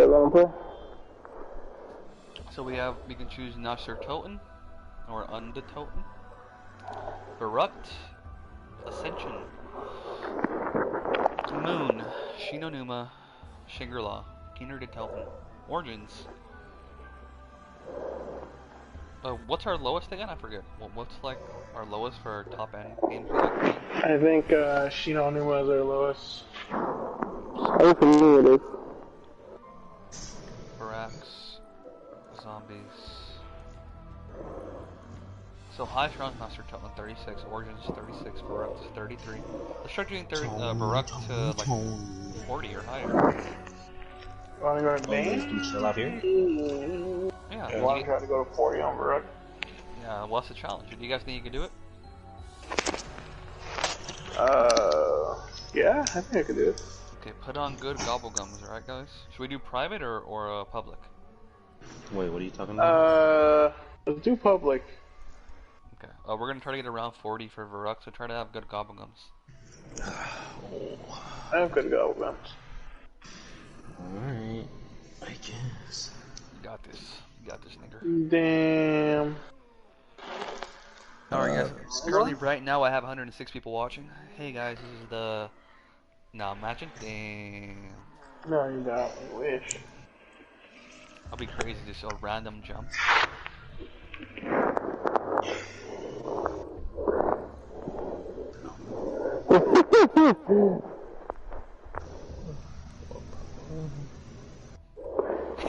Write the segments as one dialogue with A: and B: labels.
A: guys want to play?
B: So we can choose Nasser Toten or Unda Toten, Barukt, Ascension, Moon, Shinonuma, Shangri-La, Keener de Toten, Origins. What's our lowest again? I forget. What's like our lowest for our top end games?
A: I think Shinonuma is our lowest. I think for me it is.
B: Barracks, Zombies. So highest round Master Toten 36, Origins 36, Barukt 33. Let's start doing Barukt to like 40 or higher.
A: Want to go to main?
C: You still out here?
B: Yeah.
A: I want to try to go to 40 on Barukt.
B: Yeah, what's the challenge? Do you guys think you can do it?
A: Yeah, I think I could do it.
B: Okay, put on good gobblegums, alright guys? Should we do private or public?
C: Wait, what are you talking about?
A: Let's do public.
B: Okay, we're gonna try to get around 40 for Varuk, so try to have good gobblegums.
A: I have good gobblegums.
C: Alright, I guess.
B: You got this. You got this, nigger.
A: Damn.
B: Alright guys, currently right now I have 106 people watching. Hey guys, this is the... Now imagine, damn.
A: No, you don't. I wish.
B: I'll be crazy, just a random jump.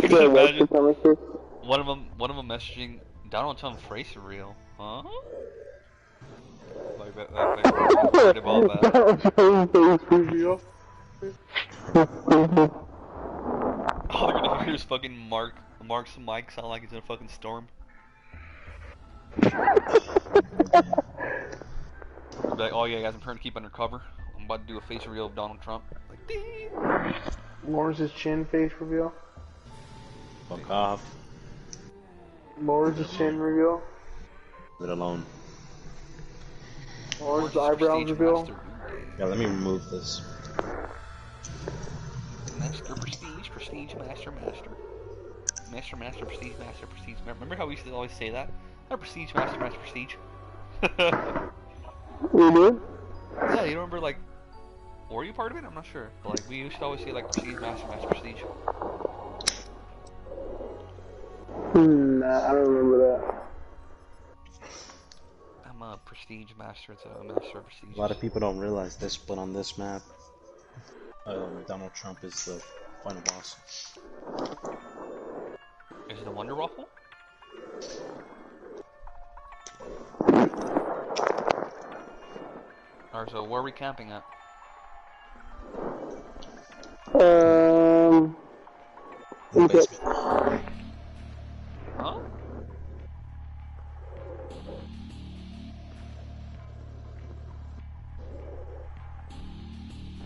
B: Imagine one of them messaging Donald Trump face real, huh? Like that about that. All they're gonna hear is fucking Mark's mic sound like he's in a fucking storm. Be like, oh yeah guys, I'm trying to keep undercover. I'm about to do a face reveal of Donald Trump. Like, ding.
A: Lawrence's chin face reveal.
C: Fuck off.
A: Lawrence's chin reveal.
C: Leave it alone.
A: Lawrence's eyebrows reveal.
B: Master.
C: Yeah, let me remove this.
B: Master, prestige, prestige, master, master. Master, master, prestige, master, prestige. Remember how we used to always say that? Prestige, master, master, prestige.
A: You did?
B: Yeah, you remember like... Were you part of it? I'm not sure. But like, we used to always say like prestige, master, master, prestige.
A: Nah, I don't remember that.
B: I'm a prestige master, it's a master of prestige.
C: A lot of people don't realize this, but on this map, Donald Trump is the final boss.
B: Is it the Wonder Waffle? Alright, so where are we camping at?
A: Okay.
B: Huh?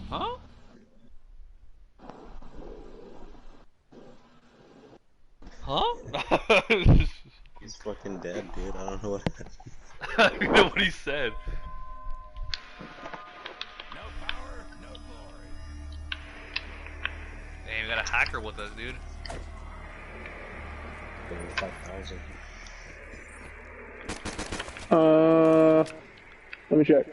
B: Huh? Huh?
C: He's fucking dead, dude. I don't know what happened.
B: I don't know what he said.
D: No power, no glory.
B: Damn, we got a hacker with us, dude.
C: 5,000.
A: Let me check.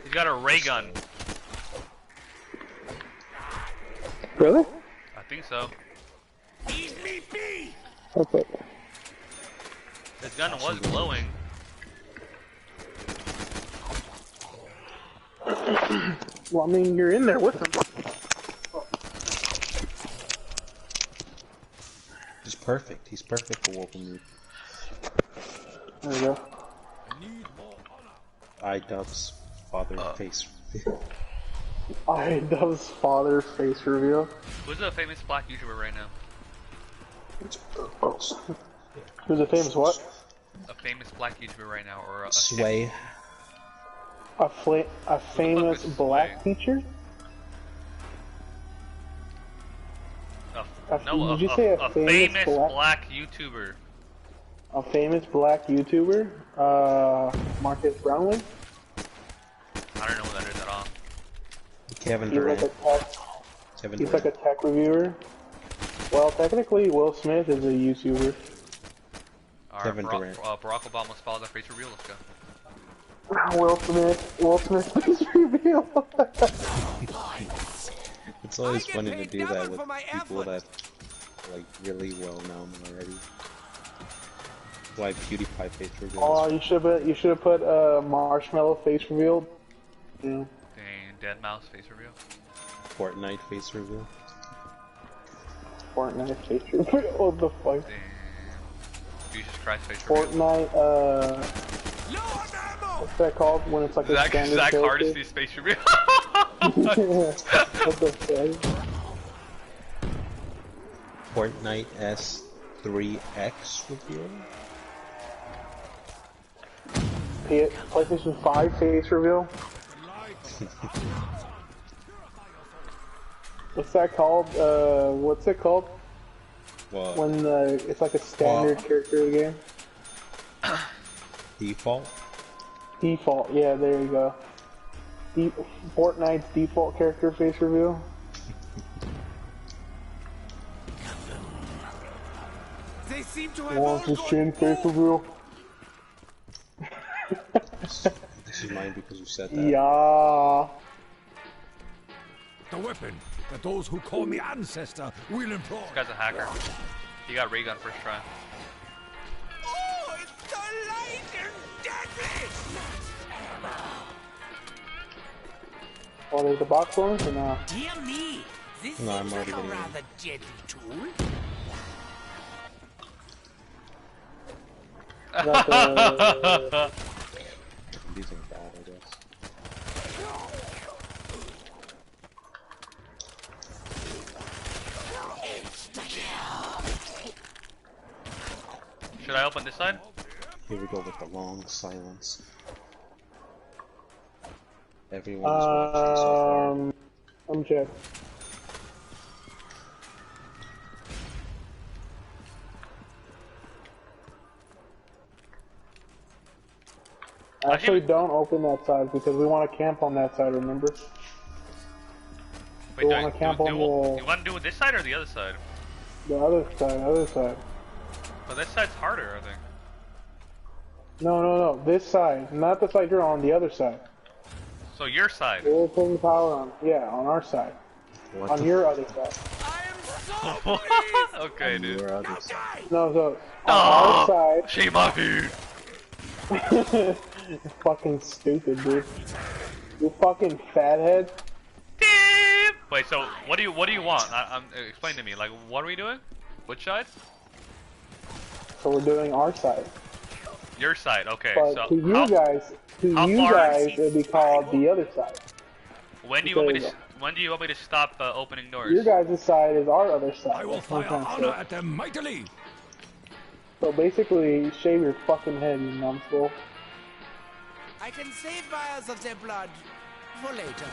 B: He's got a ray gun.
A: Really?
B: I think so.
D: Leave me be!
A: Okay.
B: His gun was glowing.
A: Well, I mean, you're in there with him.
C: He's perfect. He's perfect for Wolfen Mood.
A: There we go.
C: iDubbbz father face.
A: iDubbbz father face reveal.
B: Who's a famous black YouTuber right now?
A: Who's a famous what?
B: A famous black YouTuber right now, or a
C: Sway.
A: A famous
B: is
A: black
B: Sway?
A: teacher?
B: No,
A: Did you say a famous
B: famous black YouTuber.
A: A famous black YouTuber, Marcus Brownlee.
B: I don't know what that is at all.
C: Kevin
A: He's like
C: Durant.
A: a tech.
C: Kevin
A: He's
C: Durant.
A: like a tech reviewer. Well, technically, Will Smith is a YouTuber.
B: Alright,
C: Kevin Durant.
B: Barack Obama's followed the face reveal. Let's go.
A: Will Smith face reveal.
C: It's always
D: I get
C: funny to
D: paid
C: do
D: double
C: that with
D: for my
C: people
D: effort.
C: that are, like, really well known already. Like PewDiePie face reveals.
A: Oh, you should have put Marshmallow face revealed. Yeah.
B: Dang, Dead Mouse face reveal.
C: Fortnite face reveal.
A: Fortnite face reveal. What the fuck?
B: Damn. Jesus Christ face reveal.
A: Fortnite.
D: Low on ammo!
A: What's that called when it's like a standard
B: Zach
A: character?
B: Hardisty's face reveal.
A: What the fuck?
C: Fortnite S3X reveal.
A: PlayStation 5 face reveal. What's that called? What's it called?
C: What?
A: When it's like a standard character of the game?
C: Default?
A: Default, yeah, there you go. Fortnite's default character face reveal.
D: They seem to have
A: Oh,
D: all
A: it's just
D: gone
A: Chin face
D: bold.
A: reveal.
C: This is mine because you said that.
A: Yeah.
D: The weapon that those who call me ancestor will employ.
B: This guy's a hacker. He got ray gun first try.
D: Oh, it's light and deadly!
A: Oh, there's the box bonus or no?
E: Dear me, this
C: No, I'm
E: seems
C: already
E: like a
C: getting it.
E: rather deadly tool.
A: Got the,
C: These are bad, I guess.
B: Should I open this side?
C: Here we go with the long silence. Everyone is watching so far.
A: I'm check. Actually, don't open that side because we want to camp on that side, remember?
B: Wait,
A: wanna camp on
B: you
A: the-
B: want to do it this side or the other side?
A: The other side.
B: But this side's harder, I think.
A: No, this side. Not the side you're on, the other side.
B: So your side.
A: We're putting the power on. Yeah, on our side.
C: What
A: On
C: the
A: your other side.
D: I am so pleased!
B: Okay, dude.
C: Your
D: Now
C: other side.
D: die!
A: No, so on our side.
B: Shave my beard.
A: You're fucking stupid, dude. You fucking fathead.
B: Damn. Wait, so what do you want? Explain to me. Like, what are we doing? Which side?
A: So we're doing our side.
B: Your side. Okay.
A: But
B: so
A: to you
B: how
A: guys,
B: how far is
A: it'd be called the other side.
B: when do you want me to
A: because-
B: when do you want me to stop opening doors?
A: Your guys' side is our other side.
D: I will
A: That's what I'm
D: fire
A: trying to
D: honor
A: say.
D: at them mightily!
A: So basically, shave your fucking head, you numbskull.
E: I can save vials of their blood for later.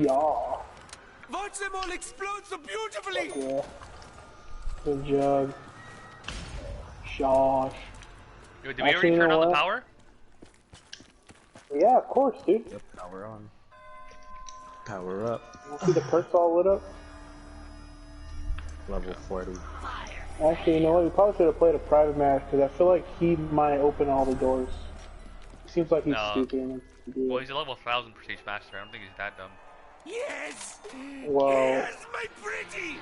A: Yeah.
D: Watch them all explode so beautifully!
A: Yeah. Good job. Josh.
B: Did we
A: Actually,
B: already
A: you
B: turn
A: know
B: on the
A: what?
B: power?
A: Yeah, of course, dude.
C: Yep, power on. Power up.
A: You see the perks all lit up?
C: Level 40.
A: Actually, you know what? We probably should have played a private match because I feel like he might open all the doors. Seems like he's
B: No.
A: stupid. And
B: Well, he's a level 1000 prestige master. I don't think he's that dumb.
D: Yes!
A: Well,
D: Yes, my pretty!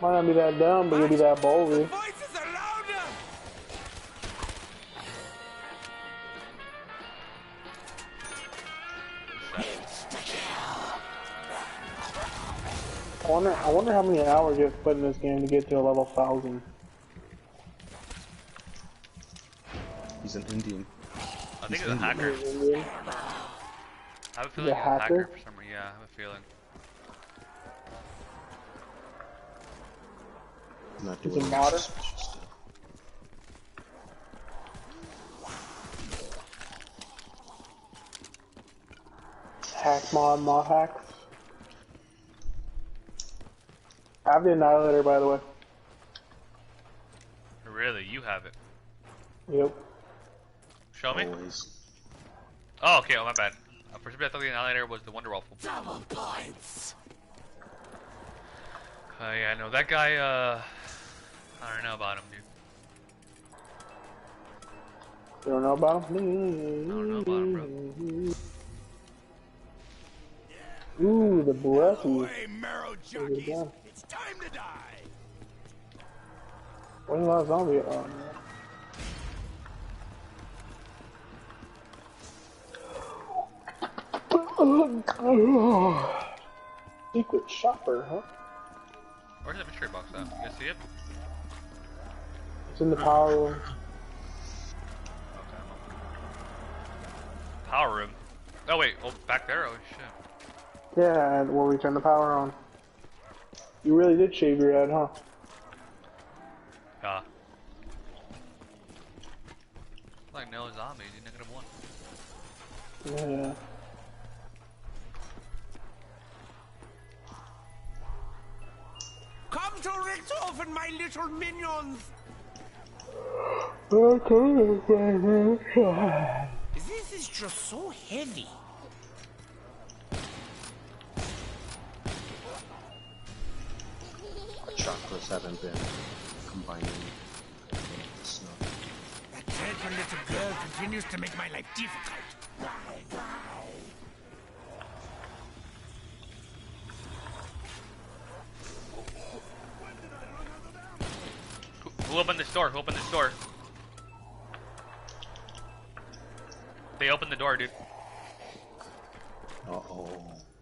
A: might not be that dumb, but you'll be that
D: The
A: ballsy.
D: voices are louder!
A: I wonder how many hours you have to put in this game to get to a level 1000.
C: He's an Indian.
B: I think he's a hacker.
A: Indian.
B: I have a feeling
A: a
B: he's a hacker
A: hacker?
B: for some reason. Yeah, I have a feeling.
C: Not
A: He's
C: doing
A: a
C: anything
A: modder?
C: suspicious still.
A: Hack mod hacks. I have the Annihilator, by the way.
B: Really? You have it?
A: Yep.
B: Show me?
C: Always.
B: Oh, okay, oh my bad. For some reason I thought the annihilator was the Wonder Waffle.
E: Double points.
B: Yeah, no, that guy, I don't know about him, dude.
A: You don't know about him?
B: I don't know about him, bro.
A: Ooh, the breathy.
D: Away, marrow jockeys! It's time to die!
A: Where's the last zombie? Oh, secret shopper, huh?
B: Where's that mystery box at? You guys see it?
A: It's in the power room.
B: Okay. Power room. Oh wait, oh back there? Oh shit.
A: Yeah, where we turn the power on. You really did shave your head, huh?
B: Ah. Like no zombies, you -1.
A: Yeah.
E: Come to Richtofen, my little minions! This is just so heavy.
C: Chocolates haven't been combining with the snow.
E: That dreadful little girl continues to make my life difficult.
B: Who opened this door? Who opened this door? They opened the door, dude.
C: Uh-oh.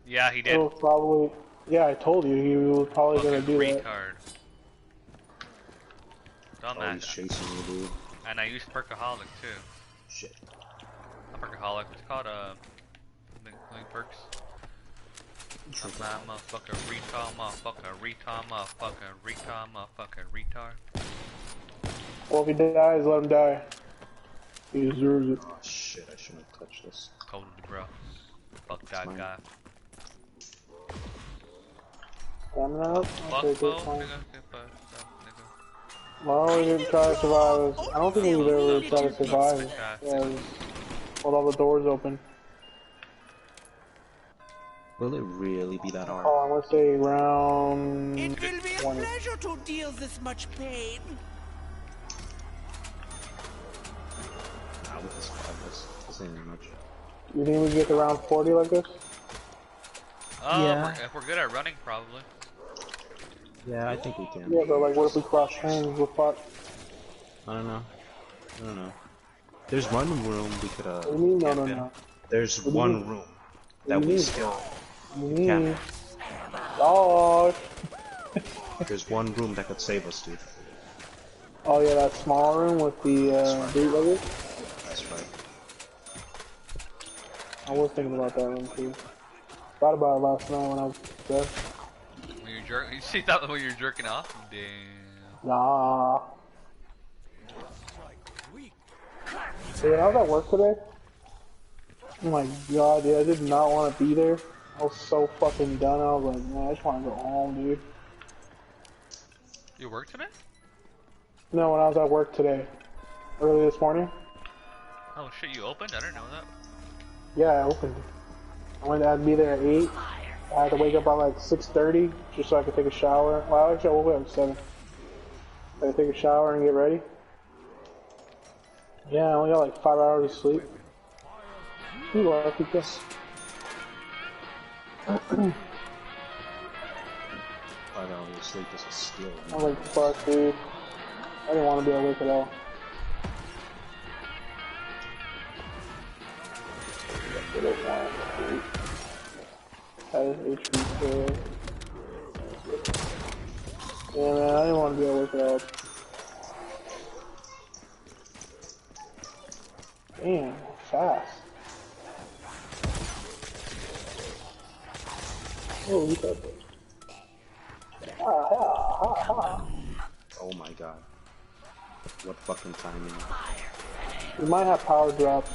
B: Yeah, he did.
A: It was probably. Yeah, I told you he was probably gonna do that.
B: retard.
C: Oh, he's
B: Dumbass.
C: chasing you, dude.
B: And I used Perkaholic too.
C: Shit.
B: Not Perkaholic, what's it called? Link perks. Motherfucker, retard, motherfucker, retard, motherfucker, retard, motherfucker, retard.
A: Well, if he dies, let him die. He deserves it.
C: Oh shit, I shouldn't have touched this.
B: Totally, bro. Fuck that
C: mine.
B: guy.
A: Stamina up?
B: Fuck
A: Okay, good
B: Bo,
A: time.
B: nigga, get fucked up, nigga.
A: Well, we didn't try to survive. I don't think we would ever try to survive. Yeah, with all the doors open.
C: Will it really be that hard?
A: Oh, I'm gonna say round
E: It will be a
A: 20.
E: pleasure to deal this much pain.
C: Nah, with this this ain't much.
A: You think we can get to round 40 like this?
C: Yeah.
B: If we're good at running, probably.
C: Yeah, I think we can.
A: Yeah, but like, what if we cross hands? We're fucked.
C: I don't know. There's one room we could
A: What do you mean? No,
C: camp
A: no,
C: in.
A: no.
C: There's
A: What do you
C: one
A: mean?
C: room
A: What
C: that
A: do you
C: we
A: mean?
C: still
A: What do you
C: camp
A: mean?
C: in.
A: Dog.
C: There's one room that could save us, dude.
A: Oh yeah, that small room with the bootleggers.
C: That's right.
A: I was thinking about that one too. Thought about it last night when I was there.
B: When you're jerking, you see that when you're jerking off? Damn.
A: Nah. Hey, when I was at work today, oh my god, dude, I did not want to be there. I was so fucking done. I was like, man, I just want to go home, dude.
B: You work today?
A: No, when I was at work today, early this morning.
B: Oh shit, you opened? I didn't know that.
A: Yeah, I opened. I went. I'd be there at 8. I had to wake up at like 6:30 just so I could take a shower. Well, actually, I woke up at 7. I had to take a shower and get ready. Yeah, I only got like 5 hours of sleep. You lucky guess.
C: 5 hours of sleep is a skill.
A: I was like, fuck, dude. I didn't want to be awake at all. Yeah, man, I didn't want to be awake at all. Damn, fast. Oh, you got this.
C: Oh my god. What fucking timing.
A: We might have power drops.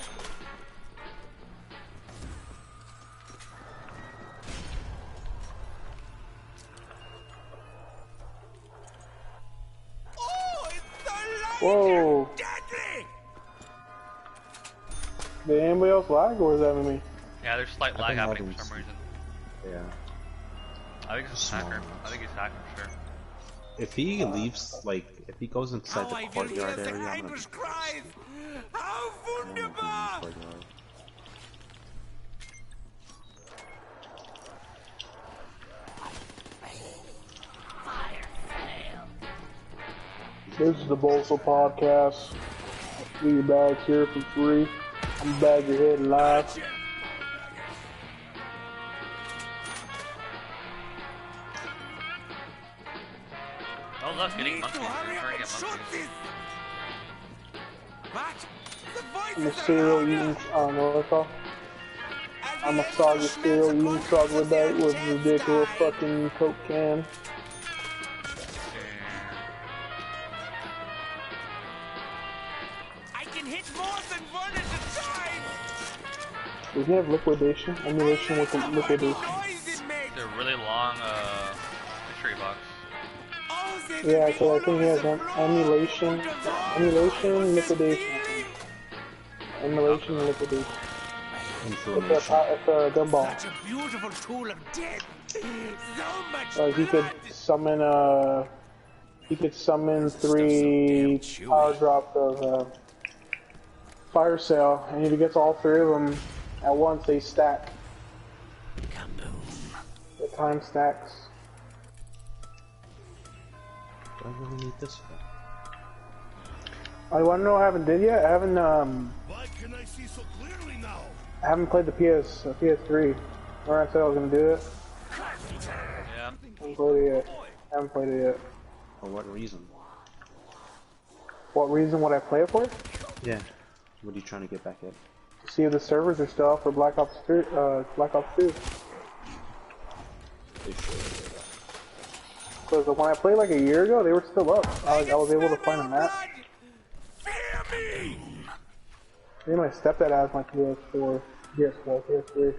E: Oh, it's the
A: Whoa.
E: Deadly!
A: Did anybody else lag or was that me?
B: Yeah, there's slight lag happening for some reason.
C: Yeah.
B: I think it's a hacker. I think he's hacking for sure.
C: If he leaves, like, if he goes inside
E: How
C: the
E: I will
C: courtyard
E: hear the
C: area, I'm gonna be
E: Heimer's cries! How wunderbar!
C: courtyard.
A: This is the bo3 podcast. We bags here for free. I'm bag your head live.
B: Oh, look, getting
E: Need to
B: monkeys.
E: hurry
B: We're
E: up
B: trying
E: and
B: to get
E: shoot
B: monkeys.
E: this! What? The
A: I'm a
E: voices are
A: cereal
E: louder!
A: eating, I don't know what it's called.
E: As
A: I'm
E: the
A: a
E: editor
A: soggy
E: smells
A: cereal
E: the
A: eating
E: contents of the
A: troglodyte with
E: undead
A: ridiculous
E: sty.
A: fucking Coke can.
E: I can hit more than one at a time!
A: Does he have liquidation? Emulation with
E: What
A: liquidation.
E: noise it makes!
B: It's a really long mystery box.
E: Oh, they
A: Yeah,
E: will be
A: so I
E: all
A: think he
E: over
A: has
E: the floor.
A: emulation,
E: But the voice
A: emulation,
E: was
A: liquidation.
E: stealing.
A: Emulation and liquidation.
C: Inflammation.
A: It's a gumball.
E: Such a beautiful tool of death. So much
A: Like he could
E: blood.
A: summon 3 power drops of fire sale, and if he gets all 3 of them at once, they stack. The time stacks.
C: Do I really need this one?
A: I want to know what I haven't did yet.
D: Why can I see so clearly now?
A: I haven't played the PS3. Where I said I was gonna do it.
B: Yeah.
A: Haven't played it yet. Haven't played it yet.
C: For what reason?
A: What reason would I play it for?
C: Yeah. What are you trying to get back at?
A: See if the servers are still up for Black Ops 2. Black Ops 2.
C: They should.
A: Because when I played like a year ago, they were still up. I was able to find a map.
E: Fear me!
A: I think my stepdad has my PS4, PS3.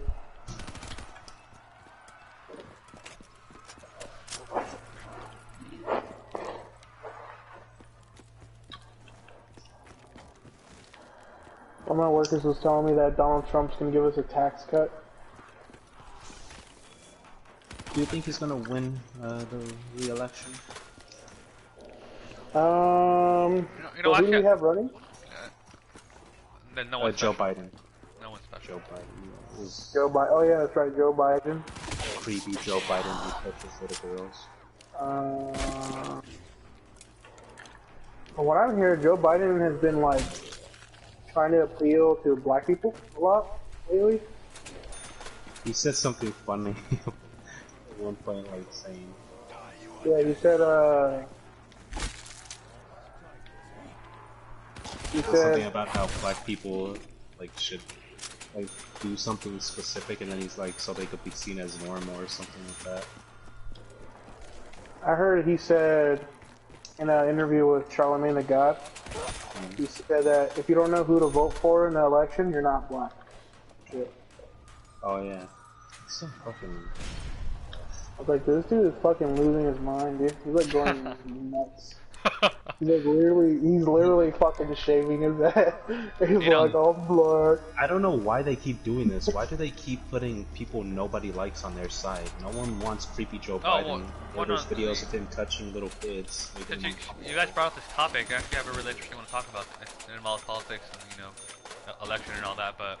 A: One of my workers was telling me that Donald Trump's gonna give us a tax cut.
C: Do you think he's gonna win the re-election?
B: You know,
A: Who do
B: actually,
A: we have running?
B: then no one's
C: Joe
B: special.
C: Biden.
B: No one's special.
C: Joe Biden is
A: Joe Biden. Oh yeah, that's right, Joe Biden.
C: creepy Joe Biden who touches little girls.
A: From what I'm hearing, Joe Biden has been like trying to appeal to black people a lot lately.
C: He said something funny at one point, like saying,
A: Yeah, he said
C: something about how black people like should like do something specific, and then he's like, so they could be seen as normal or something like that.
A: I heard he said in an interview with Charlemagne the God, he said that if you don't know who to vote for in the election, you're not black. Shit.
C: Oh yeah, it's so fucking.
A: I was like, this dude is fucking losing his mind, dude. He's like going nuts. He's like he's literally fucking just shaving his head. He's like, oh, blood.
C: I don't know why they keep doing this. Why do they keep putting people nobody likes on their side? No one wants creepy Joe Biden. There's videos of him touching little kids.
B: Since you guys brought up this topic, I actually have a really interesting one to talk about. It involves politics and, election and all that, but...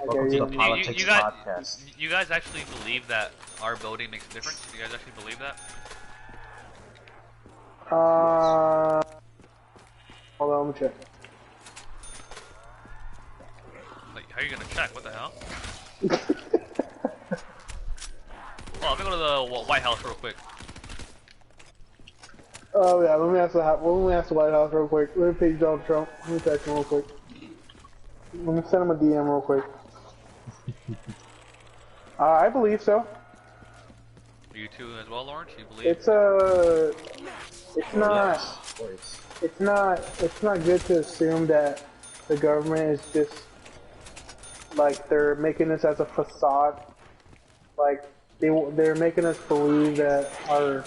C: Welcome to the Politics Podcast.
B: You guys actually believe that our voting makes a difference? Do you guys actually believe that?
A: Hold on, let me check.
B: Like, how are you gonna check? What the hell? Well, let me go to the White House real quick.
A: Oh yeah, let me ask the White House real quick. Let me page Donald Trump. Let me text him real quick. Let me send him a DM real quick. I believe so.
B: You too as well, Lawrence? You believe?
A: It's not good to assume that the government is just like they're making this as a facade. Like they're making us believe that our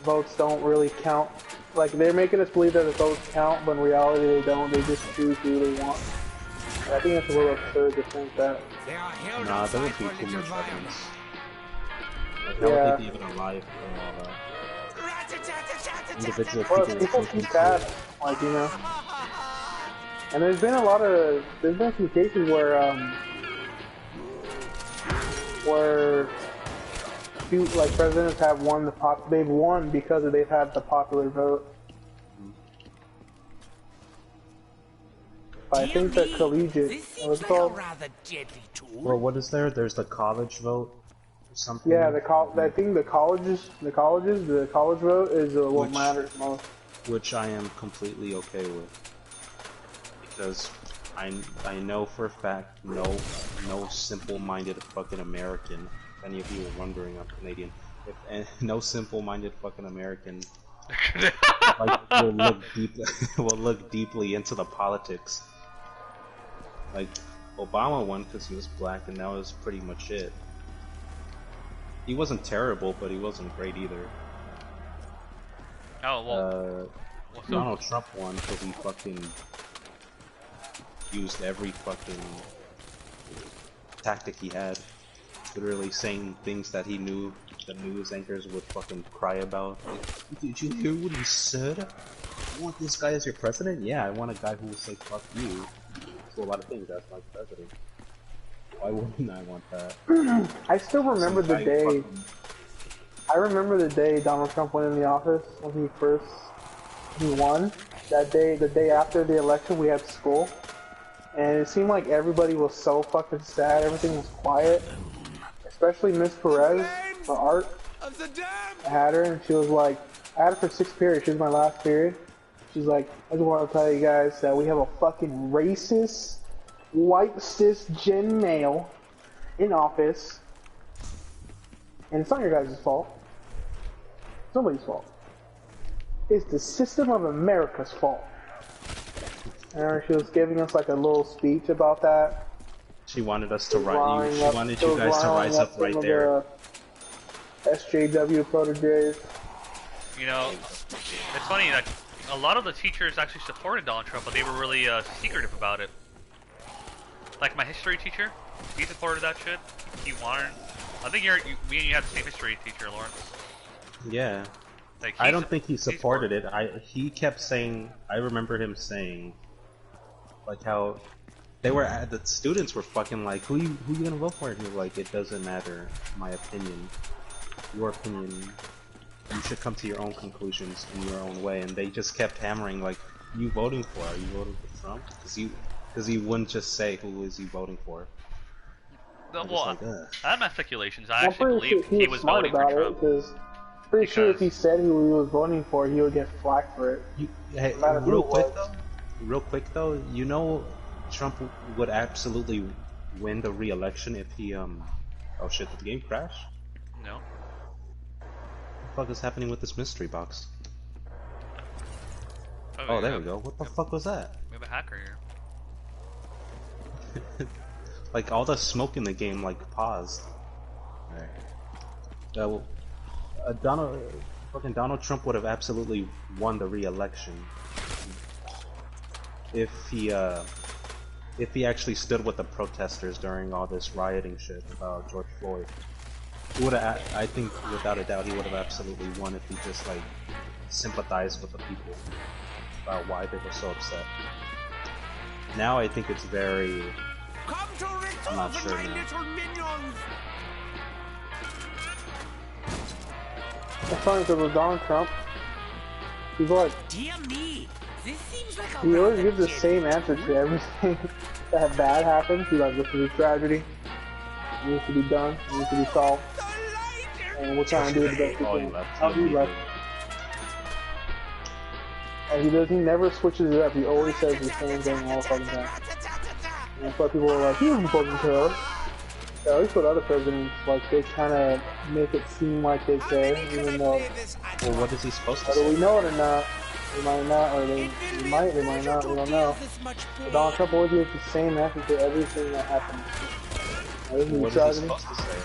A: votes don't really count like they're making us believe that the votes count, but in reality they don't. They just choose who they want. I think that's a little absurd to think that.
C: Nah, that would be too much evidence. Like, how would they be even alive and all that? Individual
A: People keep tabs, like, you know. And there's been some cases where like presidents have won they've won because they've had the popular vote. But I think that collegiate, what's it called?
C: Well, what is there? There's the college vote or something?
A: Yeah, I think the college vote is what matters most.
C: Which I am completely okay with. Because I know for a fact no simple-minded fucking American, if any of you are wondering, I'm Canadian, no simple-minded fucking American like, will look deeply into the politics. Like, Obama won because he was black, and that was pretty much it. He wasn't terrible, but he wasn't great either.
B: Oh, well...
C: Donald Trump won because he fucking used every fucking tactic he had. Literally saying things that he knew the news anchors would fucking cry about. Like, did you hear what he said? You want this guy as your president? Yeah, I want a guy who will say fuck you to a lot of things as my president. Why wouldn't I want that?
A: I still remember the day. I remember the day Donald Trump went in the office when he won. That day, the day after the election, we had school, and it seemed like everybody was so fucking sad. Everything was quiet, especially Miss Perez for art. I had her, and she was like, I had her for 6th period. She was my last period. She's like, I just want to tell you guys that we have a fucking racist, white cisgen male in office, and it's not your guys' fault. It's nobody's fault. It's the system of America's fault. And she was giving us like a little speech about that.
C: She wanted us to rise. She wanted you guys to rise up right there.
A: SJW proteges.
B: You know, it's funny that a lot of the teachers actually supported Donald Trump, but they were really secretive about it. Like my history teacher, he supported that shit. He wanted. I think me and you had the same history teacher, Lawrence.
C: Yeah.
B: Like
C: I don't think he supported it. He kept saying. I remember him saying, like how the students were fucking like, who you gonna vote for? And he was like, it doesn't matter. My opinion, your opinion. You should come to your own conclusions in your own way. And they just kept hammering like, you voting for? Are you voting for Trump? Because he wouldn't just say who is he voting for.
B: Well, I have my speculations. I actually believe he was voting for Trump.
A: Pretty sure if he said who he was voting for, he would get flack for it.
C: Hey, real quick though, you know, Trump would absolutely win the re-election if he oh shit, did the game crash?
B: No.
C: What the fuck is happening with this mystery box?
B: Oh,
C: there we go. What the fuck was that?
B: We have a hacker here.
C: Like all the smoke in the game like paused. Alright. Donald Trump would have absolutely won the re-election if he actually stood with the protesters during all this rioting shit about George Floyd. He would have, I think, without a doubt, he would have absolutely won if he just like sympathized with the people about why they were so upset. Now I think it's very. I'm not sure now.
A: It's funny because with Donald Trump, he's like,
E: dear me, this seems like
A: he always gives the same answer to everything that bad happens. He's like, this is a tragedy. It needs to be done. It needs to be solved. And we're trying to do the best we can. And he never switches it up. He always says the same thing all the fucking time. And that's why people are like, he doesn't fucking care. At least with other presidents, like, they kind of make it seem like they care, even though...
C: Well, what is he supposed to
A: whether
C: say?
A: we know it or not, they might not, or they might not, we don't know. But Donald Trump always gives the same answer to everything that happens.
C: What is he supposed to say?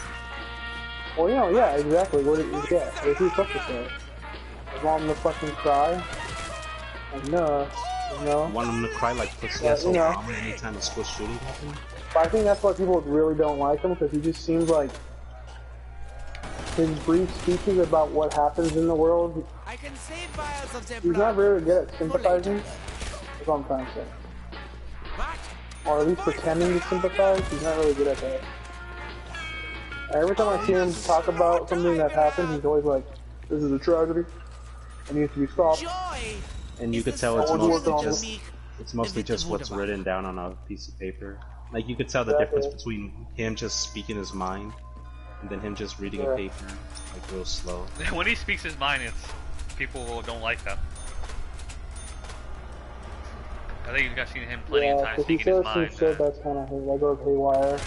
A: Well, you know, yeah, exactly. What is he supposed to say? His mom to fucking cry? Like, no, you know.
C: You want him to cry like pussy
A: But,
C: ass
A: you know,
C: Obama anytime a school shooting happens?
A: but I think that's why people really don't like him, because he just seems like his brief speeches about what happens in the world,
E: I can save vials of their
A: he's
E: blood.
A: not very good at
E: For
A: sympathizing.
E: later.
A: That's what I'm trying to say.
E: What?
A: Or at least pretending to sympathize, he's not really good at that. Every time I see him talk about something that happened, he's always like, this is a tragedy. It needs to be stopped.
E: Joy.
C: And you
E: is
C: could
E: the
C: tell it's
A: source
C: mostly
A: of
C: just
E: unique
C: it's mostly just what's
E: individual
C: written down on a piece of paper. Like you could tell the
A: Exactly.
C: difference between him just speaking his mind and then him just reading
A: Yeah.
C: a paper like real slow.
B: When he speaks his mind, it's people don't like that. I think you guys seen him plenty of
A: Yeah,
B: times
A: because he
B: speaking his
A: says some
B: mind.
A: shit that's kind of that goes haywire.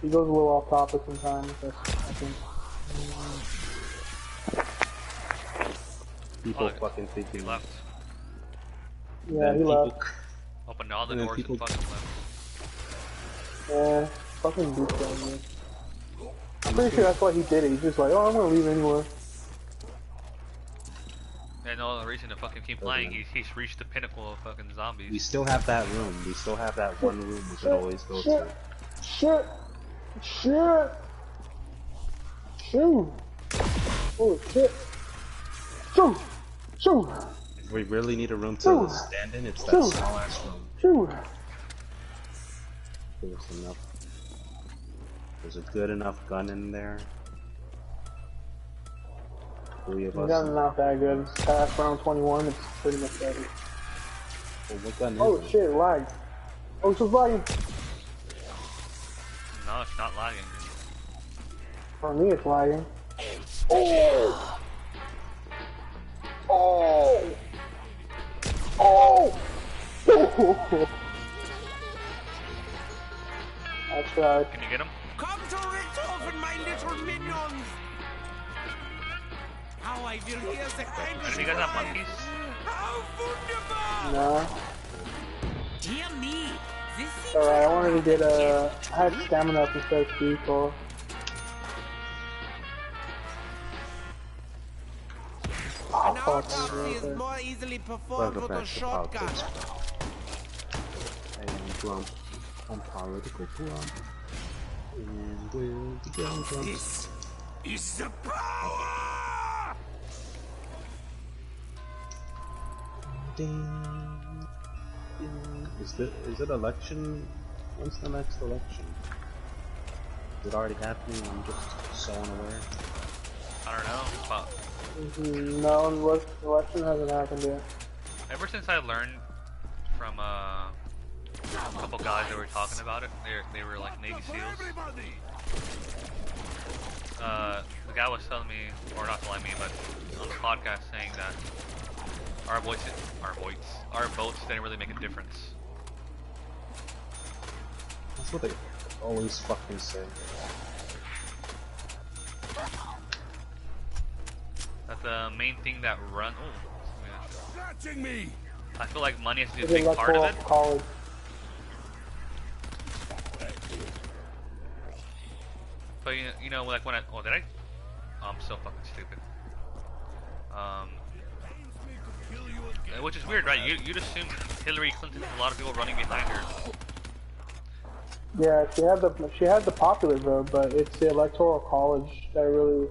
A: He goes a little off topic sometimes, I think.
C: People
B: Oh,
C: fucking
B: he
C: thinking
B: left.
A: Yeah,
C: then
A: he
C: people
A: left.
B: Opened all the
C: And then
B: doors
C: people-
B: and fucking left.
A: Yeah, fucking douchebag. I'm pretty sure that's why he did it. He's just like, oh, I'm gonna leave anyway.
B: And all the reason to fucking keep playing, he's reached the pinnacle of fucking zombies.
C: we still have that room. We still have that one room we could always go to.
A: Shit! Shit! Shoot! Oh shit! Shoot! Shoot!
C: If we really need a room to
A: Ooh.
C: stand in, it's that
A: Ooh.
C: small ass room.
A: Shoot!
C: There's enough. There's a good enough gun in there. 3 of
A: The
C: us.
A: gun's not that good. It's past round 21, it's pretty much ready.
C: Well, what gun is
A: Oh
C: it?
A: shit, lag. Oh, it's just lagging.
B: No, it's not lagging.
A: For me, it's lagging. Oh! Oh! Oh! I tried.
B: Can you get him?
E: Come to Richtofen, my little minions. How I will hear the anguish.
B: Do you guys have monkeys?
E: How wunderbar!
A: Nah.
E: Dear me, this seems
A: Alright, I
E: like
A: wanted to
E: rather
A: get
E: jet.
A: I had stamina up instead of speed, so. Oh,
E: An
A: fuck.
E: autopsy is more easily performed
C: Welcome
E: with a
C: back to
E: shotgun.
C: politics. I am Grump. I'm political Grump. And we're the Gun Grumps.
E: This is the power!
C: Ding. Ding. Is it election? When's the next election? Is it already happening? I'm just so unaware.
B: I don't know. But
A: No, the election hasn't happened yet.
B: ever since I learned from a couple guys that were talking about it, they were like Navy SEALs. The guy was telling me, or not telling me, but on the podcast saying that our votes didn't really make a difference.
C: That's what they always fucking say.
B: That the main thing that run. Oh,
D: Catching me!
B: I feel like money has to be a
A: It's
B: big part of
A: electoral
B: it.
A: college.
B: But you know, like when I did I? Oh, I'm so fucking stupid. Which is weird, right? You'd assume Hillary Clinton has a lot of people running behind her.
A: Yeah, she had the popular vote, but it's the electoral college that really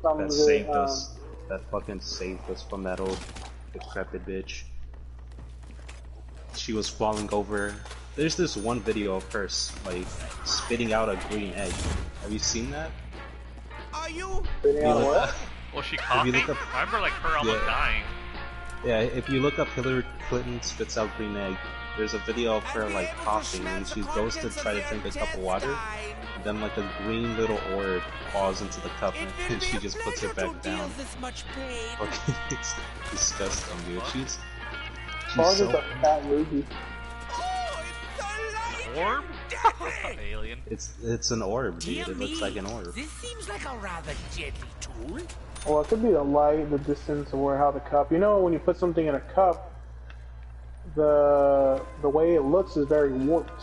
C: That
A: sums it.
C: saved us. That fucking saved us from that old decrepit bitch. She was falling over. There's this one video of her like spitting out a green egg. Have you seen that?
E: Are you?
A: Spitting
C: If you
A: out
C: look
A: what?
C: up-
B: Was she
C: you
B: coughing?
C: look up-
B: I remember like her almost
C: Yeah.
B: dying.
C: Yeah, if you look up Hillary Clinton spits out green egg, there's a video of her
E: I'd be
C: like
E: able to
C: coughing
E: smell
C: and
E: the
C: she goes to
E: contents
C: try
E: of
C: to
E: the
C: drink a cup of water,
E: intestine.
C: and then like a green little orb falls into the cup
E: It will
C: and
E: be
C: she
E: a
C: just puts
E: pleasure
C: it back
E: to deal
C: down.
E: this much pain.
C: Fucking, it's disgusting, dude. She's
A: Or
C: so
A: just a fat Ruby.
E: Oh, it's a light
B: Orb?
E: deadly.
B: Alien.
C: it's an orb, dude.
E: Dear
C: It looks
E: me,
C: like an orb.
E: This seems like a rather deadly tool.
A: Well, it could be the light, the distance, or how the cup. You know, when you put something in a cup, the way it looks is very warped.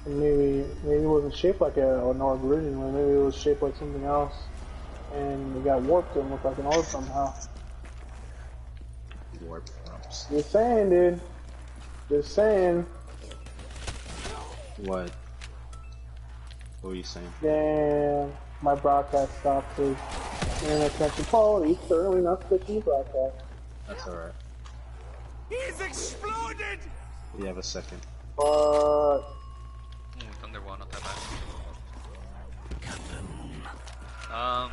A: And maybe it wasn't shaped like an orb originally. Maybe it was shaped like something else, and it got warped and looked like an orb somehow.
C: warp drops.
A: Just saying, dude. Just saying.
C: What? What were you saying?
A: Damn. My broadcast stopped too. Internet connection. Oh, he's certainly not switching the broadcast.
C: That's alright.
E: He's exploded!
C: We have a second.
A: But
B: Ooh, Thunderwall, not that bad.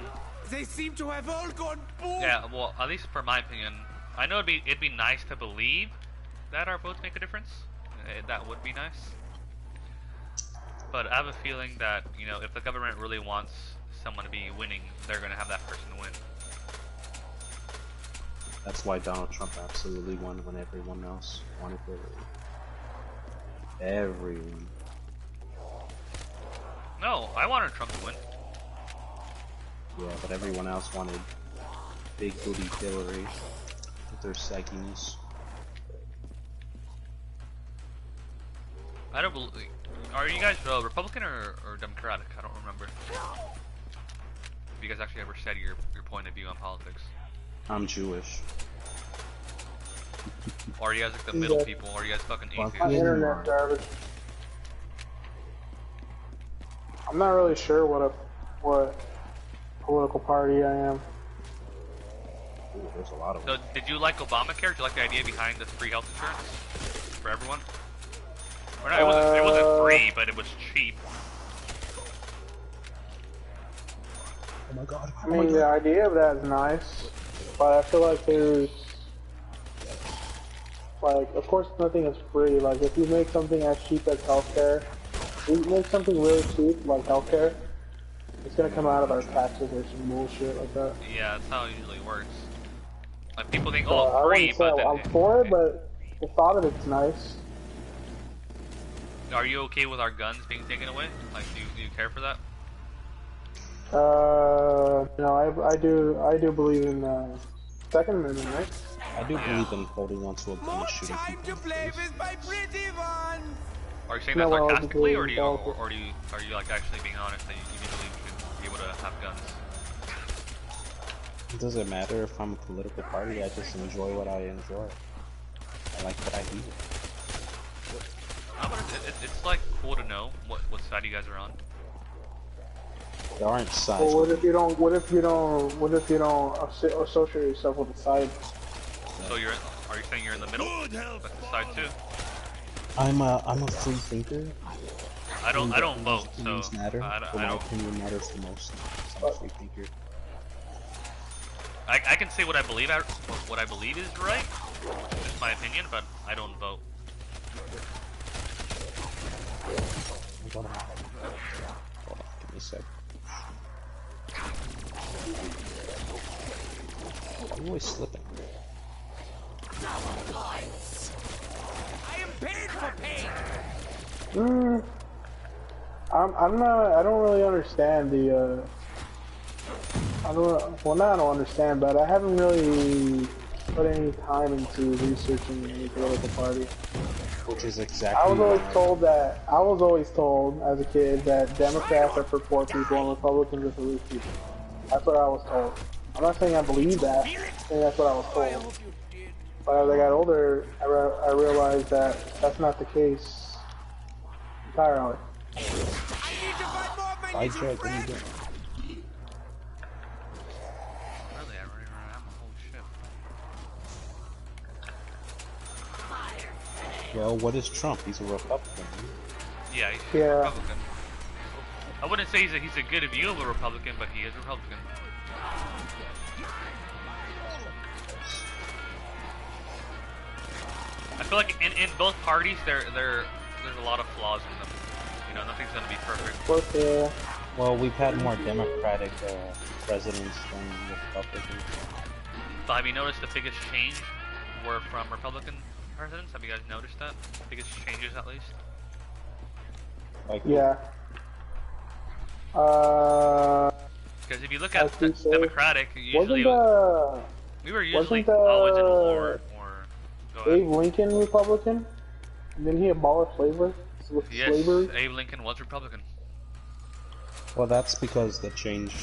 E: They seem to have all gone boom!
B: Yeah, well, at least for my opinion, I know it'd be nice to believe that our votes make a difference. That would be nice. But I have a feeling that, you know, if the government really wants someone to be winning, they're gonna have that person win.
C: That's why Donald Trump absolutely won when everyone else wanted Hillary. Everyone.
B: No, I wanted Trump to win.
C: Yeah, but everyone else wanted big booty Hillary with their sagginess.
B: I don't believe. Are you guys Republican or Democratic? I don't remember. Have you guys actually ever said your point of view on politics?
C: I'm Jewish.
B: Or are you guys like the middle people? Or are you guys fucking
C: Fuck
B: atheists?
C: yeah.
A: internet garbage. I'm not really sure what political party I am.
C: Ooh, there's a lot of
B: So,
C: them.
B: did you like Obamacare? Did you like the idea behind the free health insurance for everyone? Or no, it wasn't free, but it was cheap.
C: Oh my god.
A: I mean, the idea of that is nice, but I feel like there's, like, of course nothing is free. Like, if you make something as cheap as healthcare, you make something really cheap, like healthcare, it's gonna come out of our taxes or some bullshit like that.
B: Yeah, that's how it usually works. Like people think,
A: So
B: oh,
A: I
B: free,
A: wouldn't say
B: but then,
A: I'm for it, but the thought of it's nice.
B: are you okay with our guns being taken away? Like, do you care for that?
A: No, I do believe in Second Amendment, right?
C: I do believe in holding onto a gun
E: More
C: and shooting
E: time
C: people
E: to
C: in the
E: play
C: face.
E: with my pretty one!
B: Are you saying
A: No,
B: that
A: well,
B: sarcastically, or
A: because-
B: are you like actually being honest that you believe you should be able to have guns?
C: It doesn't matter if I'm a political party, I just enjoy what I enjoy. I like what I hear.
B: No, but it's like cool to know what side you guys are on.
C: There aren't sides.
A: Well, what if you don't associate yourself with a side?
B: So are you saying you're in the middle? That's the side too.
C: I'm a free thinker.
B: I don't vote, so
C: Opinions matter,
B: I
C: but my
B: don't.
C: opinion matters the most. I'm a free thinker.
B: I can say what I believe is right. It's my opinion, but I don't vote.
C: Hold on, give me a sec. I'm always slipping.
E: I am paid for pain!
A: I don't really understand the, I don't understand, but I haven't really put any time into researching any political party.
C: Which is exactly
A: I was always told as a kid that Democrats are for poor people and Republicans are for rich people. That's what I was told. I'm not saying I believe that, I'm saying that's what I was
E: I
A: told.
E: hope you did.
A: But as I got older, I realized that that's not the case entirely.
E: I need to find more of my
C: I
E: little
C: judge
E: friend!
B: Really, I already ran out. Holy shit.
C: Well, what is Trump? He's a Republican.
B: Yeah, he's
A: Yeah.
B: a Republican. I wouldn't say he's a good view of a Republican, but he is a Republican. I feel like in both parties there's a lot of flaws in them. You know, nothing's gonna be perfect.
A: But,
C: Well, we've had more Democratic presidents than Republicans.
B: But have you noticed the biggest change were from Republican presidents? Have you guys noticed that? Biggest changes, at least.
C: Like,
A: yeah.
B: Because if you look
A: I
B: at
A: think so.
B: Democratic, usually we were usually
A: wasn't,
B: always in war or. Go ahead.
A: Abe Lincoln Republican? Didn't he abolish slavery?
B: Yes,
A: Slavery?
B: Abe Lincoln was Republican.
C: well, that's because the change.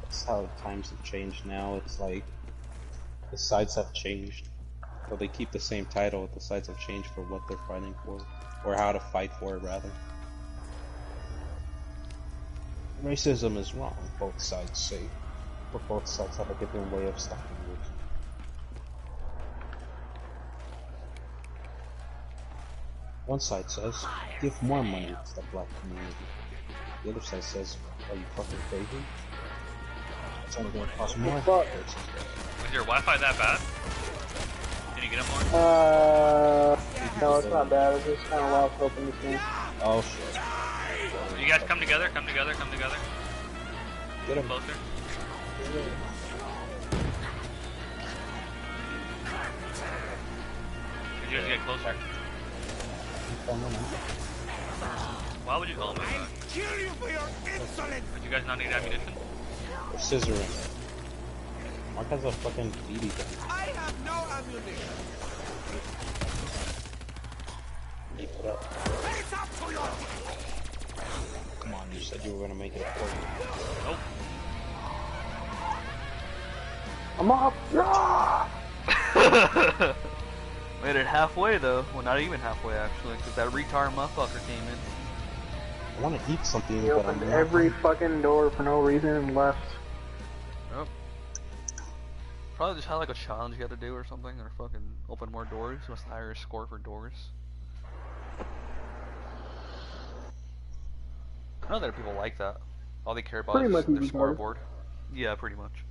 C: That's how times have changed now. It's like the sides have changed. So they keep the same title, the sides have changed for what they're fighting for. Or how to fight for it, rather. Racism is wrong, both sides say. But both sides have a different way of stopping it. One side says, give more money to the black community. The other side says, are you fucking crazy? It's only gonna cost more.
A: Fuck.
B: Was your Wi-Fi that bad? Can you get it more?
A: No, it's not bad. It's just kind of lost hope in this game.
C: Oh shit.
B: You guys come together, come together, come together.
C: Get him.
B: Closer. Did you guys get closer? Why would you call me that?
E: Kill you for your insolence!
B: Did you guys not need ammunition?
C: We're scissoring. Mark has a fucking BB gun.
E: I have no ammunition.
C: Keep it up.
E: Face up to your...
C: Come on, you said you were gonna make it a 40.
B: Nope.
A: I'm up. Ah!
F: Made it halfway though. Well, not even halfway actually, because that retard motherfucker came in.
C: I want to eat something,
A: He
C: but
A: opened
C: I'm not
A: every
C: hungry.
A: fucking door for no reason and left.
F: Yep. Probably just had like a challenge you had to do or something, or fucking open more doors. Must higher score for doors. I know there are people like that. All they care about
A: Pretty
F: is
A: much
F: their
A: retarded.
F: scoreboard. Yeah, pretty much.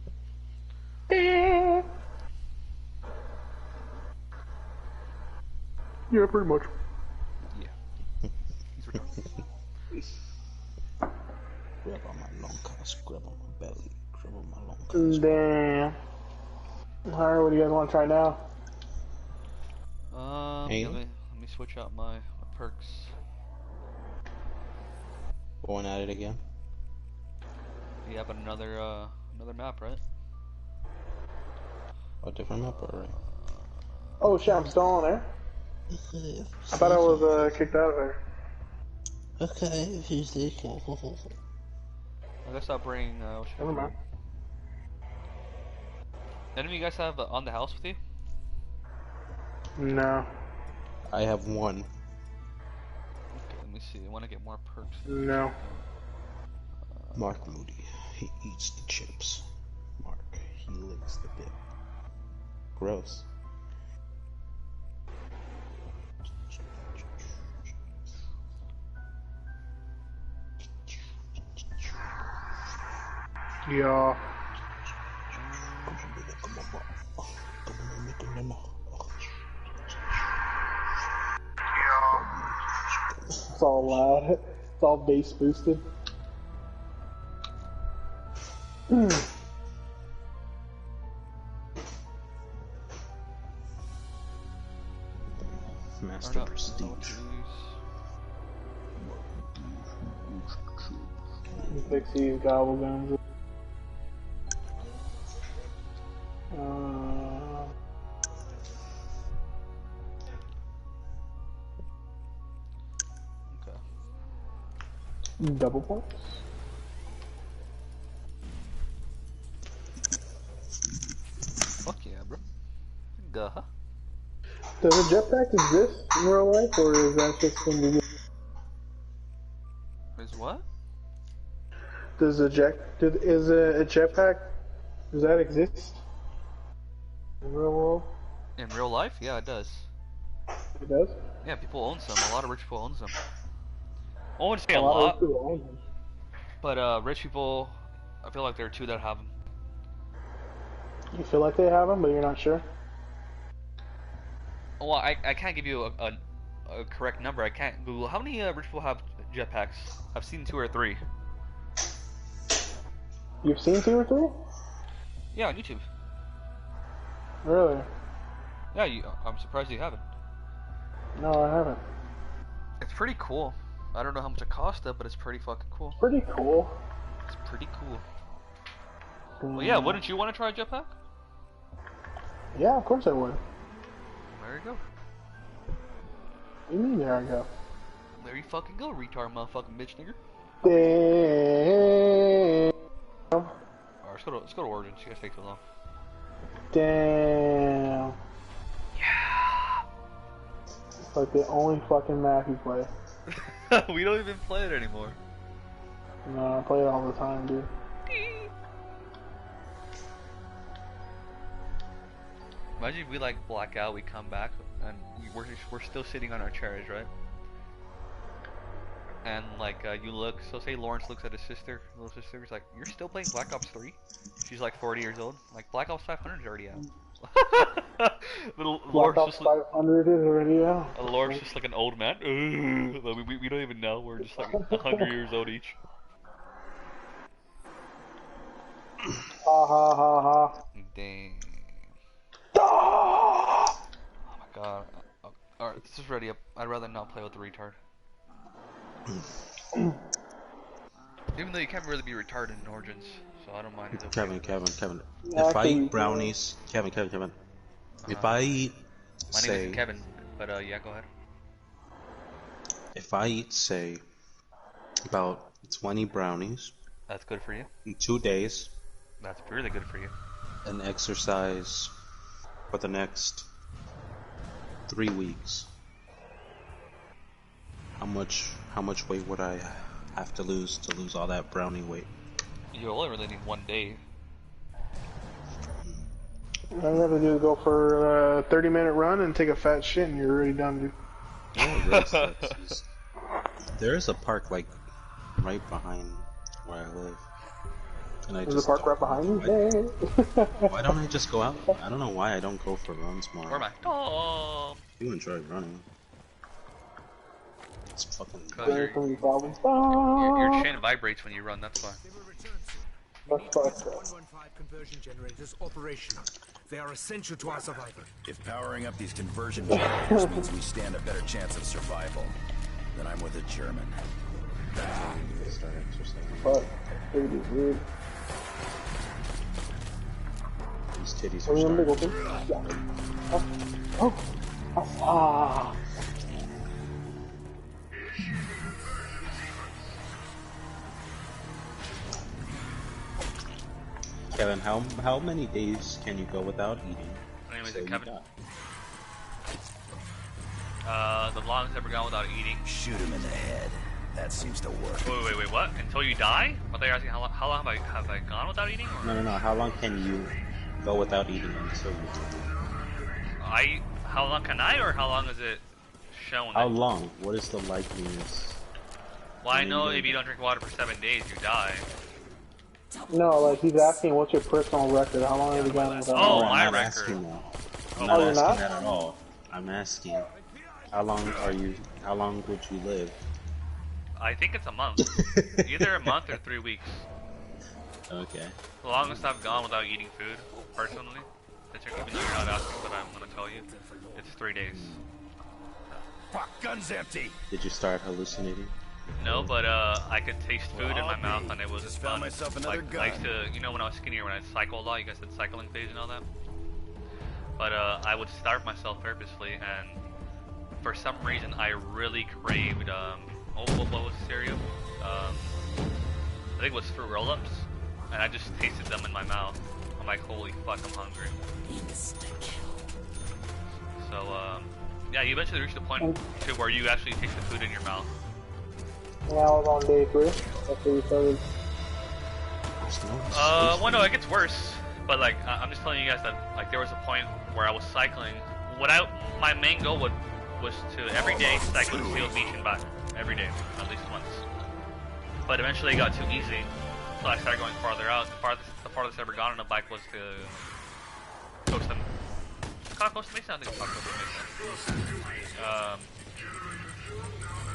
A: Yeah, pretty much.
F: Yeah. He's retarded.
C: Grab on my long cast, grab on my belly, grab on my long cast.
A: Damn. Alright, what do you guys want to try now?
C: Hey.
F: Let me switch out my perks.
C: Going at it again.
F: Yeah, but another map, right?
C: A different map, alright.
A: Oh shit, I'm still on there? I thought I was kicked out of there.
C: Okay, who's this?
F: I guess I'll bring. What should I
A: Never
F: bring?
A: mind.
F: Any of you guys have on the house with you?
A: No.
C: I have one.
F: Okay, let me see. I want to get more perks.
A: No.
C: Mark Moody. He eats the chips. Mark, he licks the bit. Gross.
A: Yeah. It's all loud. It's all bass boosted.
C: Master
F: Or not,
C: Prestige.
A: Fix these gobble guns.
F: Okay.
A: Double points.
F: Fuck yeah, bro. Gah.
A: Does a jetpack exist in real life, or is that just in the...
F: Is what?
A: Does a jetpack, does that exist in real world?
F: In real life? Yeah, it does.
A: It does?
F: Yeah, people own some. A lot of rich people own some. I wouldn't say
A: A
F: a
A: lot
F: lot,
A: of people own them.
F: but rich people, I feel like there are two that have them.
A: You feel like they have them, but you're not sure?
F: Well, I can't give you a correct number. I can't Google. How many rich people have jetpacks? I've seen 2 or 3.
A: You've seen 2 or 3?
F: Yeah, on YouTube.
A: Really?
F: Yeah, I'm surprised you haven't.
A: No, I haven't.
F: It's pretty cool. I don't know how much it cost though, but it's pretty fucking cool.
A: Pretty cool.
F: It's pretty cool. Well, yeah, wouldn't you want to try a jetpack?
A: Yeah, of course I would.
F: There you go.
A: What do you mean, there I go?
F: There you fucking go, retard motherfucking bitch nigger.
A: Damn.
F: Alright, let's go to Origins. You guys take too long.
A: Damn.
B: Yes.
A: Like the only fucking map you play.
F: We don't even play it anymore.
A: No, I play it all the time, dude.
F: Imagine if we like black out, we come back, and we're still sitting on our chairs, right? And like you look, so say Lawrence looks at his sister, little sister, he's like, "You're still playing Black Ops 3?" She's like 40 years old. Like Black Ops 500 is already out. Little
A: Black Ops 500 is already out.
F: Lawrence just like an old man. Like, we don't even know. We're just like 100 years old each.
A: Ha ha ha ha.
F: Dang. Oh my god. Alright, this is ready up. I'd rather not play with the retard. Even though you can't really be retarded in Origins, so I don't mind it.
C: Kevin.
A: Yeah,
C: If I eat brownies, Kevin. If I eat,
F: My name isn't Kevin, but yeah, go ahead.
C: If I eat, say, about 20 brownies
F: That's good for you.
C: in 2 days,
F: That's really good for you.
C: and exercise for the next 3 weeks, how much weight would I have to lose all that brownie weight?
F: You only really need 1 day.
A: All you have to do is go for a 30-minute run and take a fat shit, and you're already done, dude.
C: Yeah, there's a park like right behind where I live, and
A: There's a park right behind you. Hey.
C: Why don't I just go out? I don't know why I don't go for runs more.
F: Where am I? Oh.
C: You enjoy running. It's fucking.
F: Your chin vibrates when you run. That's why.
A: That's fucked.
D: 115 conversion generators operational. They are essential to our survival.
G: If powering up these conversion generators means we stand a better chance of survival, then I'm with a German.
C: Start exercising.
A: Fuck. Dude, it's weird.
C: These titties
A: Are
C: are
A: you in the big
C: starting.
A: open? Yeah. Oh. Ah.
C: Kevin, how many days can you go without eating?
B: My name is
C: So you
B: Kevin.
C: die.
B: The longest ever gone without eating.
G: Shoot him in the head. That seems to work.
B: Wait, what? Until you die? Are they asking how long have I gone without eating? Or?
C: No. How long can you go without eating until you die?
B: How long can I, or how long is it shown?
C: How long? What is the likeliness?
B: Well, I know if you don't drink water for 7 days, you die.
A: No, like he's asking what's your personal record? How long have you gone without?
B: Oh,
C: I'm
B: my
C: not
B: record.
C: asking that.
B: Oh,
C: I'm not
A: you're
C: asking
A: not?
C: that at all. I'm asking, how long would you live?
B: I think it's a month. Either a month or 3 weeks.
C: Okay.
B: The longest I've gone without eating food, personally, even though you're not asking, but I'm gonna tell you, it's 3 days.
G: Fuck, gun's empty.
C: Did you start hallucinating?
B: No, but I could taste food in my
G: I'll
B: mouth,
G: be.
B: and it was
G: Just
B: fun.
G: found myself another
B: like,
G: gun.
B: I used to, when I was skinnier, when I cycled a lot, you guys did cycling phase and all that. But I would starve myself purposely, and for some reason, I really craved. What was the cereal? I think it was fruit roll-ups, and I just tasted them in my mouth. I'm like, holy fuck, I'm hungry. So yeah, you eventually reach the point to where you actually taste the food in your mouth.
A: Yeah, I was on day 3. That's where you started.
B: Well, no, it gets worse. But like, I'm just telling you guys that like there was a point where I was cycling. My main goal was to every day cycle to Seal Beach and back every day, at least once. But eventually it got too easy, so I started going farther out. The farthest I ever gone on a bike was to Costa Mesa. I think it's called Costa Mesa.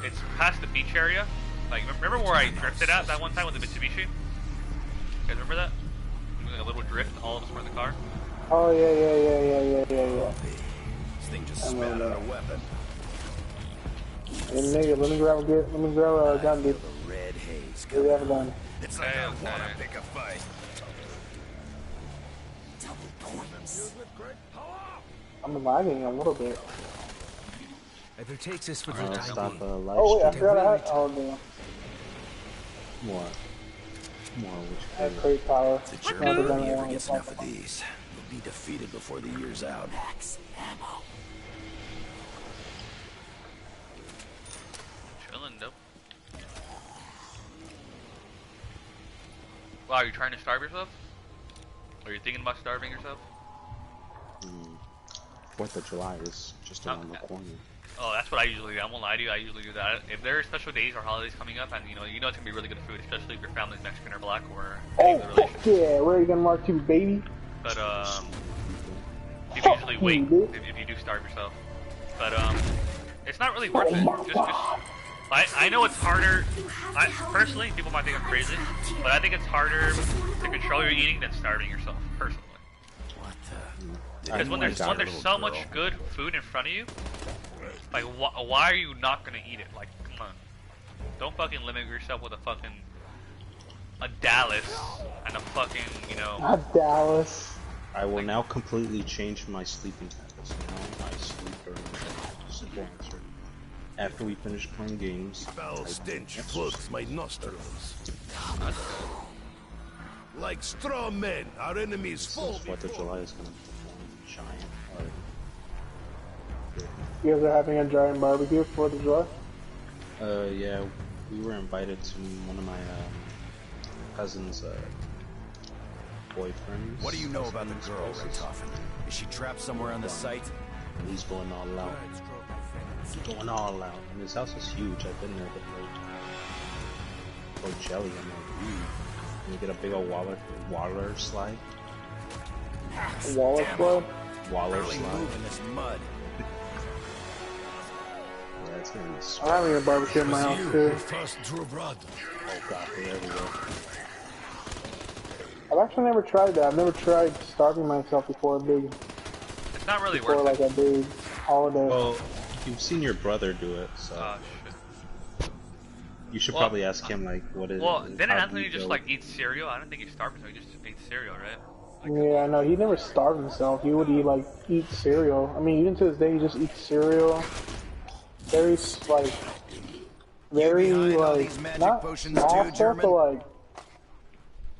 B: It's past the beach area. Like, remember where I drifted at that one time with the Mitsubishi? You guys remember that? Like a little drift, all of us were in the car.
A: Oh yeah.
G: This thing just spat out a weapon.
A: Hey, nigga, let me grab a gun, dude.
G: The red haze.
A: Do we have a gun?
G: It's like I wanna pick a fight.
A: I'm lagging a little bit.
D: If it takes us for the
C: I'll
D: time
C: stop
D: being.
C: live
A: Oh wait, I
C: stream.
A: forgot I had. Oh damn.
C: More,
A: I have
C: which
A: crate power.
G: The
A: Not the
G: German
A: gun I
G: army ever
A: wanted
G: gets
A: to
G: enough
A: talk
G: of these, they'll be defeated before the year's out.
B: Wow, are you trying to starve yourself? Are you thinking about starving yourself?
C: 4th of July is just around the corner.
B: Oh, that's what I usually do. I won't lie to you. I usually do that. If there are special days or holidays coming up, and you know it's gonna be really good food, especially if your family's Mexican or black or any
A: Oh,
B: other
A: fuck
B: relation.
A: yeah, where are you gonna mark to, baby?
B: But you can usually wait if you do starve yourself. But it's not really worth it. Just I know it's harder. Personally, people might think I'm crazy, but I think it's harder to control your eating than starving yourself. Personally. Because when there's so much good food in front of you, like why are you not gonna eat it? Like, come on, don't fucking limit yourself with a Dallas and a fucking, you know.
A: A Dallas.
C: I will now completely change my sleeping habits. Now I sleep during the day. Simple answer. After we finish playing games,
D: Foul stench floods my nostrils. Like straw men, our enemies fall.
C: 4th of July is gonna be giant.
A: You guys are having a giant barbecue for 4th of July?
C: Yeah, we were invited to one of my cousin's boyfriends.
G: What do you know about the girl, Red Coffin? Is she trapped somewhere on the site?
C: He's going all out. He's going all out. And his house is huge. I've been there before. Oh, jelly. I'm like, ooh. Can you get a big old waller slide?
A: Waller slide?
C: Waller
G: Barely
C: slide.
G: move in this mud.
C: Yeah, it's gonna be
A: I'm having a barbecue in my house too.
D: Fast drew blood.
C: Oh god, there we go.
A: I've actually never tried that. I've never tried starving myself before a big,
B: It's not really
A: before
B: worth
A: like
B: it.
A: a big holiday.
C: Well, you've seen your brother do it, so
B: Oh shit.
C: you should
B: Well,
C: probably ask him like, what is?
B: Well, didn't
C: how do
B: Anthony
C: you
B: just
C: go-
B: like eat cereal? I don't think he starved himself. He just ate cereal, right?
A: Yeah, no, he never starved himself. He would eat cereal. I mean, even to this day, he just eats cereal. Very
G: behind all these magic
A: not
G: potions
A: small
G: too,
A: stuff,
G: German?
A: but like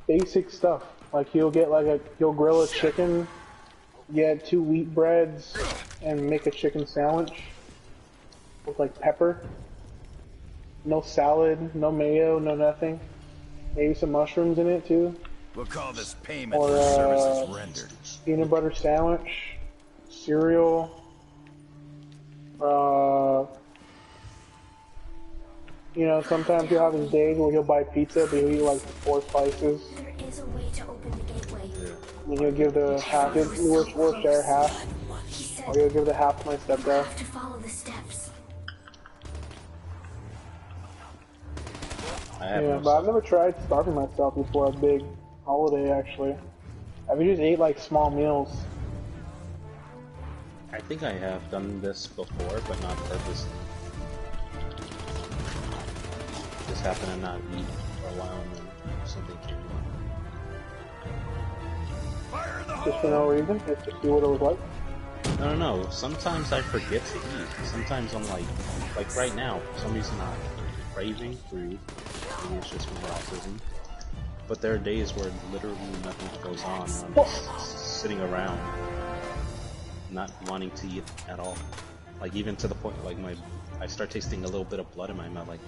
A: basic stuff. Like he'll grill a chicken, get 2 wheat breads, and make a chicken sandwich with like pepper. No salad, no mayo, no nothing. Maybe some mushrooms in it too.
G: We'll call this payment
A: Or,
G: for services rendered.
A: Peanut butter sandwich, cereal, you know, sometimes he'll have his days where he'll buy pizza, but he'll eat like 4 slices.
H: There is a way to open the gateway.
A: And he'll give the half, we'll share half,
H: He said
A: or he'll give the half to my
H: you
A: stepdad.
H: have to follow the steps.
C: I have
A: Yeah,
C: no
A: but I've never tried starving myself before a big holiday, actually. I've just ate like small meals.
C: I think I have done this before, but not purposely. Just happened to not eat for a while and then something came up.
A: Just for no reason, just to see what it was like.
C: No, no, sometimes I forget to eat. Sometimes I'm like right now, for some reason I'm craving food. Maybe it's just my autism. But there are days where literally nothing goes on and I'm just sitting around, not wanting to eat at all. Like even to the point like I start tasting a little bit of blood in my mouth, like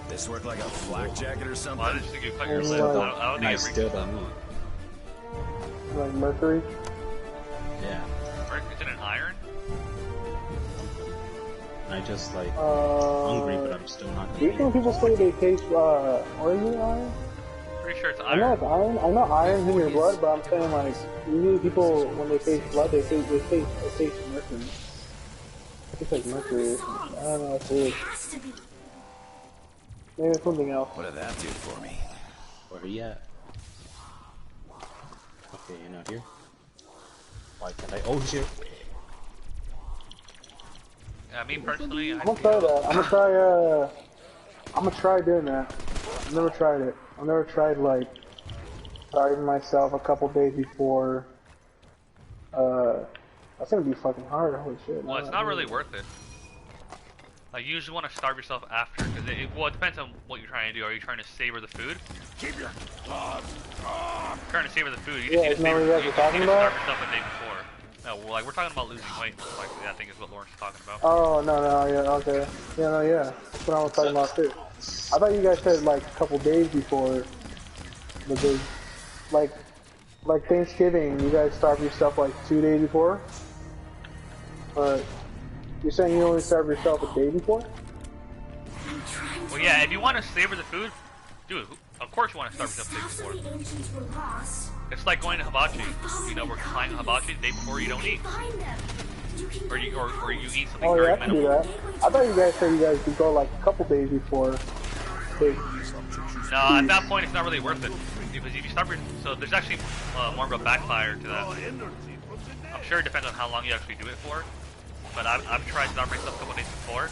G: This work like a flak jacket or something?
B: Well, I just think you cut your
A: Yeah.
B: lip. I don't
C: and I
B: think it
C: still
B: reaches that
C: don't
B: much.
C: eat.
A: Like mercury.
C: Yeah.
B: Or is it an iron?
C: And I just like hungry, but I'm still not
A: Usually when
C: eating.
A: people say they taste, what is it, iron?
B: Pretty sure it's
A: I know
B: iron.
A: it's iron. I know iron's in your blood, but I'm saying like usually people when they taste blood, they taste mercury. It's like mercury. I don't know. It's weird.
H: Has to be.
A: Maybe it's something else.
G: What did that do for me?
C: Where are you at? Okay, you're not here. Why can't I? Oh, he's here.
B: Yeah, me personally, I
A: I'm gonna try that. I'm gonna try doing that. I've never tried it. I've never tried like starving myself a couple days before. That's gonna be fucking hard. Holy shit.
B: well, it's not really worth it. Like, you usually want to starve yourself after, because well, it depends on what you're trying to do. Are you trying to savor the food?
D: Keep your
B: Trying to savor the food. You
A: Yeah,
B: just
A: isn't that what you guys were talking
B: need to
A: about?
B: starve yourself the day before. No, well, like we're talking about losing weight. Like I think is what Lawrence is talking about.
A: Oh no, yeah, okay. Yeah, no, yeah. That's what I was talking about too. I thought you guys said like a couple days before the big like, like Thanksgiving, you guys starve yourself like 2 days before? Or you're saying you only starve yourself a day before?
B: Well, yeah, if you want to savor the food, dude, of course you want to starve yourself the day
H: After
B: before.
H: the ancients were lost,
B: It's like going to hibachi. You know, we're flying hibachi the day before you don't eat.
H: find them. You can
B: Or you eat something
A: Oh yeah,
B: very
A: I can do
B: minimal.
A: that. I thought you guys said you guys could go like a couple days before. Wait,
B: No, at that point it's not really worth it. Because if you start so there's actually more of a backfire to that. I'm sure it depends on how long you actually do it for. But I've tried starving myself a couple days before.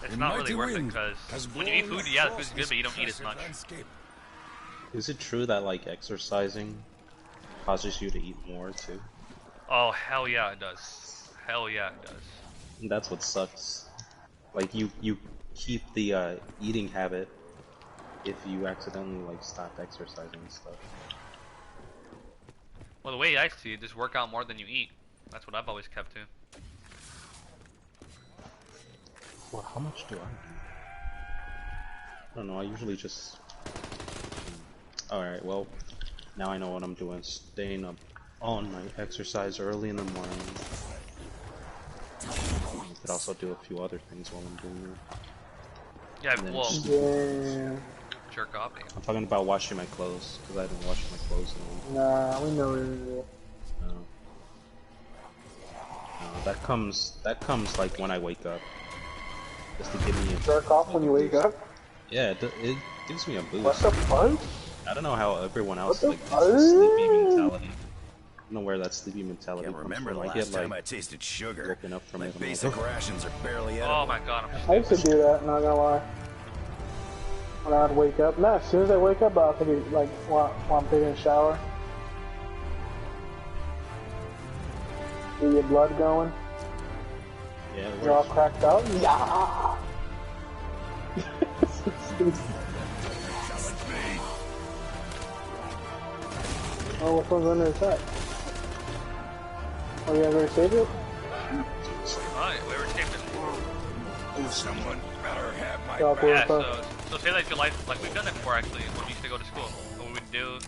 B: It's not really worth it because when you eat food, yeah, the food's good, but you don't eat as much.
C: Is it true that like exercising causes you to eat more too?
B: Oh, hell yeah it does. Hell yeah it does.
C: That's what sucks. Like you keep the eating habit if you accidentally like stop exercising and stuff.
B: Well, the way I see it, just work out more than you eat. That's what I've always kept to.
C: Well, how much do I do? I don't know, I usually just... Alright, well, now I know what I'm doing. Staying up on my exercise early in the morning. I could also do a few other things while I'm doing it.
B: Yeah,
C: And then
B: well,
C: just-
A: yeah.
B: jerk off.
C: I'm talking about washing my clothes, because I haven't washed my clothes in a while.
A: Nah, we know it.
C: No. No, that comes like when I wake up. Just to give me a
A: Jerk off when you wake
C: boost.
A: up?
C: Yeah, it gives me a boost.
A: What the fuck?
C: I don't know how everyone else
A: What
C: like
A: the
C: gets the sleepy
A: fuck?
C: mentality. I don't know where that sleepy mentality
G: Can't
C: comes
G: remember
C: from.
G: the
C: I
G: last
C: get
G: time
C: like
G: I tasted sugar.
C: woken up from
G: My
C: it. I'm like,
G: basic
C: "Oh."
G: rations are barely edible.
B: Oh my god,
A: I used to do that, not gonna lie. When I'd wake up, nah, as soon as I wake up, I'll take it, like, while I'm taking a shower. Get your blood going.
C: Yeah, it
A: You're all
C: works.
A: cracked out. Yeah! Oh, which one's under attack? Oh, you guys already saved it?
B: Alright, we were taping.
G: Someone better have my
A: Yeah,
G: back.
B: Yeah, so say like your life, like we've done it before actually, when we used to go to school. What we would do,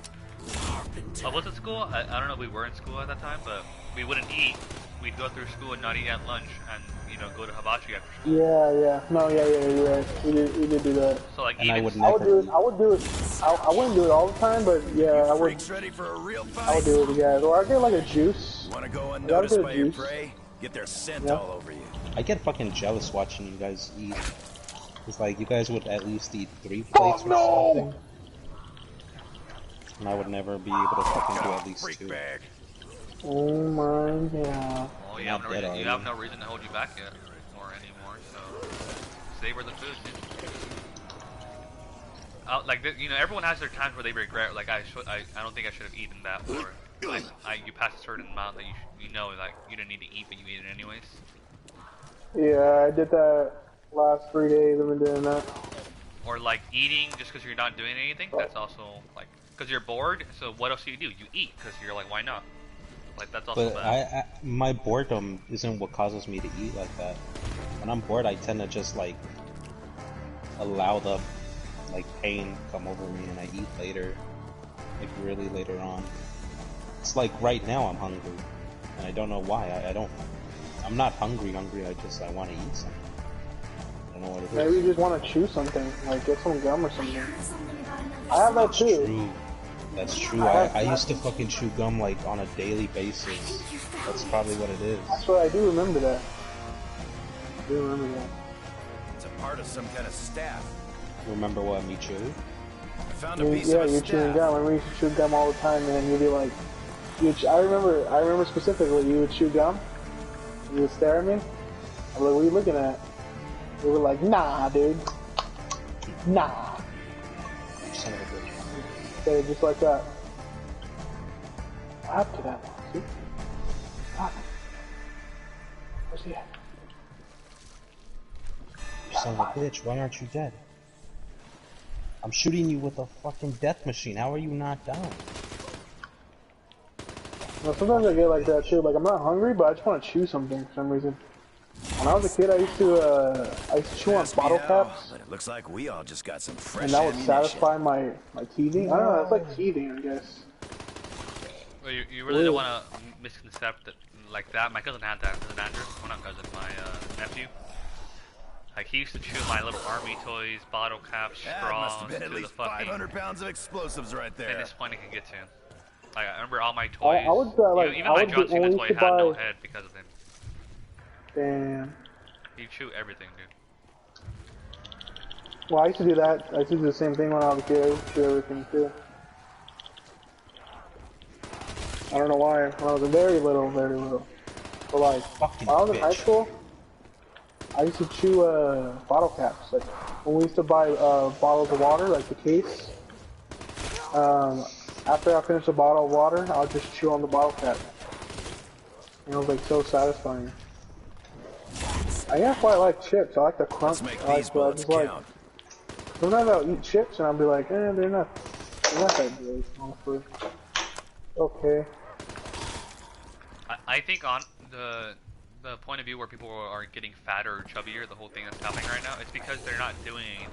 B: was it school? I don't know if we were in school at that time, but we wouldn't eat. We'd go through school and not eat at lunch, and you know, go to hibachi after school.
A: Yeah. No, yeah, you're right. We did do that.
B: So like
C: And I
B: even
C: would
A: I would do
C: never.
A: it, I wouldn't do it all the time, but yeah, I would,
G: Freaks ready for a real
A: I
G: fight?
A: would do it with you guys. Or I'd get like a juice.
G: Want to go
A: gotta
G: unnoticed
A: get
G: by your
A: juice.
G: prey? Get their scent
A: Yeah.
G: all over you.
C: I get fucking jealous watching you guys eat. It's like you guys would at least eat 3 plates or something. And I would never be able to fucking do at least
G: Freak
C: 2.
G: bag.
A: Oh my god.
B: well, you have no
C: Not dead,
B: reason,
C: are
B: you
C: you?
B: have no reason to hold you back yet or anymore. So savor the food, dude. Like you know, everyone has their times where they regret. Like I don't think I should have eaten that, or you passed a certain amount that you know, like you didn't need to eat, but you ate it anyways.
A: Yeah, I did that last 3 days. I've been doing that.
B: Or like eating just because you're not doing anything. That's also like because you're bored. So what else do? You eat because you're like, why not? Like that's also
C: But
B: bad.
C: my boredom isn't what causes me to eat like that. When I'm bored, I tend to just like allow the like pain come over me, and I eat later, like really later on. It's like right now I'm hungry, and I don't know why. I'm not hungry. I want to eat something. I don't know what it is.
A: Maybe you just want to chew something, like get some gum or something.
H: something about another
A: I have that
C: That's
A: too.
C: true. That's true. I used to fucking chew gum like on a daily basis. That's probably what it is.
A: Actually, I do remember that. I do remember that.
G: It's a part of some kind of staff.
C: Remember what me chew?
G: I found a piece of
A: Yeah,
G: a
A: you're chewing
G: staff.
A: gum. I remember you used to chew gum all the time, and then you'd be like, I remember specifically, you would chew gum, you would stare at me, I'm like, what are you looking at? You were like, nah, dude. Nah.
C: Son of a bitch.
A: Say it just like that. What happened to that one? See? What happened? Where's he at?
C: You son of a bitch, why aren't you dead? I'm shooting you with a fucking death machine. How are you not down?
A: Well, sometimes I get like that too. Like, I'm not hungry, but I just want to chew something for some reason. When I was a kid, I used to chew on
G: Pass me
A: bottle
G: out,
A: caps,
G: but it looks like we all just got some fresh
A: and that would
G: ammunition.
A: satisfy my teething. I don't know, it's like teething, I guess.
B: You really don't want to misconcept it like that. My cousin had that. Cousin Andrew, well not cousin, my nephew. Like he used to chew my little army toys, bottle caps,
G: That
B: straws,
G: must have been at
B: to the
G: least
B: fucking
G: 500 pounds of explosives right there.
B: thinnest point it could get to. Like I remember all my toys.
A: I would like
B: even
A: I
B: my
A: would
B: John
A: get, when
B: Cena
A: we
B: toy
A: used to
B: had no
A: buy.
B: head because of him.
A: Damn.
B: He'd chew everything, dude.
A: Well, I used to do that. I used to do the same thing when I was a kid. I used to do everything too. I don't know why. When I was very little. But like,
C: Fucking
A: when I was in high
C: bitch.
A: school, I used to chew bottle caps. Like when we used to buy bottles of water, like the case. After I finished a bottle of water, I'll just chew on the bottle cap. And it was like so satisfying. I guess why I like chips. I like the crunch.
G: Let's make
A: I
G: these
A: like,
G: bullets
A: just like,
G: count.
A: sometimes I'll eat chips and I'll be like, they're not that great, honestly. Okay.
B: I think on the point of view where people are getting fatter or chubbier, the whole thing that's happening right now, it's because they're not doing anything.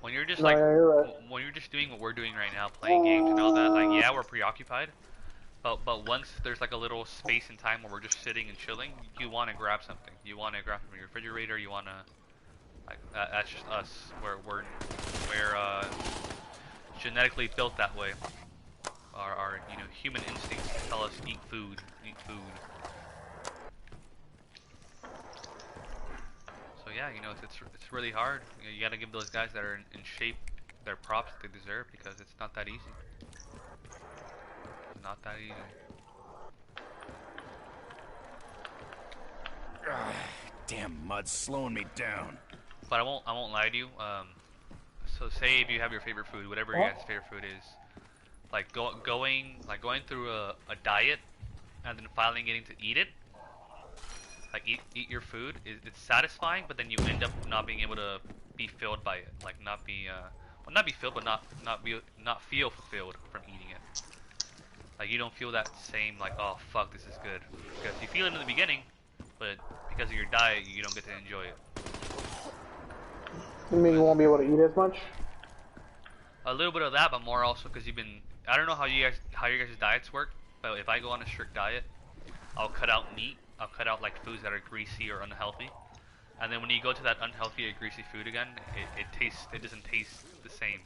B: When you're just
A: No, yeah, you're right.
B: when you're just doing what we're doing right now, playing games and all that, like yeah, we're preoccupied. But once there's like a little space and time where we're just sitting and chilling, you want to grab something. You want to grab from your refrigerator. You want to, like, that's just us. We're genetically built that way. Our human instincts tell us eat food. So yeah, it's really hard. You got to give those guys that are in shape their props that they deserve because it's not that easy. Not that easy.
G: Damn mud's slowing me down.
B: But I won't lie to you. So say if you have your favorite food, whatever your guys' favorite food is, like going through a diet and then finally getting to eat it, like eat your food, it's satisfying, but then you end up not being able to be filled by it, like not be filled, but not feel fulfilled from eating it. Like you don't feel that same like, oh fuck, this is good, because you feel it in the beginning, but because of your diet, you don't get to enjoy it.
A: You mean you won't be able to eat as much?
B: A little bit of that, but more also because I don't know how your guys' diets work, but if I go on a strict diet, I'll cut out meat, I'll cut out like foods that are greasy or unhealthy, and then when you go to that unhealthy or greasy food again, it doesn't taste the same.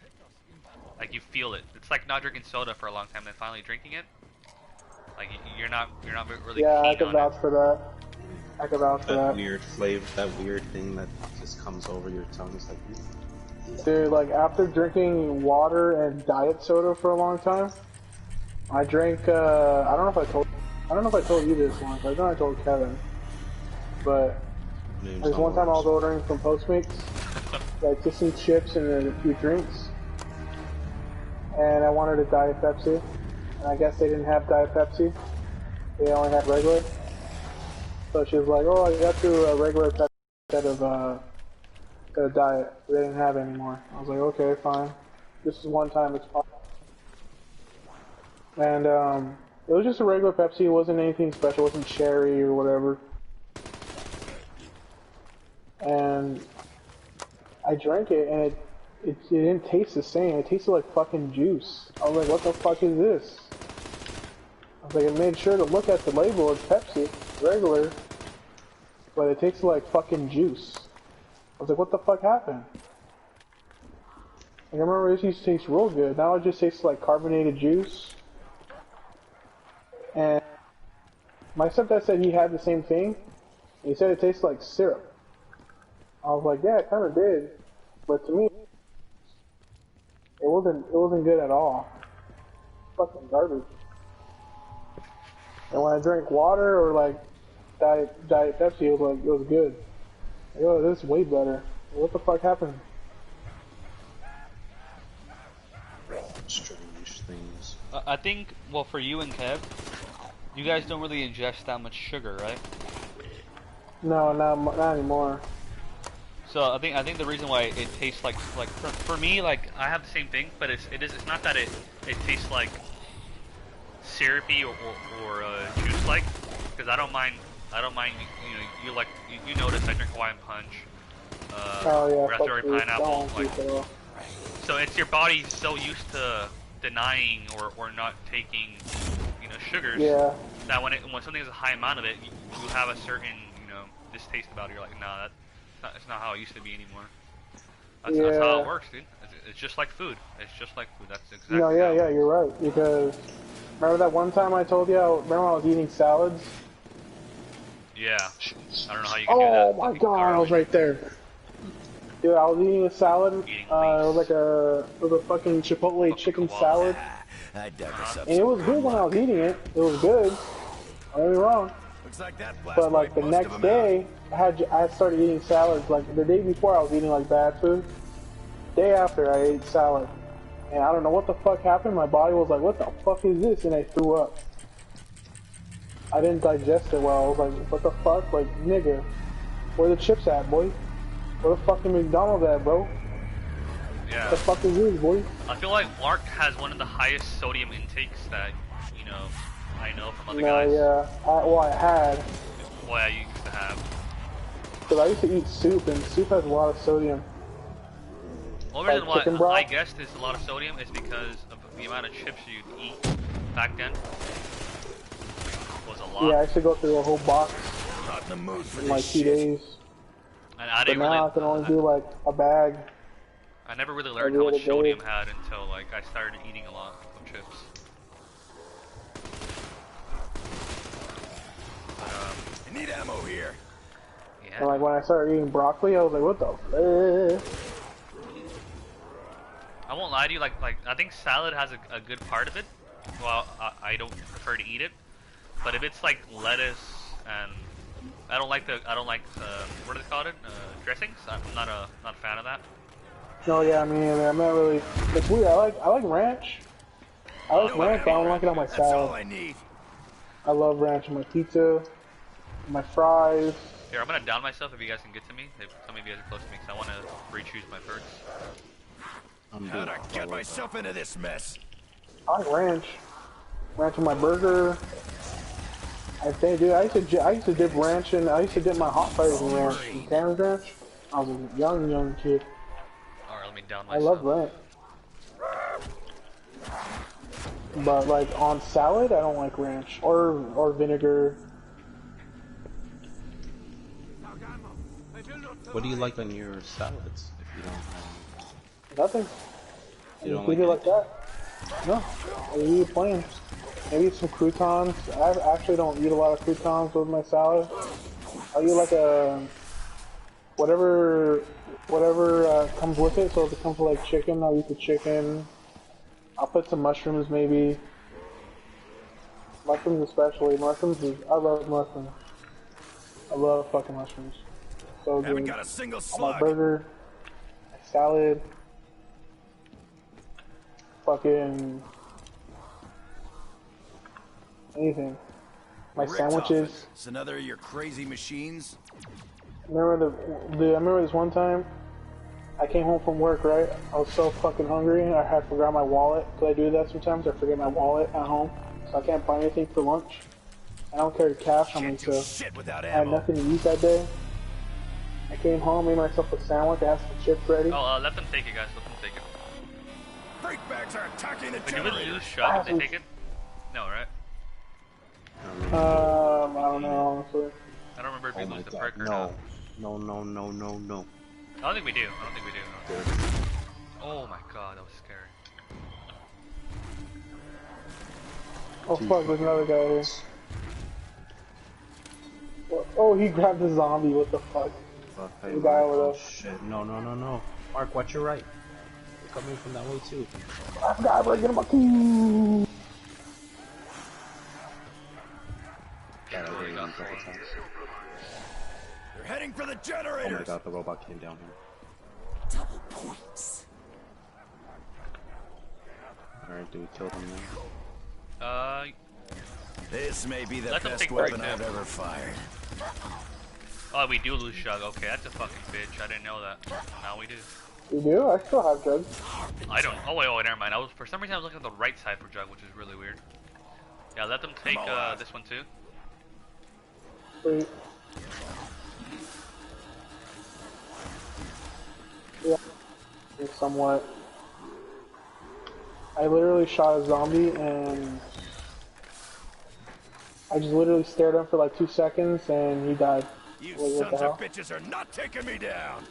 B: Like you feel it. It's like not drinking soda for a long time, then finally drinking it. Like you're not really
A: Yeah,
B: keen
A: I can
B: on
A: vouch
B: it.
A: for that. I can vouch for
C: That
A: that.
C: weird flavor, that weird thing that just comes over your tongue. It's like,
A: Dude, like after drinking water and diet soda for a long time, I drank. I don't know if I told you this once. I know I told Kevin, but
C: name's
A: there's
C: on
A: one time I was
C: words.
A: ordering from Postmates, like just some chips and a few drinks, and I wanted a Diet Pepsi, and I guess they didn't have Diet Pepsi. They only had regular. So she was like, "Oh, I got you a regular Pepsi instead of diet." They didn't have it anymore. I was like, "Okay, fine. This is one time. It's fine." And it was just a regular Pepsi. It wasn't anything special. It wasn't cherry or whatever. And I drank it, and it didn't taste the same. It tasted like fucking juice. I was like, "What the fuck is this?" I was like, I made sure to look at the label. It's Pepsi, regular, but it tastes like fucking juice. I was like, what the fuck happened? Like, I remember this used to taste real good. Now it just tastes like carbonated juice. And my stepdad said he had the same thing. He said it tastes like syrup. I was like, yeah, it kind of did, but to me, it wasn't good at all. Fucking garbage. And when I drank water or like Diet Pepsi, it was good. Like, oh, this is way better. What the fuck happened?
C: Strange things.
F: I think, well, for you and Kev, you guys don't really ingest that much sugar, right?
A: No, not anymore.
F: So I think the reason why it tastes like
B: For me, like I have the same thing, but it's not that it tastes like syrupy or juice like, because I don't mind. You notice I drink Hawaiian Punch,
A: Oh yeah, fuck
B: raspberry
A: you.
B: pineapple.
A: Don't
B: Like,
A: keep it all.
B: so it's your body so used to denying or not taking, you know, sugars.
A: Yeah.
B: That when something has a high amount of it, you have a certain, you know, distaste about it. You're like, nah, it's not how it used to be anymore. That's how it works, dude. It's just like food. It's just like food. That's exactly.
A: No, yeah, you're right. Because remember that one time I told you? Remember I was eating salads?
B: Yeah. I don't know how you can do that.
A: Oh my god, I was right there. Dude, I was eating a salad. It was a fucking Chipotle chicken salad.
G: I dug this up.
A: And it was good when I was eating it. It was good. Don't get me wrong.
G: Looks like that
A: But like the next day, I started eating salads. Like the day before, I was eating like bad food. Day after, I ate salad, and I don't know what the fuck happened. My body was like, "What the fuck is this?" And I threw up. I didn't digest it well. I was like, "What the fuck?" Like, nigga, where the chips at, boy? Where the fucking McDonald's at, bro?
B: Yeah.
A: What the fuck is this, boy?
B: I feel like Mark has one of the highest sodium intakes that, you know, I know from other
A: No,
B: guys.
A: yeah. I had.
B: What I used to have.
A: Because I used to eat soup, and soup has a lot of sodium.
B: The only reason
A: chicken
B: why
A: broth?
B: I guessed there's a lot of sodium is because of the amount of chips you'd eat back then. Was a lot.
A: Yeah, I used to go through a whole box
G: Not in the mood for
A: in
G: this
A: like 2
G: shit.
A: days.
B: And I
A: But
B: didn't
A: now
B: really.
A: I can only do like a bag.
B: I never really learned
A: every
B: how
A: other
B: much sodium
A: day.
B: had until like I started eating a lot of chips. But,
G: I need ammo here.
B: yeah.
A: And like when I started eating broccoli, I was like, what the fuck?
B: I won't lie to you. Like I think salad has a good part of it. Well, I don't prefer to eat it, but if it's like lettuce and I don't like what do they call it? Dressings. I'm not a fan of that.
A: No, yeah, me neither. I'm not really. It's weird. I like ranch. I like ranch, but I don't like it on my
G: That's all
A: salad.
G: I need.
A: I love ranch on my pizza, my fries.
B: Here, I'm gonna down myself if you guys can get to me. If some of you guys are close to me, because I want to re-choose my perks.
G: How'd I get myself into this mess?
A: I like ranch. Ranch on my burger. I think, dude, I used to dip ranch in. I used to dip my hot fries in ranch. In Karen's ranch. I was a young kid.
B: All right, let me down
A: I
B: myself.
A: love ranch. But like on salad, I don't like ranch or vinegar.
C: What do you like on your salads? If you don't have...
A: Nothing.
C: You don't
A: Leave it like that. No, I leave it plain. Maybe some croutons. I actually don't eat a lot of croutons with my salad. I'll eat like a whatever comes with it. So if it comes with like chicken, I'll eat the chicken. I'll put some mushrooms maybe. Mushrooms especially. I love mushrooms. I love fucking mushrooms. So good.
G: Haven't got a single
A: On my
G: slug.
A: burger, my salad, fucking anything. My
G: Rick
A: sandwiches.
G: Toffin. It's another of your crazy machines.
A: I remember this one time. I came home from work, right? I was so fucking hungry, and I had forgot my wallet. Cause I do that sometimes. I forget my wallet at home, so I can't buy anything for lunch. I don't carry cash on me,
G: Can't do
A: so
G: shit without
A: I had
G: ammo.
A: nothing to eat that day. I came home, made myself a sandwich, I had some chips ready.
B: Oh, let them take it, guys. Let them take it.
G: Freak bags are attacking the
B: Wait, do we
G: generator.
B: lose shot if they take it? No, right?
A: I don't know, honestly.
B: I don't remember if we
C: Oh my
B: lose the
C: god,
B: perk or
C: no.
B: not.
C: No.
B: I don't think we do. Oh my god, that was scary.
A: Oh fuck, there's another guy here. Oh, he grabbed the zombie, what the fuck?
C: Fuck,
A: The
C: hey,
A: guy
C: Mark.
A: over
C: Oh
A: there.
C: shit. No. Mark, watch your right. They're coming from that way too.
A: I forgot to get him a key.
C: God, I hit him a couple times.
G: They're heading for the
C: Oh my
G: generators.
C: god, the robot came down here.
H: Double points.
C: Alright, do we kill them now?
G: This may be the
B: Let them
G: best
B: take
G: weapon
B: breaks,
G: I've
B: yeah.
G: ever fired.
B: Oh, we do lose Shug. Okay, that's a fucking bitch. I didn't know that. Now we do.
A: You do? I still have drugs.
B: I don't. Oh wait, never mind. For some reason I was looking at the right side for Jug, which is really weird. Yeah, let them take
G: on, lad.
B: this one too.
A: Wait. Yeah. Somewhat. I literally shot a zombie and I just literally stared at him for like 2 seconds and he died.
D: You
A: Like, what the
D: sons of
A: hell?
D: bitches are not taking me down.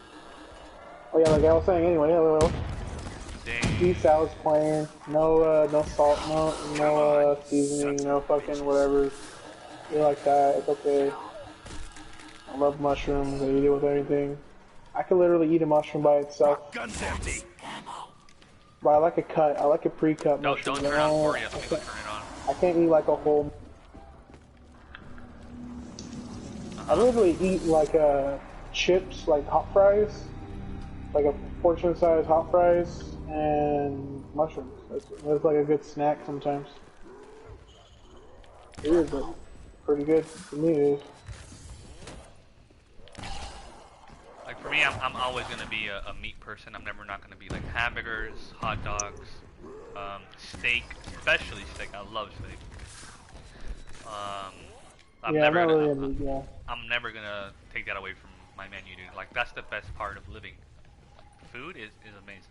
A: Oh yeah, like I was saying anyway,
B: Dang.
A: Peace I was playing. No, no salt, no seasoning, no fucking whatever. You're like that, it's okay. I love mushrooms, I eat it with anything. I could literally eat a mushroom by itself.
D: Gun's empty.
A: But I like a cut, I like a pre-cut mushroom.
B: Don't turn on for you. Let me go turn it on.
A: I can't eat like a whole... I literally eat like chips, like hot fries. Like a portion size hot fries and mushrooms. That's like a good snack sometimes. Weird, but pretty good for me. It is.
B: Like for me, I'm always gonna be a meat person. I'm never not gonna be like hamburgers, hot dogs, steak, especially steak. I love steak. I'm
A: Yeah,
B: never
A: I'm not
B: gonna.
A: really a meat guy.
B: I'm never gonna take that away from my menu, dude. Like that's the best part of living. Food is amazing.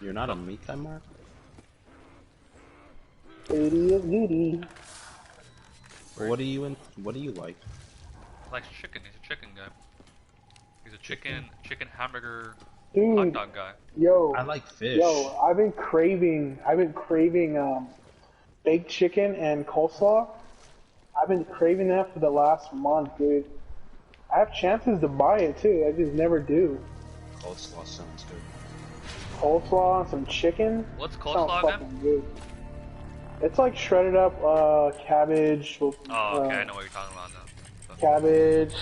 C: You're not a meat guy, Mark?
A: Foodie is goody.
C: Well, what do you like?
B: Likes chicken. He's a chicken guy. He's a chicken hamburger hot
A: Dude,
B: dog guy.
A: yo,
C: I like fish.
A: yo, I've been craving baked chicken and coleslaw. I've been craving that for the last month, dude. I have chances to buy it too, I just never do.
C: Coleslaw sounds good.
A: Coleslaw and some chicken.
B: What's
A: Sounds
B: coleslaw
A: fucking
B: again?
A: good. It's like shredded up cabbage.
B: Oh, okay, I know what you're talking about now.
A: Cabbage,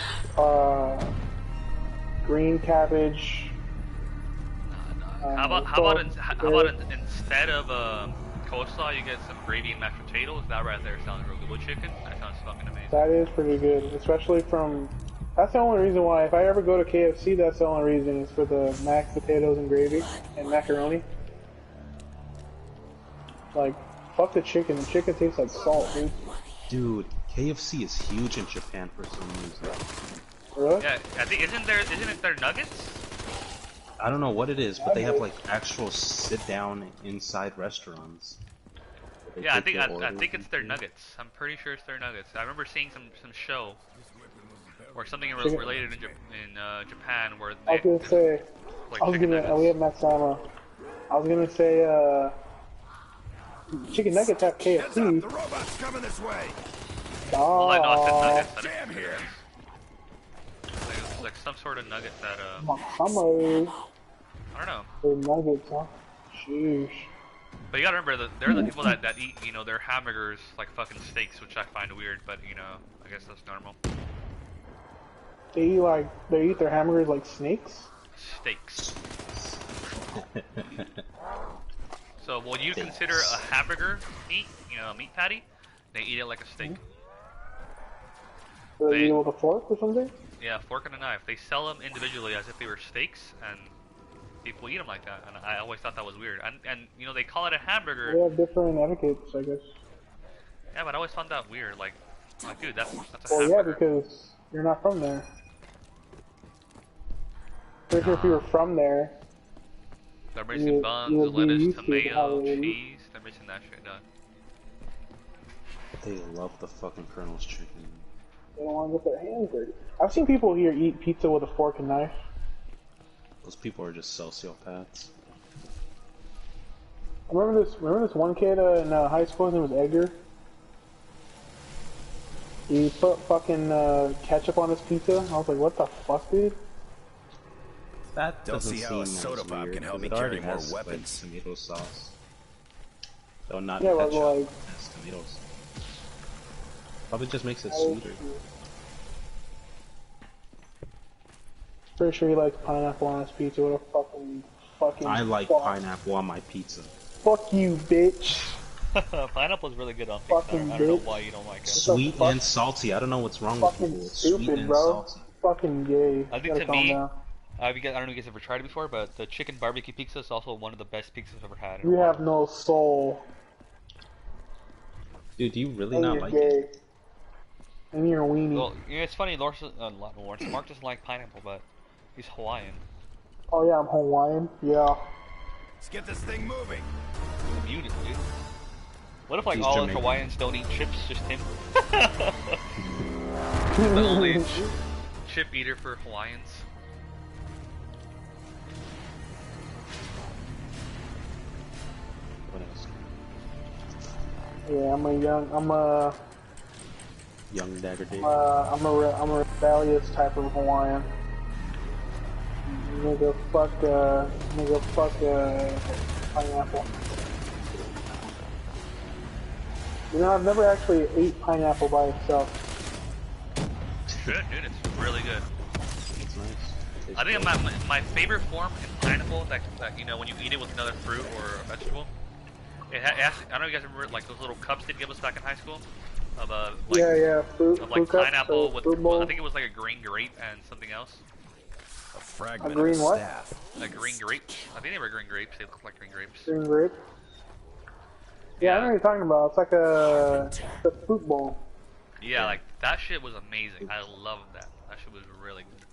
A: green cabbage.
B: How about instead of coleslaw, you get some gravy and mashed potatoes? That right there sounds real good. With chicken, that sounds fucking amazing.
A: That is pretty good, especially from. That's the only reason why. If I ever go to KFC, that's the only reason is for the mashed potatoes and gravy and macaroni. Like, fuck the chicken. The chicken tastes like salt, dude.
C: Dude, KFC is huge in Japan for some reason.
A: Really?
B: Yeah, I think isn't it their nuggets?
C: I don't know what it is, but they have like actual sit-down inside restaurants. They
B: Yeah, I
C: take
B: think
C: your
B: I
C: orders
B: think it's
C: and
B: their
C: shit.
B: nuggets. I'm pretty sure it's their nuggets. I remember seeing some show or something related in Japan where
A: I
B: they
A: was gonna say.
B: like
A: I was
B: chicken
A: gonna.
B: nuggets.
A: We have Matsama. I was gonna say. Chicken nuggets have
D: Heads up,
A: KFC.
D: the robot's coming this way.
B: Well, I know it's
A: Oh,
B: nuggets. I
D: Jam
B: didn't
D: here.
B: like some sort of nugget that
A: Matsama.
B: I don't know.
A: The nuggets, huh? Sheesh.
B: But you gotta remember that they're the people that eat, you know, their hamburgers like fucking steaks, which I find weird, but you know, I guess that's normal.
A: They eat their hamburgers like snakes.
B: Steaks. So what you consider a hamburger meat, you know, a meat patty, they eat it like a steak.
A: Do they
B: They-
A: eat it with a fork or something?
B: Yeah, fork and a knife. They sell them individually as if they were steaks, and people eat them like that. And I always thought that was weird. And you know, they call it a hamburger.
A: They have different etiquettes, I guess.
B: Yeah, but I always found that weird. Like dude, that's a
A: Well, yeah,
B: hamburger.
A: because you're not from there. Pretty sure if you were from there,
B: They're missing
A: you
B: buns,
A: would be
B: lettuce,
A: used to how
B: tomato,
A: they eat.
B: cheese. They're missing that shit done.
C: They love the fucking Colonel's chicken.
A: they don't want to get their hands dirty. I've seen people here eat pizza with a fork and knife.
C: Those people are just sociopaths.
A: Remember this one kid in high school, his name was Edgar? He put fucking ketchup on his pizza. I was like, what the fuck, dude?
C: That
G: Don't
C: doesn't
G: see how
C: seem
G: a soda
C: as
G: pop
C: weird,
G: can help
C: 'cause
G: me
C: it already
G: carry more
C: has, like,
G: weapons.
C: tomato sauce. Though not
A: Yeah, but,
C: ketchup,
A: like-
C: it has tomatoes. Probably just makes it
A: That is
C: sweeter.
A: true. Pretty sure he likes pineapple on his pizza. What a fucking.
C: I like
A: fuck.
C: pineapple on my pizza.
A: Fuck you, bitch.
B: Pineapple's really good on pizza.
A: Fucking
B: I don't know
A: bitch.
B: why you don't like it.
C: Sweet
A: fuck?
C: and salty. I don't know what's wrong with
A: Fucking
C: people. It's sweet
A: stupid,
C: and
A: bro.
C: salty.
A: Fucking gay.
B: I think
A: Gotta
B: to
A: calm
B: me,
A: down.
B: I don't know if you guys have ever tried it before, but the chicken barbecue pizza is also one of the best pizzas I've ever had.
A: You have no soul.
C: Dude, do you really
A: And
C: not
A: you're
C: like
A: gay.
C: it?
A: And you're a weenie.
B: Well, yeah, it's funny. Lawrence Mark doesn't like pineapple, but he's Hawaiian.
A: Oh yeah, I'm Hawaiian. Yeah.
D: Let's get this thing moving.
F: unit, dude. What if like
C: He's
F: all
C: Jamaican.
F: Hawaiians don't eat chips, just him? The only chip eater for Hawaiians.
C: What else?
A: Yeah,
C: Young Dagger Dave.
A: I'm a rebellious type of Hawaiian. Nigga fuck pineapple. You know, I've never actually ate pineapple by itself.
B: Good, dude. It's really good.
C: It's nice.
B: I think my favorite form in pineapple, that you know, when you eat it with another fruit or a vegetable, it has, I don't know if you guys remember like those little cups they'd give us back in high school of like,
A: Yeah, fruit,
B: of like
A: fruit
B: pineapple
A: cups,
B: with,
A: fruit bowl.
B: I think it was like a green grape and something else.
G: A fragment
A: A green
G: of a
A: what?
G: staff.
B: A green grape. I think they were green grapes. They looked like green grapes.
A: Green grape. Yeah, I know what you're talking about. It's like a fruit bowl.
B: Yeah, like that shit was amazing. I loved that. That shit was really good.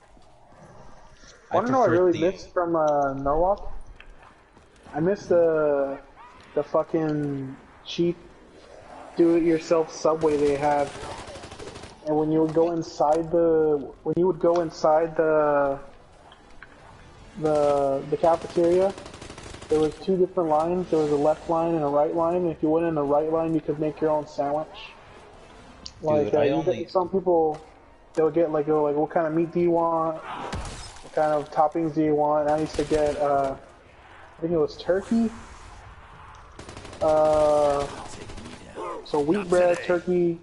A: Wanna know what I really missed from Norwalk? I missed the fucking cheap do-it-yourself subway they had. And when you would go inside the cafeteria, there was two different lines. There was a left line and a right line. And if you went in the right line, you could make your own sandwich. Like some people, they'll get like, what kind of meat do you want? What kind of toppings do you want? And I used to get, I think it was turkey. So wheat bread, turkey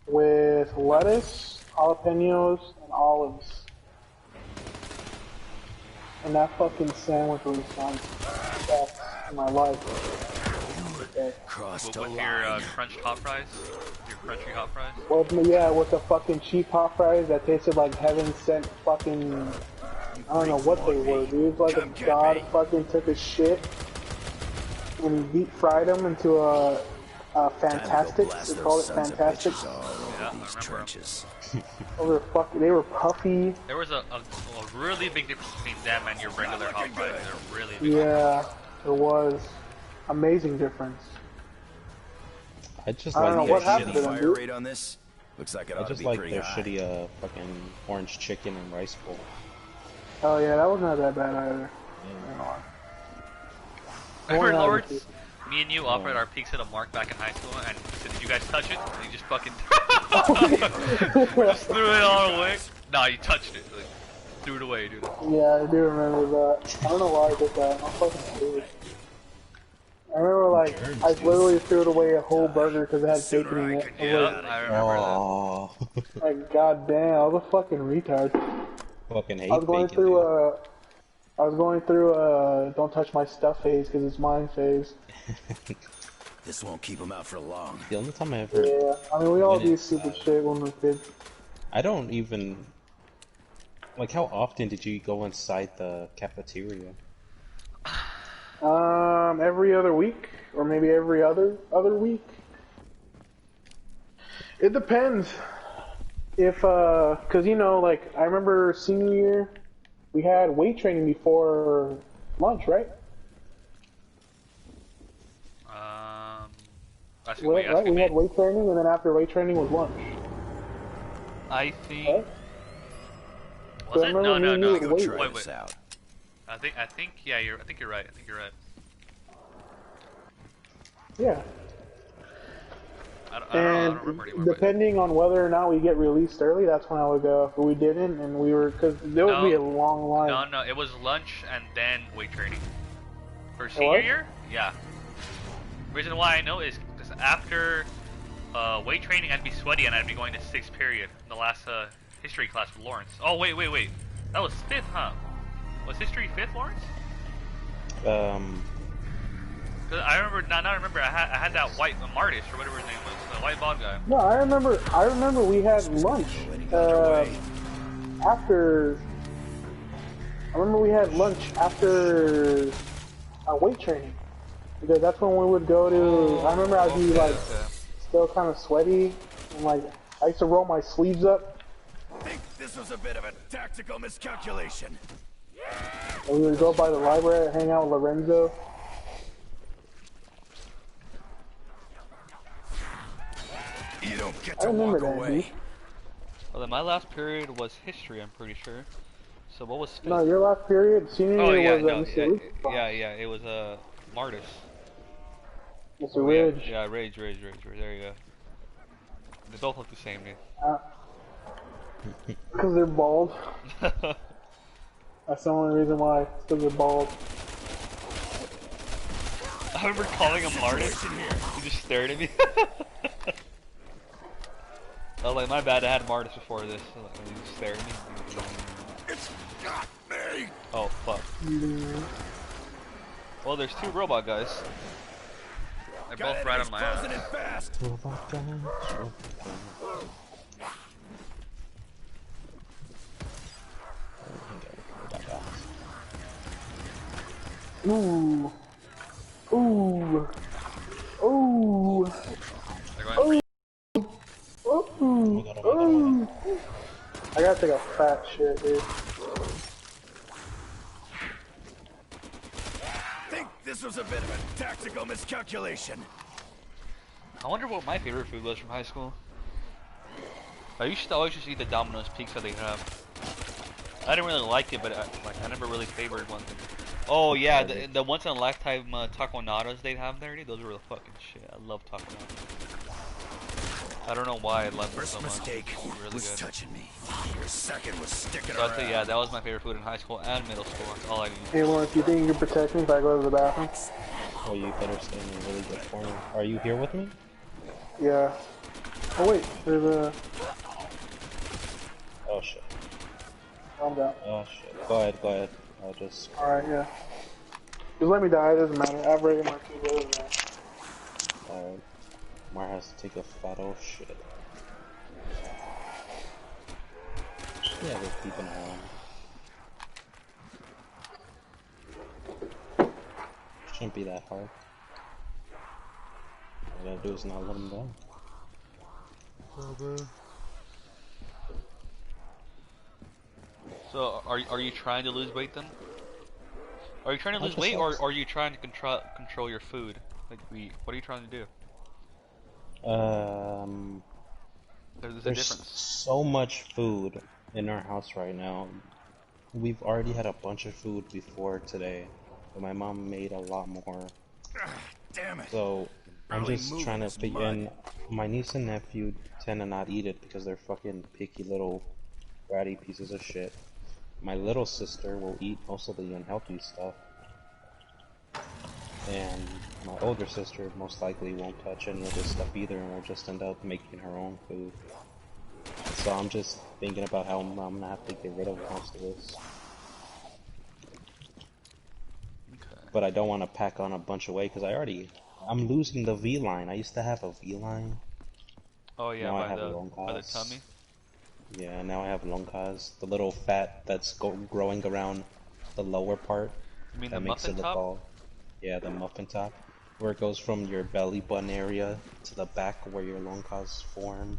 A: with lettuce, jalapenos, and olives. And that fucking sandwich was like best in my life.
G: Crossed
B: With
G: a
B: your
G: line.
B: crunched hot fries, your crunchy hot fries.
A: Well, with the fucking cheap hot fries that tasted like heaven sent fucking, I don't know what they were, dude. It's like a god fucking took a shit and he deep fried them into a fantastic. They call it fantastic.
B: Yeah, I remember.
G: Trenches.
A: They were puffy.
B: There was a really big difference between them and your regular hot fries. They're really big.
A: Yeah, there was. Amazing difference.
C: I just
A: I don't know
C: like
A: what
C: their
A: happened to
C: shitty.
A: them,
G: Fire
A: dude.
G: rate on this? Looks like it
C: I
G: ought to
C: just
G: be
C: like
G: pretty
C: their
G: high.
C: shitty fucking orange chicken and rice bowl.
A: Oh yeah, that was not that bad either.
B: Remember,
A: More
B: Lawrence?
A: attitude.
B: Me and you offered our peaks at a mark back in high school, and he said, "Did you guys touch it?" And he just fucking just threw it all away. Nah, you touched it. Like, threw it away, dude.
A: Yeah, I do remember that. I don't know why I did that. I'm fucking stupid. I remember, like, I literally threw it away a whole burger because it had bacon in it.
B: Yeah, I remember that.
C: Oh,
A: Like, goddamn, I was a fucking retard.
C: fucking hate
A: I was going
C: bacon,
A: through
C: dude.
A: I was going through a don't touch my stuff phase because it's mine phase.
G: This won't keep him out for long.
C: The only time I ever,
A: Yeah, I mean, we all
C: When
A: do
C: it's,
A: stupid shit when we're kids.
C: I don't even, like, how often did you go inside the cafeteria?
A: Every other week, or maybe every other week. It depends. If, cause you know, like, I remember senior year, we had weight training before lunch, right?
B: That's
A: Right,
B: what
A: we had weight training, and then after weight training was lunch.
F: I think.
A: Right?
B: Was
A: I
B: it?
A: remember
B: No,
A: me
B: no,
A: and
B: no.
A: you
G: Go
A: wait.
G: try
B: Wait,
G: this
B: wait.
G: out.
B: I think, yeah, I think you're right. I think you're right.
A: Yeah.
B: I don't
A: And
B: remember anymore. but-
A: depending on whether or not we get released early, that's when I would go. If we didn't, and we were, because there would be a long line.
B: No, it was lunch and then weight training. For senior
A: was?
B: year? Yeah. Reason why I know is because after weight training, I'd be sweaty and I'd be going to 6th period in the last history class with Lawrence. Oh, wait. That was 5th, huh? Was history 5th, Lawrence? Cause I remember, now I remember, I had that white Martis, or whatever his name was, the white bald guy.
A: No, I remember we had lunch, after, I remember we had lunch after weight training. Because that's when we would go to, I remember I'd be like, still kind of sweaty, and like, I used to roll my sleeves up,
G: I think this was a bit of a tactical miscalculation.
A: and we would go by the library and hang out with Lorenzo.
D: You don't get
A: I
D: to
A: remember
D: walk
A: that,
D: away.
A: dude.
F: Well, then my last period was history, I'm pretty sure. So what was fifth?
A: No, your last period, senior
F: Oh
A: year
F: yeah,
A: was
F: no,
A: Mr. Luke's class.
F: yeah, it was Martis.
A: Mr.
F: Oh
A: Ridge.
F: yeah, Rage, there you go. They both look the same, dude.
A: Because they're bald. That's the only reason why. It's because they're bald.
F: I remember calling him Martis. He just stared at me. I was like, my bad, I had Martis before this. And he just stared at me.
D: It's got me.
F: Oh, fuck. Well, there's two robot guys. They're both right on my ass.
D: Closing in fast.
C: Robot guys, robot guys.
A: Ooh. Ooh. Ooh.
B: They're going
A: Ooh. Ooh. I gotta take a fat shit, dude.
D: Think this was a bit of a tactical miscalculation.
F: I wonder what my favorite food was from high school. I used to always just eat the Domino's pizza they have. I didn't really like it, but I never really favored one thing. Oh yeah, the once in a lifetime taconadas they'd have there, dude, those were the fucking shit. I love taconadas. I don't know why I love them so much.
D: First mistake
F: Really
D: was
F: good.
D: touching me. Your second was sticking
F: So I'd
D: around.
F: say yeah, that was my favorite food in high school and middle school. That's all I knew.
A: Hey Lawrence, you think you can protect me if I go to the bathroom?
C: Oh, you better stay in a really good corner. Are you here with me?
A: Yeah. Oh wait, there's a...
C: Oh shit.
A: Calm down.
C: Oh shit. Go ahead. I'll just...
A: Alright, yeah. Just let me die, it doesn't matter. I've rated my two better than that.
C: Alright. Mar has to take a fat old shit. Yeah, they're peeping around. Shouldn't be that hard. All I gotta do is not let them down.
F: So are you trying to lose weight then? Are you trying to
C: I
F: lose
C: just
F: weight, or
C: lost-
F: are you trying to control your food? Like, what are you trying to do? There's a
C: There's
F: difference.
C: so much food in our house right now. We've already had a bunch of food before today, but my mom made a lot more.
D: Damn it.
C: So I'm
D: Barely
C: just
D: moving
C: trying to
D: this
C: fit
D: mud.
C: in. My niece and nephew tend to not eat it because they're fucking picky little bratty pieces of shit. My little sister will eat most of the unhealthy stuff. And my older sister most likely won't touch any of this stuff either and will just end up making her own food. So I'm just thinking about how I'm gonna have to get rid of most of this.
F: Okay.
C: But I don't want to pack on a bunch of weight because I'm losing the V line. I used to have a V line.
F: Oh yeah,
C: Now I
F: by
C: have a
F: the
C: long
F: tummy.
C: Yeah, now I have longas, the little fat that's growing around the lower part.
F: You mean
C: That
F: the
C: makes
F: muffin
C: it look
F: top?
C: all, yeah, the muffin top, where it goes from your belly button area to the back where your longas form.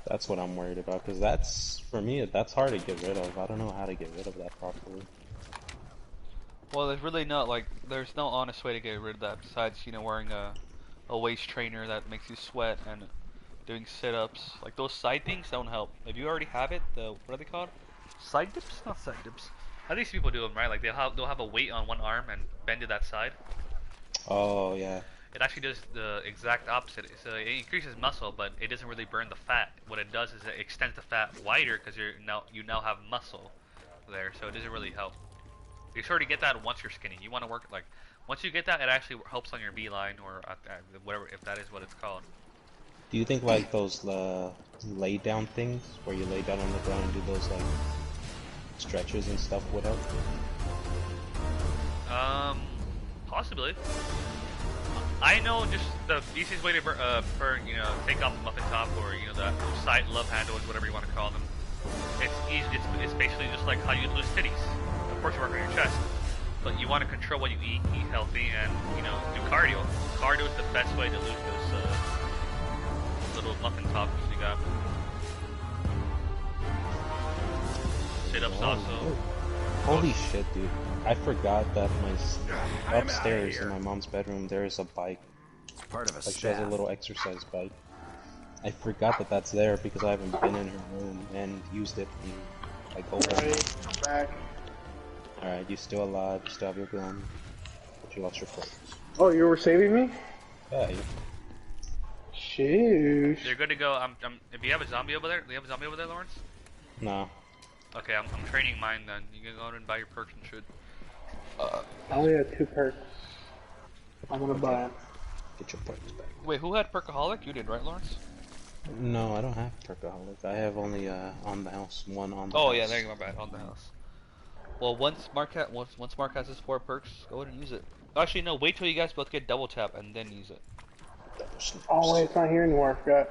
C: That's what I'm worried about, because that's, for me, that's hard to get rid of. I don't know how to get rid of that properly.
F: Well, there's really not there's no honest way to get rid of that besides wearing a waist trainer that makes you sweat and doing sit-ups. Like those side things don't help. If you already have it, what are they called? Side dips? Not side dips.
B: At least people do them right. Like they'll have a weight on one arm and bend to that side.
C: Oh, yeah.
B: It actually does the exact opposite. So it increases muscle, but it doesn't really burn the fat. What it does is it extends the fat wider because you now have muscle there. So it doesn't really help. You sort of get that once you're skinny. You want to work once you get that, it actually helps on your beeline or whatever, if that is what it's called.
C: Do you think like those lay down things where you lay down on the ground and do those like stretches and stuff would help?
B: Possibly. I know just the easiest way to burn, take off the muffin top or the side love handles, whatever you want to call them. It's easy. It's basically just like how you lose titties. Of course, you work on your chest, but you want to control what you eat healthy, and do cardio. Cardio is the best way to lose those little muffin tops you got. Sit-ups also.
C: Holy shit, dude. I forgot that upstairs in my mom's bedroom there is a bike.
G: Part of a
C: Like she has a
G: staff.
C: little exercise bike. I forgot that that's there because I haven't been in her room and used it in like over.
A: Alright, I'm back.
C: Alright, you still alive, you still have your gun, but you lost your perks.
A: Oh, you were saving me?
C: Yeah,
A: Sheesh.
B: You're good to go. If you have a zombie over there, do you have a zombie over there, Lawrence?
C: no.
B: Okay, I'm training mine then. You can go out and buy your perks and shit.
A: I only had 2 perks. I'm gonna buy them.
C: Get your perks back.
F: Wait, who had Perkaholic? You did, right, Lawrence?
C: No, I don't have Perkaholic. I have only on the house, one on the
F: Oh
C: house.
F: yeah, there you go, my bad, on the house. Well, once Mark has his 4 perks, go ahead and use it. Actually, no, wait till you guys both get double tap and then use it.
C: Double snaps.
A: Oh wait, it's not here anymore, I forgot.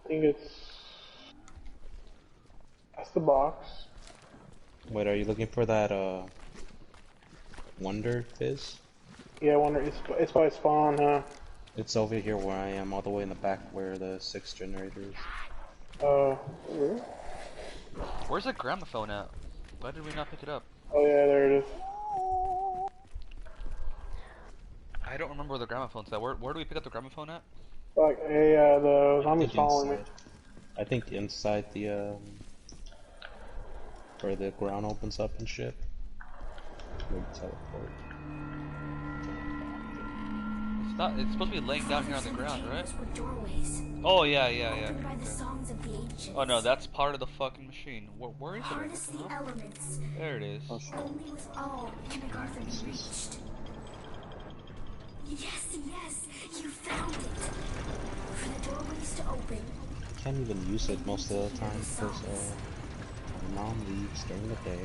A: I think it's... That's the box.
C: Wait, are you looking for that Wonder Fizz?
A: Yeah, I wonder, it's by spawn, huh?
C: It's over here where I am, all the way in the back where the 6 generator is.
A: Really?
F: Where's the gramophone at? Why did we not pick it up?
A: Oh yeah, there it is.
F: I don't remember where the gramophone's at. Where do we pick up the gramophone at?
A: Like, hey, the
C: I
A: zombie's
C: think
A: following me.
C: inside. I think inside the where the ground opens up and shit. Maybe teleport.
F: It's not. It's supposed to be laying down here on the ground, right?
H: Were doorways,
F: Oh yeah.
H: opened by the
F: Okay.
H: songs of the ancients.
F: Oh no, that's part of the fucking machine. Where is
H: Harness
F: it?
H: the elements.
F: There it is.
H: Only with all can the garden be reached. Yes, yes, you found it. For the doorways to open.
C: I can't even use it most of the time because my mom leaves during the day.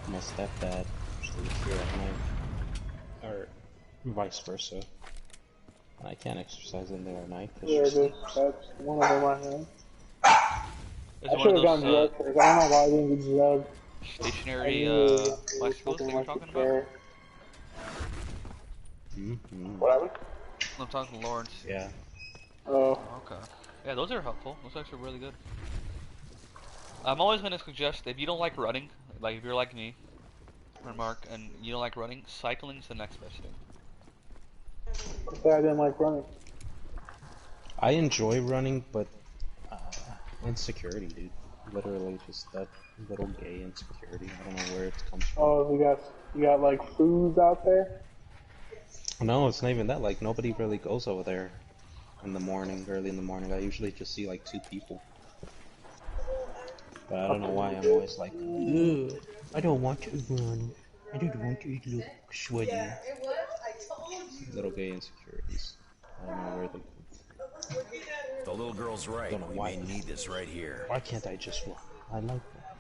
C: My stepdad stays here at night. Or vice versa. And I can't exercise in there at night because
A: There
C: she
A: it is.
C: sleeps.
A: That's one of them I had.
F: Is
A: I
F: it one
A: should
F: of
A: have gone
F: those
A: drug first. I don't know why I didn't get drug.
F: stationary bicycles that you were talking about?
C: Mm-hmm.
A: What happened?
F: I'm talking to Lawrence.
C: Yeah.
A: Oh.
F: Okay. Yeah, those are helpful. Those are actually really good. I'm always going to suggest, if you don't like running, like if you're like me, or Mark, and you don't like running, cycling's the next best thing.
A: I said I didn't like running.
C: I enjoy running, but insecurity, dude. Literally just that little gay insecurity. I don't know where it comes from.
A: Oh, you got like foods out there?
C: No, it's not even that. Like, nobody really goes over there in the morning, early in the morning. I usually just see like 2 people. But I don't know why I'm always like, ugh, I don't want to run. I don't want to look sweaty. Little gay insecurities. I don't know where they.
G: The little girl's right.
C: Don't know why.
G: We need this right here.
C: Why can't I just run? I like that.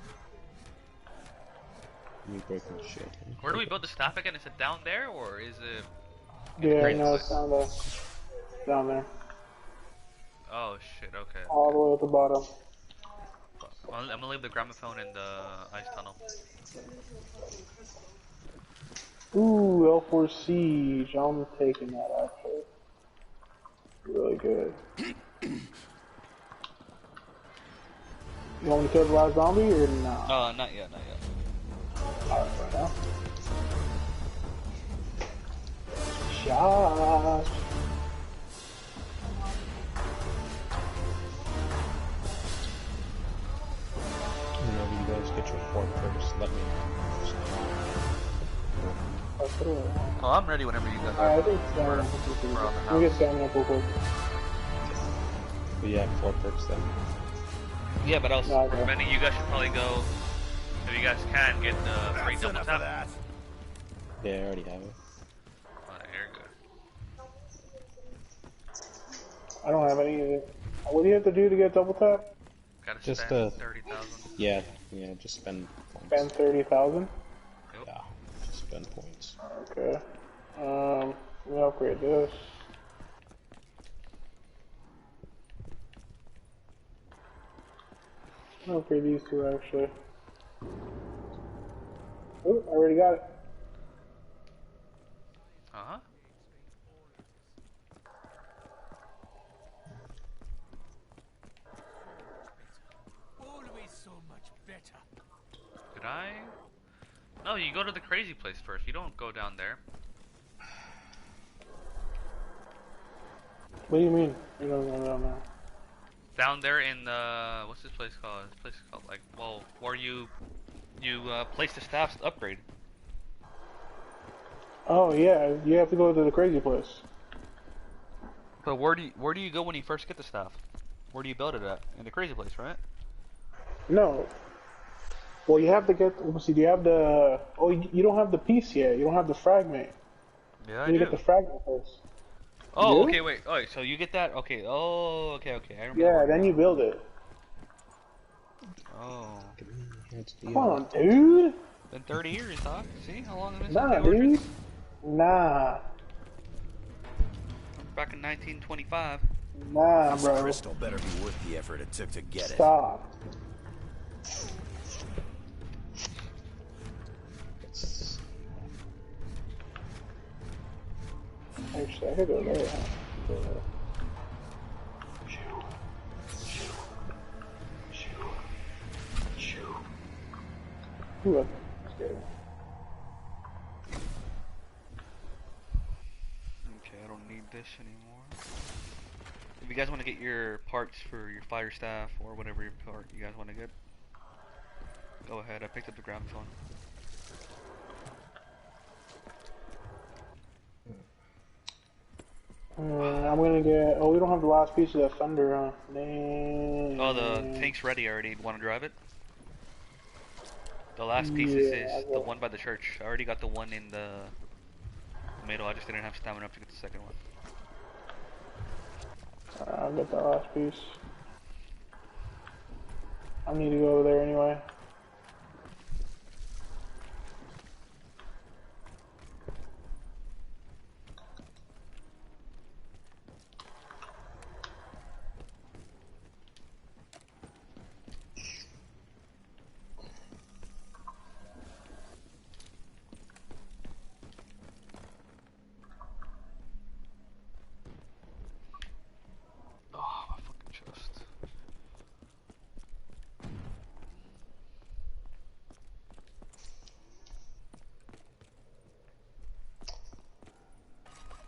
C: You breaking shit.
B: Where do we build the staff again? Is it down there or is it?
A: Yeah,
B: Great
A: no,
B: place.
A: it's down there.
B: Oh shit. Okay.
A: All the way at the bottom.
B: I'm gonna leave the gramophone in the ice tunnel.
A: Ooh, L4 Siege. I'm taking that actually. Really good. You want me to kill the last zombie or no?
F: Not yet, not yet.
A: Alright, right now. Shot.
C: Whenever you guys get your 4 first, let me know.
F: Oh, I'm ready whenever you guys are.
A: Alright, I think
F: We're
A: stamina.
F: on the
A: Let me get
F: house.
A: stamina real quick.
C: But yeah, 4 perks then.
F: Yeah, but I was
A: No, okay.
B: Many of you guys should probably go, if you guys can, get the free
G: That's
B: double
G: enough
B: tap.
G: of that.
C: Yeah, I already have it.
B: Alright, here you
A: I don't have any of it. What do you have to do to get double tap?
B: go. Gotta
C: Just,
B: spend 30,000.
C: Yeah, just spend points.
A: Spend 30,000.
C: Yeah, just spend points.
A: Okay. Let me upgrade this. I'll upgrade these 2 actually. Oh, I already got it.
B: Uh-huh.
D: Always so much better.
B: Did I? No, you go to the crazy place first. You don't go down there.
A: What do you mean? You don't know.
B: Down there in what's this place called? This place is called like, well, where you place the staff's upgrade.
A: Oh yeah, you have to go to the crazy place.
F: But where do you go when you first get the staff? Where do you build it at? In the crazy place, right?
A: No. Well, you have to get. Let's see. Do you have the? Oh, you don't have the piece yet. You don't have the fragment.
F: Yeah, I
A: You
F: do.
A: get the fragment first.
F: Oh,
A: You?
F: okay, wait. Oh, so you get that? Okay. Oh, okay. I remember.
A: Yeah, then you build it.
F: Oh.
A: Come on, dude.
F: Been 30 years, Doc. See how long it is since
A: Nah,
F: the origin?
A: dude. Nah.
F: Back in 1925.
A: Nah,
G: This
A: bro.
G: crystal better be worth the effort it took to get it.
A: Stop. Actually, I could go there. Ooh, that's good.
F: Okay, I don't need this anymore. If you guys want to get your parts for your fire staff or whatever your part you guys want to get, go ahead. I picked up the gramophone.
A: I'm gonna get. Oh, we don't have the last piece of the thunder, huh? Dang.
F: Oh, the tank's ready already. Want to drive it? The last piece
A: Yeah,
F: is the one by the church. I already got the one in the middle. I just didn't have stamina enough to get the second one.
A: I'll get that last piece. I need to go over there anyway.
F: Oh, my fucking chest.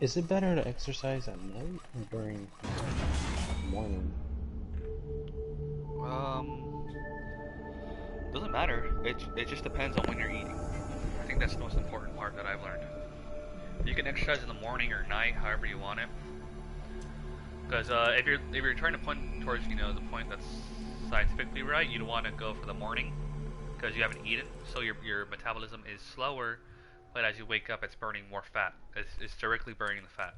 C: Is it better to exercise at night or during morning?
F: Doesn't matter. It just depends on when you're eating.
B: I think that's the most important part that I've learned. You can exercise in the morning or night, however you want it. Because if you're trying to point towards the point that's scientifically right, you'd want to go for the morning because you haven't eaten, so your metabolism is slower. But as you wake up, it's burning more fat. It's directly burning the fat.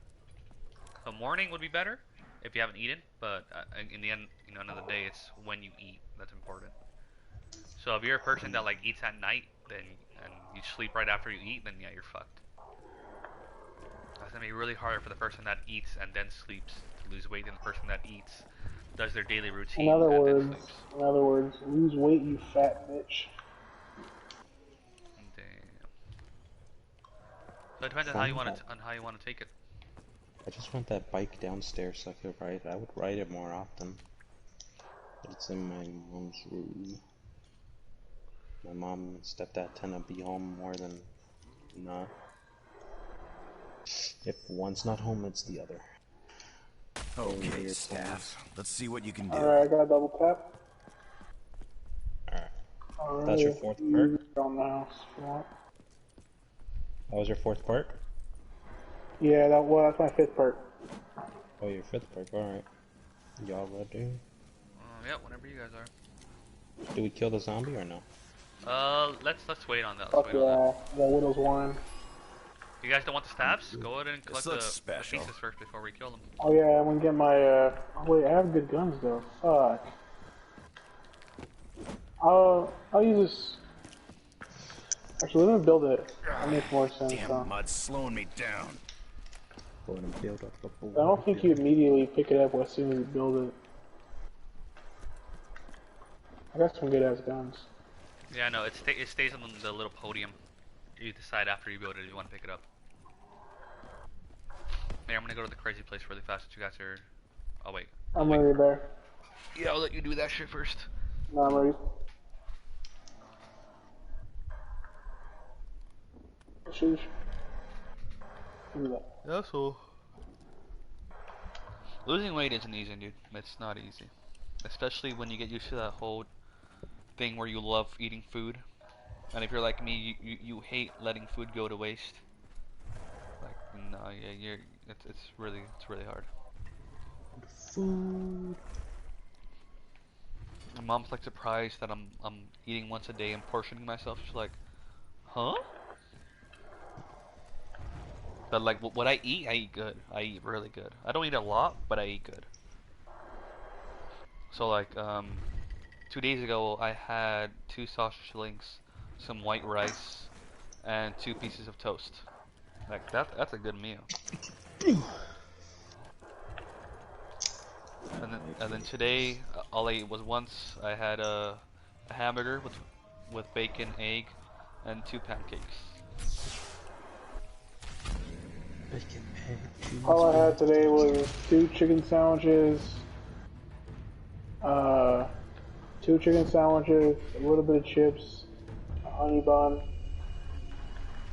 B: The morning would be better if you haven't eaten, but in the end, end of the day, it's when you eat that's important. So if you're a person that like eats at night, and you sleep right after you eat, then yeah, you're fucked. That's gonna be really hard for the person that eats and then sleeps to lose weight than the person that eats, does their daily routine,
A: In other
B: and
A: words,
B: then sleeps.
A: lose weight, you fat bitch.
B: Damn. So it depends on how you want to take it.
C: I just want that bike downstairs so I could ride it. I would ride it more often. But it's in my mom's room. My mom and stepdad tend to be home more than not. If one's not home, it's the other.
G: Okay, staff. Let's see what you can do.
A: Alright, I got a double tap.
C: Alright. That's your fourth perk?
A: On the house if you want.
C: That was your fourth perk?
A: Yeah, that's my fifth perk.
C: Oh, your fifth perk, alright. Y'all ready?
B: Yeah, whenever you guys are.
C: Do we kill the zombie or no?
B: Let's wait on that.
A: Fuck yeah, the Widow's Warren.
B: You guys don't want the stabs? Go ahead and collect the
G: special.
B: pieces first before we kill them.
A: Oh yeah, I'm gonna get my, oh wait, I have good guns though, fuck. I'll use this. Actually, let me build it. That makes more sense.
G: Damn mud's slowing me down.
A: I don't think you immediately pick it up as soon as you build it. I got some good ass guns.
B: Yeah, no, it stays on the little podium. You decide after you build it if you want to pick it up. Hey, I'm gonna go to the crazy place really fast. You guys are. Oh wait.
A: I'm ready there.
F: Yeah, I'll let you do that shit first.
A: No, I'm ready. Sheesh. Give me that.
F: Yeah, so Losing weight isn't easy, dude. It's not easy. Especially when you get used to that whole thing where you love eating food. And if you're like me, you hate letting food go to waste. Like, no, yeah, it's really hard.
C: Food.
F: My mom's like surprised that I'm eating once a day and portioning myself. She's like, huh? But like what I eat good. I eat really good. I don't eat a lot, but I eat good. So like 2 days ago I had 2 sausage links, some white rice, and 2 pieces of toast. Like that's a good meal. And then today all I ate was once I had a hamburger with bacon, egg, and 2 pancakes.
C: Bacon, egg, cheese.
A: All I had today was 2 chicken sandwiches, a little bit of chips, a honey bun,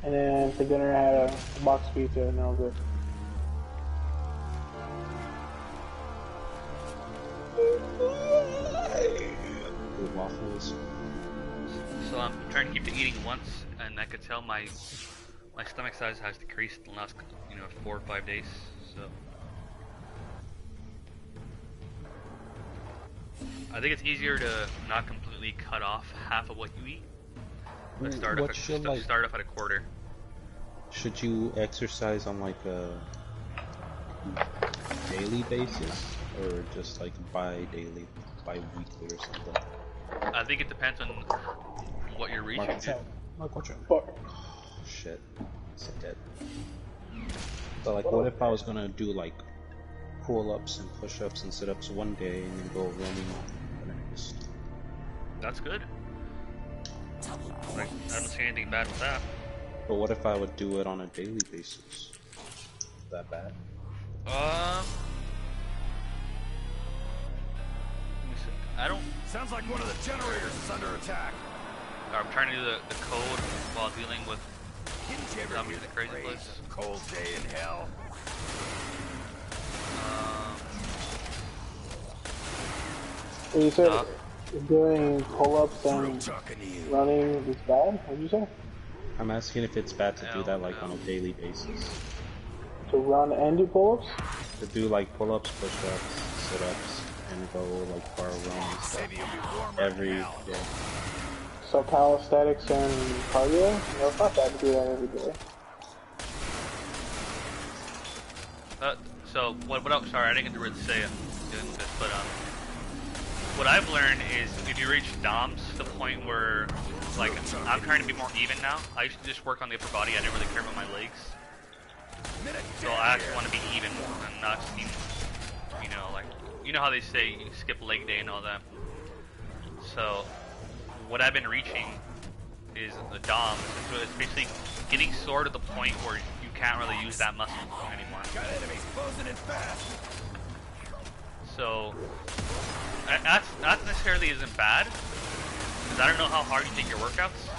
A: and then for dinner I had a box pizza, and that was it.
C: With waffles.
B: So I'm trying to keep to eating once, and I could tell my stomach size has decreased in the last 4 or 5 days. So I think it's easier to not completely cut off half of what you eat, but start off at a quarter.
C: Should you exercise on like a daily basis, or just like bi-weekly or something?
B: I think it depends on what you're reaching.
C: Mark, watch out. Oh, shit. It's dead. So like, what if I was gonna do like pull-ups and push-ups and sit-ups one day and then go running the next?
B: That's good. Like, I don't see anything bad with that.
C: But what if I would do it on a daily basis? Is that bad?
B: Let me see. I don't.
G: Sounds like one of the generators is under attack.
B: I'm trying to do the code while dealing with
G: Didn't you ever
B: zombies
G: hear
B: in the crazy
G: phrase,
B: place.
G: "A cold day in hell"?
A: You said doing pull-ups and
G: Talking to you.
A: running is bad? What did you say?
C: I'm asking if it's bad to do that like on a daily basis.
A: To run and do pull-ups?
C: To do like pull-ups, push-ups, sit-ups, and go like far runs stuff
G: Maybe you'll be warmer
C: every
G: in hell.
C: day.
A: So calisthenics and cardio? No, it's not bad to do that every day.
B: So what else? Sorry, I didn't get to really say it dealing with this, but what I've learned is if you reach DOMs to the point where, like, I'm trying to be more even now. I used to just work on the upper body. I didn't really care about my legs. So I actually want to be even and not seem, like, how they say you skip leg day and all that. So what I've been reaching is the DOMs. So it's basically getting sore to the point where you can't really use that muscle anymore.
G: Got enemies closing in fast.
B: So that necessarily isn't bad, because I don't know how hard you take your workouts.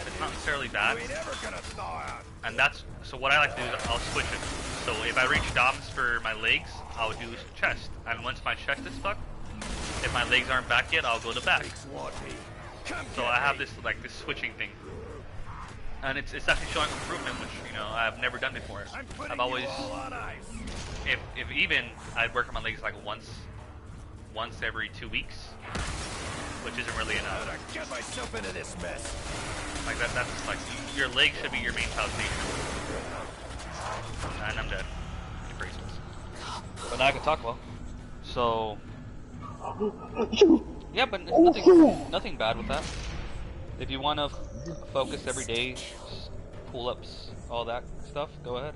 B: It's not necessarily bad.
G: We ain't ever gonna thaw out.
B: And so what I like to do is I'll switch it. So if I reach DOMs for my legs, I'll do chest. And once my chest is fucked, if my legs aren't back yet, I'll go to back. So I have this this switching thing. And it's actually showing improvement, which I've never done before. I've always, if even, I'd work on my legs like once every 2 weeks, which isn't really enough.
G: I get myself into this mess.
B: Like that's like your legs should be your main foundation. And I'm dead.
F: But now I can talk well. So yeah, but nothing bad with that. If you want to focus every day, pull-ups, all that stuff, go ahead.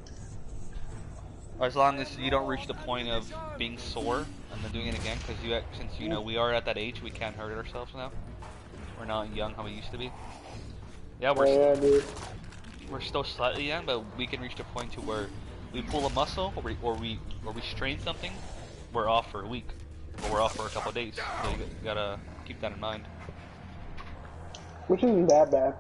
F: As long as you don't reach the point of being sore and then doing it again, because since we are at that age, we can't hurt ourselves now. We're not young how we used to be. Yeah, we're still slightly young, but we can reach the point to where we pull a muscle or we strain something, we're off for a week, or we're off for a couple of days. So you gotta keep that in mind.
A: Which isn't that bad.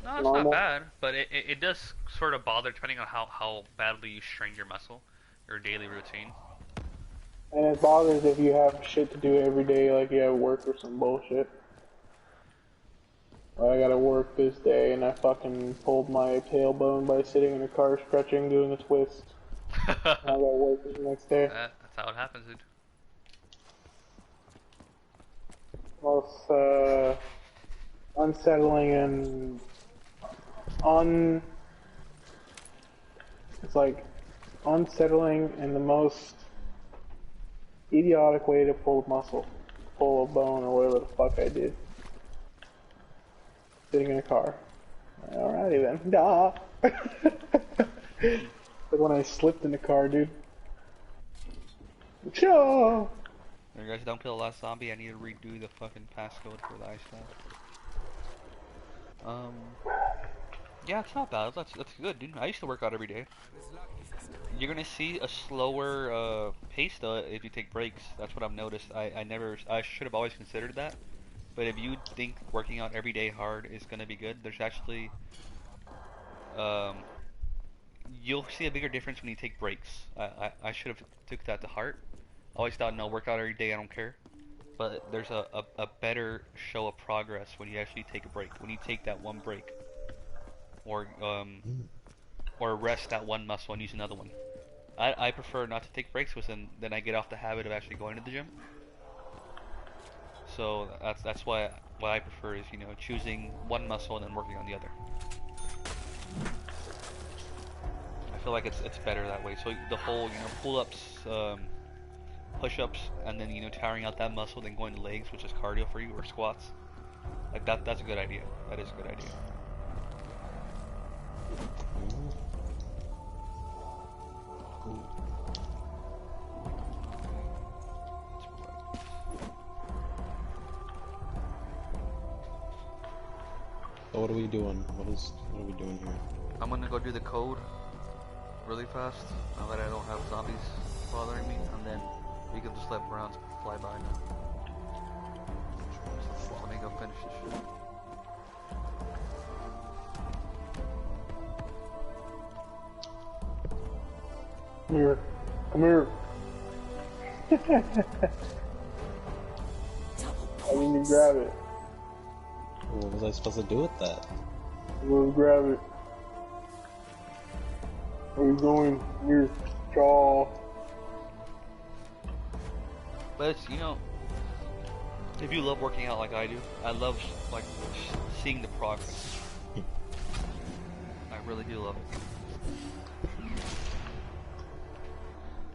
B: No, it's not bad, but it does sort of bother depending on how badly you strain your muscle. Your daily routine.
A: And it bothers if you have shit to do every day, like you have work or some bullshit. I gotta work this day, and I fucking pulled my tailbone by sitting in a car stretching, doing a twist. I gotta work the next day.
B: That's how it happens, dude.
A: Most unsettling and it's like unsettling and the most idiotic way to pull a muscle, pull a bone or whatever the fuck I did. Sitting in a car. Alrighty then. Duh. But when I slipped in the car, dude. Sure.
F: You guys don't kill the last zombie, I need to redo the fucking passcode for the ice tag. Yeah, it's not bad. That's good, dude. I used to work out every day. You're gonna see a slower pace though if you take breaks. That's what I've noticed. I should have always considered that. But if you think working out every day hard is gonna be good, there's actually you'll see a bigger difference when you take breaks. I should have took that to heart. I always thought, no, work out every day, I don't care. But there's a better show of progress when you actually take a break. When you take that one break, or rest that one muscle and use another one. I prefer not to take breaks, because then I get off the habit of actually going to the gym. So that's why what I prefer is, you know, choosing one muscle and then working on the other. I feel like it's better that way. So the whole, you know, pull-ups, push-ups, and then, you know, tiring out that muscle, then going to legs, which is cardio for you, or squats. Like that's a good idea. That is a good idea.
C: So what are we doing? What are we doing here?
F: I'm gonna go do the code really fast, now that I don't have zombies bothering me, and then we can just let rounds fly by now. So let me go finish this shit.
A: Come here. Come here. I need to grab it.
C: What was I supposed to do with that?
A: We'll grab it. Where are you going? Here. Jaw.
F: But it's, you know, if you love working out like I do, I love like seeing the progress. I really do love it.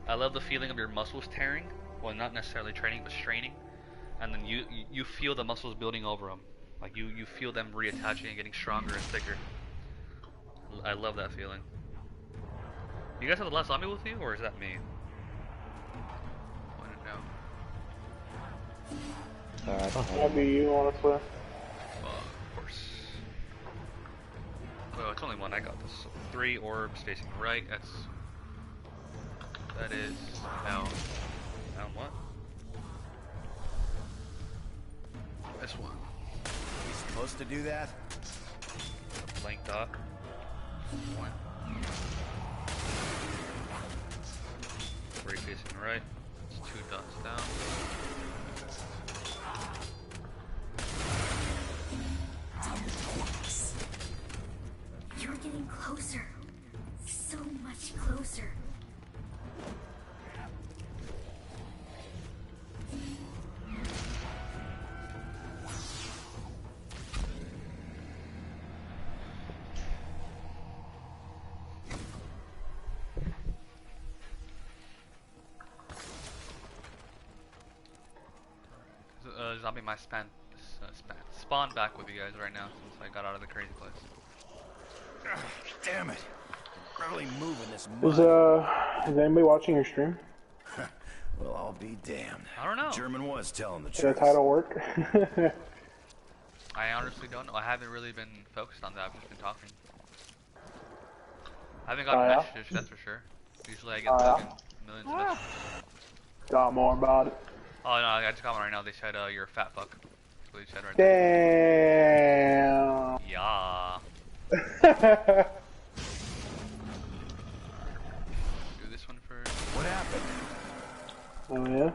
F: I love the feeling of your muscles tearing. Well, not necessarily training, but straining. And then you feel the muscles building over them. Like you feel them reattaching and getting stronger and thicker. I love that feeling. You guys have the last zombie with you, or is that me? I don't know.
C: I don't have
A: That'd be you, honestly.
B: Of course. Well, it's only one. I got this. So 3 orbs facing right. That is down. Down what? This one.
G: We supposed to do that?
B: A blank dot. 1. 3 facing right. It's 2 dots down.
H: You're getting closer. So much closer.
B: Zombie might spawn back with you guys right now since I got out of the crazy place.
G: Ugh, damn it. Barely moving this
A: Is
G: mud.
A: anybody watching your stream?
G: Well, I'll be damned.
B: I don't know.
G: German was telling the
A: Did the
G: truth.
A: title work?
B: I honestly don't know. I haven't really been focused on that. I've just been talking. I haven't got a
A: yeah?
B: message, that's for sure. Usually I get
A: Yeah?
B: fucking millions of messages.
A: Got more about it.
B: Oh no, I just got one right now. They said you're a fat fuck. That's what they said right there.
A: Damn.
B: Yeah. Do this one first.
A: Oh yeah?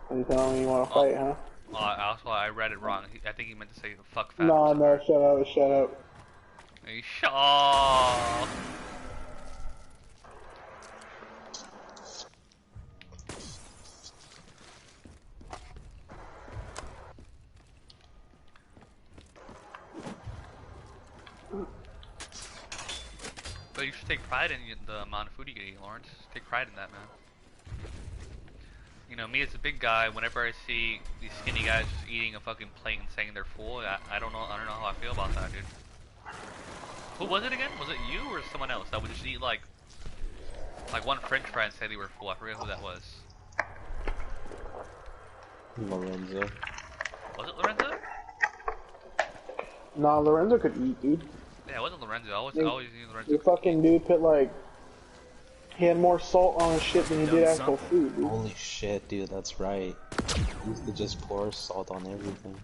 A: Are you telling me you want to fight, huh?
B: Also, I read it wrong. I think he meant to say fuck fat.
A: No, no, shut up, shut up.
B: Hey, oh. But you should take pride in the amount of food you can eat, Lawrence. Take pride in that, man. You know, me as a big guy, whenever I see these skinny guys just eating a fucking plate and saying they're full, I don't know how I feel about that, dude. Who was it again? Was it you or someone else that would just eat like one French fry and say they were full? I forget who that was.
C: Lorenzo.
B: Was it Lorenzo?
A: Nah, Lorenzo could eat, dude.
B: Yeah, it wasn't Lorenzo. I always knew Lorenzo.
A: The fucking dude put like, he had more salt on his shit than he did actual food, dude.
C: Holy shit, dude, that's right. He used to just pour salt on everything.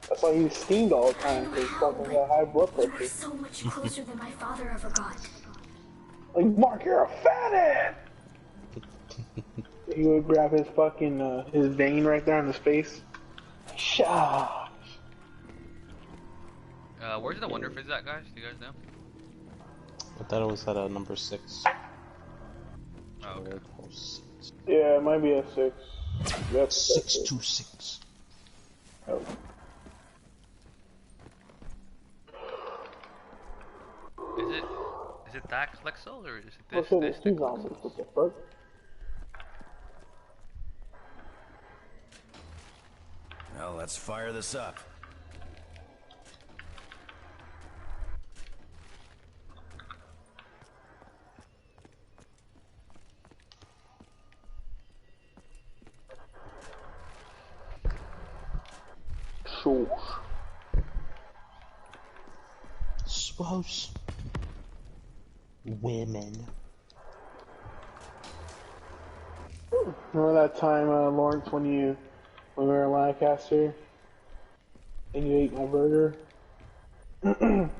A: That's why he was steamed all the time, because he fucking got high blood
H: You
A: pressure.
H: were so much closer than my father ever got.
A: Like, Mark, you're a fathead! He would grab his fucking, his vein right there on his face. Shah!
B: Where's the Wonder Fizz at, guys? Do you guys know?
C: I thought it was at number 6.
B: Oh, okay.
A: Yeah, it might be a 6. That's
C: 626.
A: Oh.
B: Is it that Lexo or is it
A: What's
B: this?
A: this? He's on this. What the fuck?
G: Well, let's fire this up.
C: Swoosh. Women.
A: Remember that time, Lawrence, when we were in Lancaster, and you ate my burger? You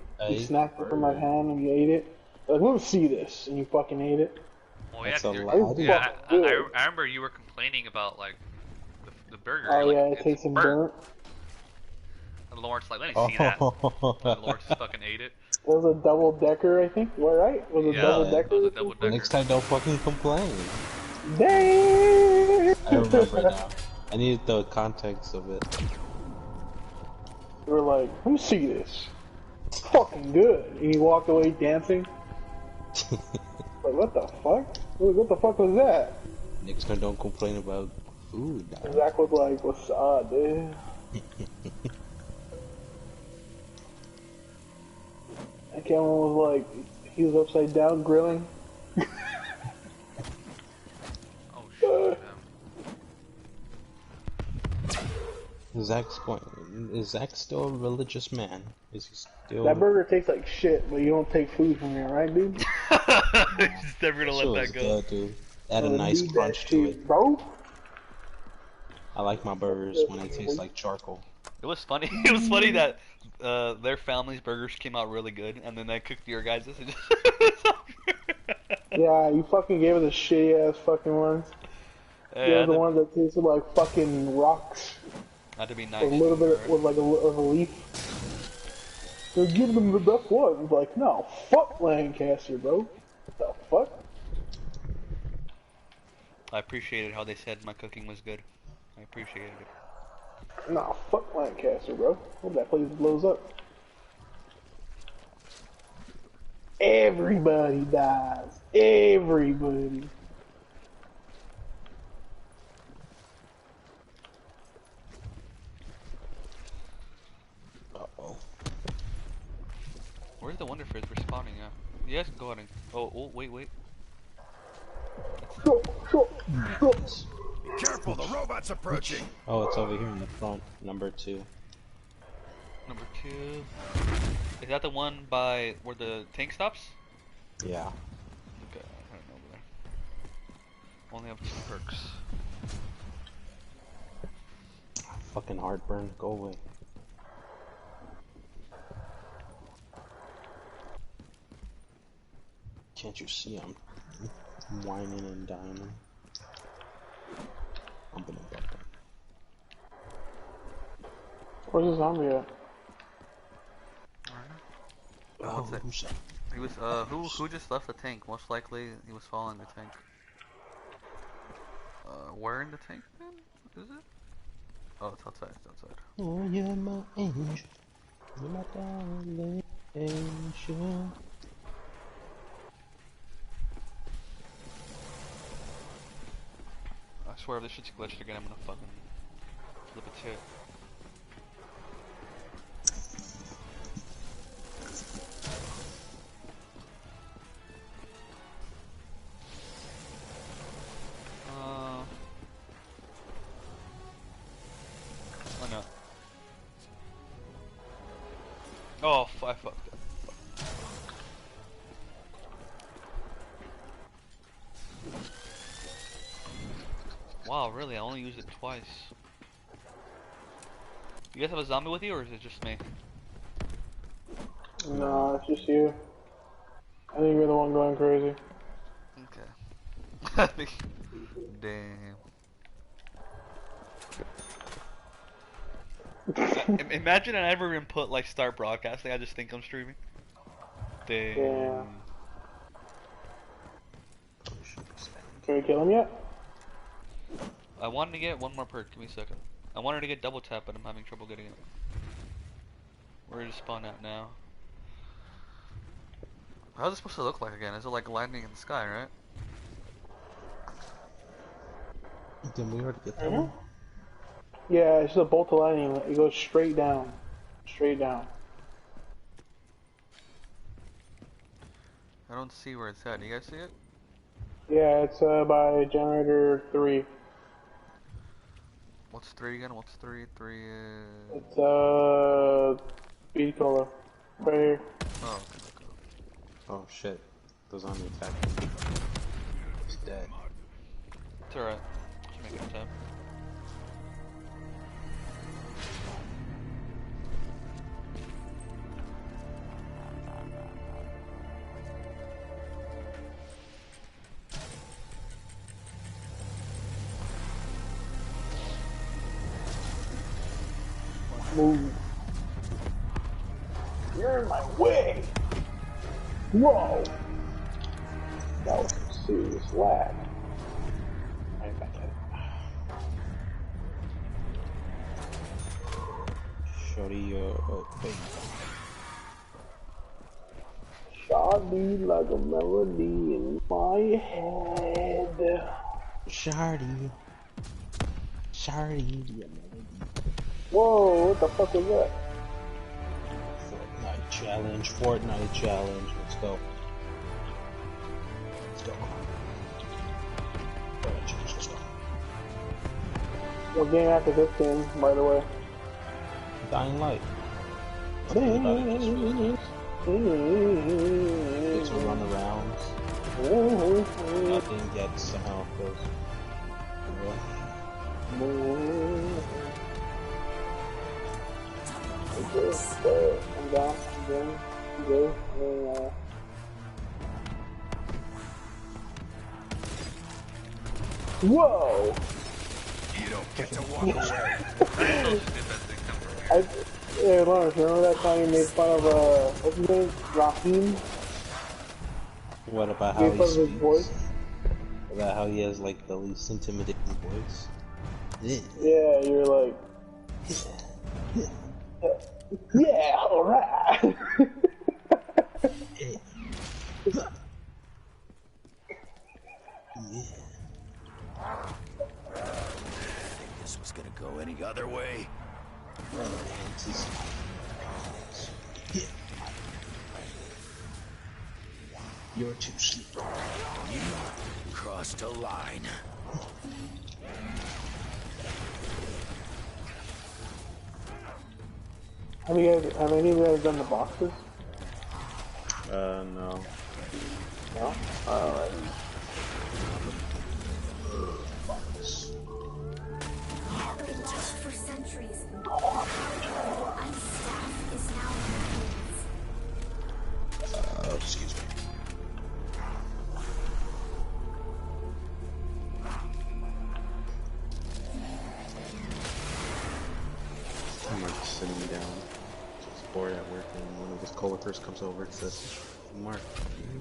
A: snapped it from my hand and you ate it. Like, let me see this, and you fucking ate it.
B: Oh
C: That's
B: yeah,
C: a
B: 'cause
C: lot.
B: yeah. I remember you were complaining about like the burger.
A: Oh
B: like,
A: yeah, it tastes burnt.
B: And Lawrence like, let me see that. And Lawrence just fucking ate it.
A: It was a double decker, I think. What, right? Was it double decker?
B: It was a double decker.
C: Next time, don't fucking complain.
A: Dang!
C: I remember now. I needed the context of it.
A: You were like, let me see this. It's fucking good. And you walked away dancing. Like, what the fuck? What the fuck was that?
C: Next time, don't complain about food.
A: Zach was like, what's up, dude? And Kevin was like, he was upside down grilling.
B: Oh shit.
C: Zach's going. Is Zach still a religious man? Is he still?
A: That burger tastes like shit, but you don't take food from here, right, dude?
B: He's never gonna let that go.
C: Good, dude. Add a nice crunch to it,
A: bro.
C: I like my burgers when they taste like charcoal.
F: It was funny. It was funny that their family's burgers came out really good, and then they cooked your guys'.
A: Yeah, you fucking gave us the shitty ass fucking ones.
F: Yeah,
A: the ones that tasted like fucking rocks.
F: Not to be nice.
A: With a little bit with like a leaf. They're giving them the best ones. Like, no, fuck Lancaster, bro. What the fuck?
F: I appreciated how they said my cooking was good. I appreciated it.
A: Nah, fuck Lancaster, bro. Hope that place blows up. Everybody dies. Everybody.
C: Uh-oh.
F: Where's the Wonder Fizz respawning at? You guys can go ahead and... Oh, wait.
G: Careful, the robot's approaching.
C: Oh, it's over here in the front, number 2.
F: Number 2... Is that the one by where the tank stops?
C: Yeah.
F: Okay, I don't know over there. Only have 2 perks.
C: Fucking heartburn, go away. Can't you see I'm whining and dining?
A: Where's the zombie at?
F: What's it?
C: Oh, shit.
F: He was, who just left the tank? Most likely, he was following the tank. Where in the tank, then? Is it? Oh, it's outside, it's outside.
C: Oh, you're my angel. You're my darling angel.
F: I swear if this shit's glitched again, I'm gonna fucking flip a tit. Oh no. Oh, I fucked up. Wow, really? I only used it twice. You guys have a zombie with you, or is it just me?
A: No, it's just you. I think you're the one going crazy.
F: Okay. Damn. Imagine I never even put like start broadcasting. I just think I'm streaming. Damn.
A: Yeah. Can we kill him yet?
F: I wanted to get one more perk. Give me a second. I wanted to get double tap, but I'm having trouble getting it. Where did it spawn at now? How's it supposed to look like again? Is it like lightning in the sky, right?
C: Didn't we already get that one?
A: Yeah, it's just a bolt of lightning. It goes straight down. Straight down.
F: I don't see where it's at. Do you guys see it?
A: Yeah, it's by generator 3.
F: What's 3 again? What's 3? 3 is...
A: It's speed color. Right here.
F: Oh, okay, okay.
C: Oh shit. Those on the attack. He's dead.
F: It's alright. Just making time.
A: Move. You're in my way. Whoa. That was some serious lag. Right back at it.
C: Shorty, baby.
A: Shoddy like a melody in my head.
C: Shardy. Shardy, your melody.
A: Whoa, what the fuck is that?
C: Fortnite challenge, Fortnite challenge. Let's go. Let's go. Fortnite challenge, let's go.
A: What game after this game, by the way?
C: Dying Light. Nothing about it, just really nice. Get to run around. Nothing gets how it goes.
A: I'm down, I'm down, I'm good. Whoa!
G: You don't get to walk away.
A: Hey, Lawrence, remember that time you made fun of, what's his name? Raheem?
C: What about how
A: Made
C: he
A: fun of his
C: speaks?
A: voice?
C: About how he has like the least intimidating voice?
A: Yeah, you're like, yeah, alright!
G: This was gonna go any other way.
C: You're too sleepy.
G: You crossed a line.
A: Have any of you guys done the boxes?
C: No.
A: No? Alright.
H: Just for centuries, the ice staff is now in ruins.
C: Excuse me. I'm like 6 bored at work, and one of his coworkers comes over and says, "Mark, can you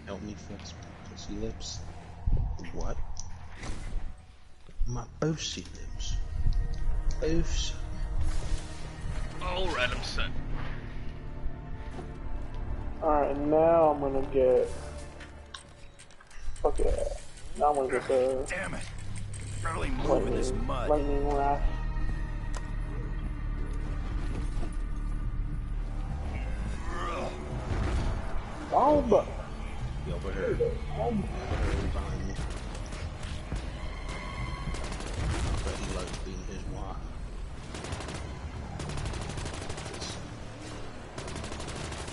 C: help me flex pussy lips?" What? My pussy lips. Pussy.
B: Oh, Redempson.
A: Alright, now I'm gonna get... Fuck yeah. Now I'm gonna get the...
G: Damn it! Barely moving this mud.
A: Lightning Wrath. Oh, but...
C: He overheard. Behind me. I bet he likes being his wife.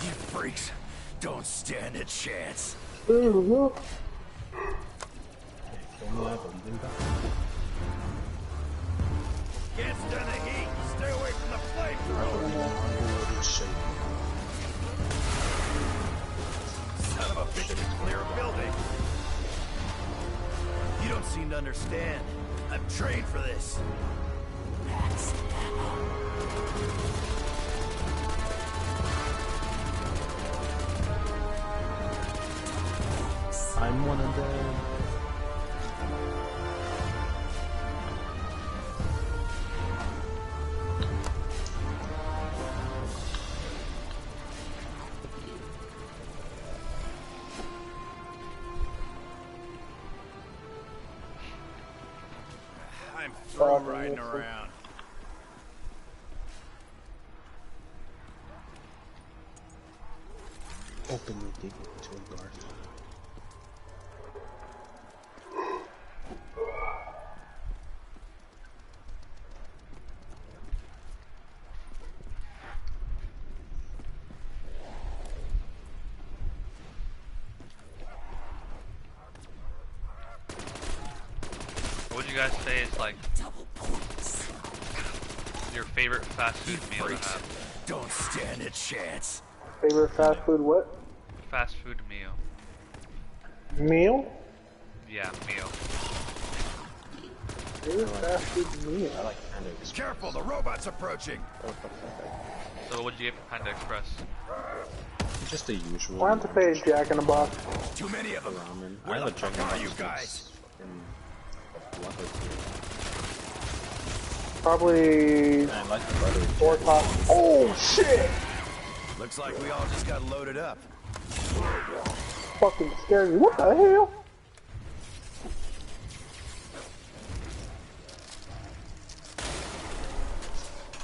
G: You freaks don't stand a chance.
A: Mm-hmm.
G: Can't stand the heat. Stay away from the flamethrower. Son of a bitch, it's clear a building. You don't seem to understand. I'm trained for this.
C: I'm one of them.
G: I'm through riding around.
C: Open the gate to a guard.
B: What would you guys say is like your favorite fast food meal to have?
G: Don't stand a chance.
A: Favorite fast food what?
B: Fast food meal.
A: Meal?
B: Yeah, meal.
A: Favorite fast food meal?
C: I like Panda Express.
G: Careful, the robot's approaching.
B: So what would you get for Panda Express?
C: Just the usual.
A: I have to pay Jack in the Box.
G: Too many of them.
C: Ramen.
G: Where
C: I
G: the
C: have a Jack in
G: fuck
C: the
G: are you
C: Box
G: guys?
C: that's fucking
A: Probably
C: I like the butter.
A: 4 tacos. Oh shit!
G: Looks like we all just got loaded up.
A: Fucking scared me. What the hell?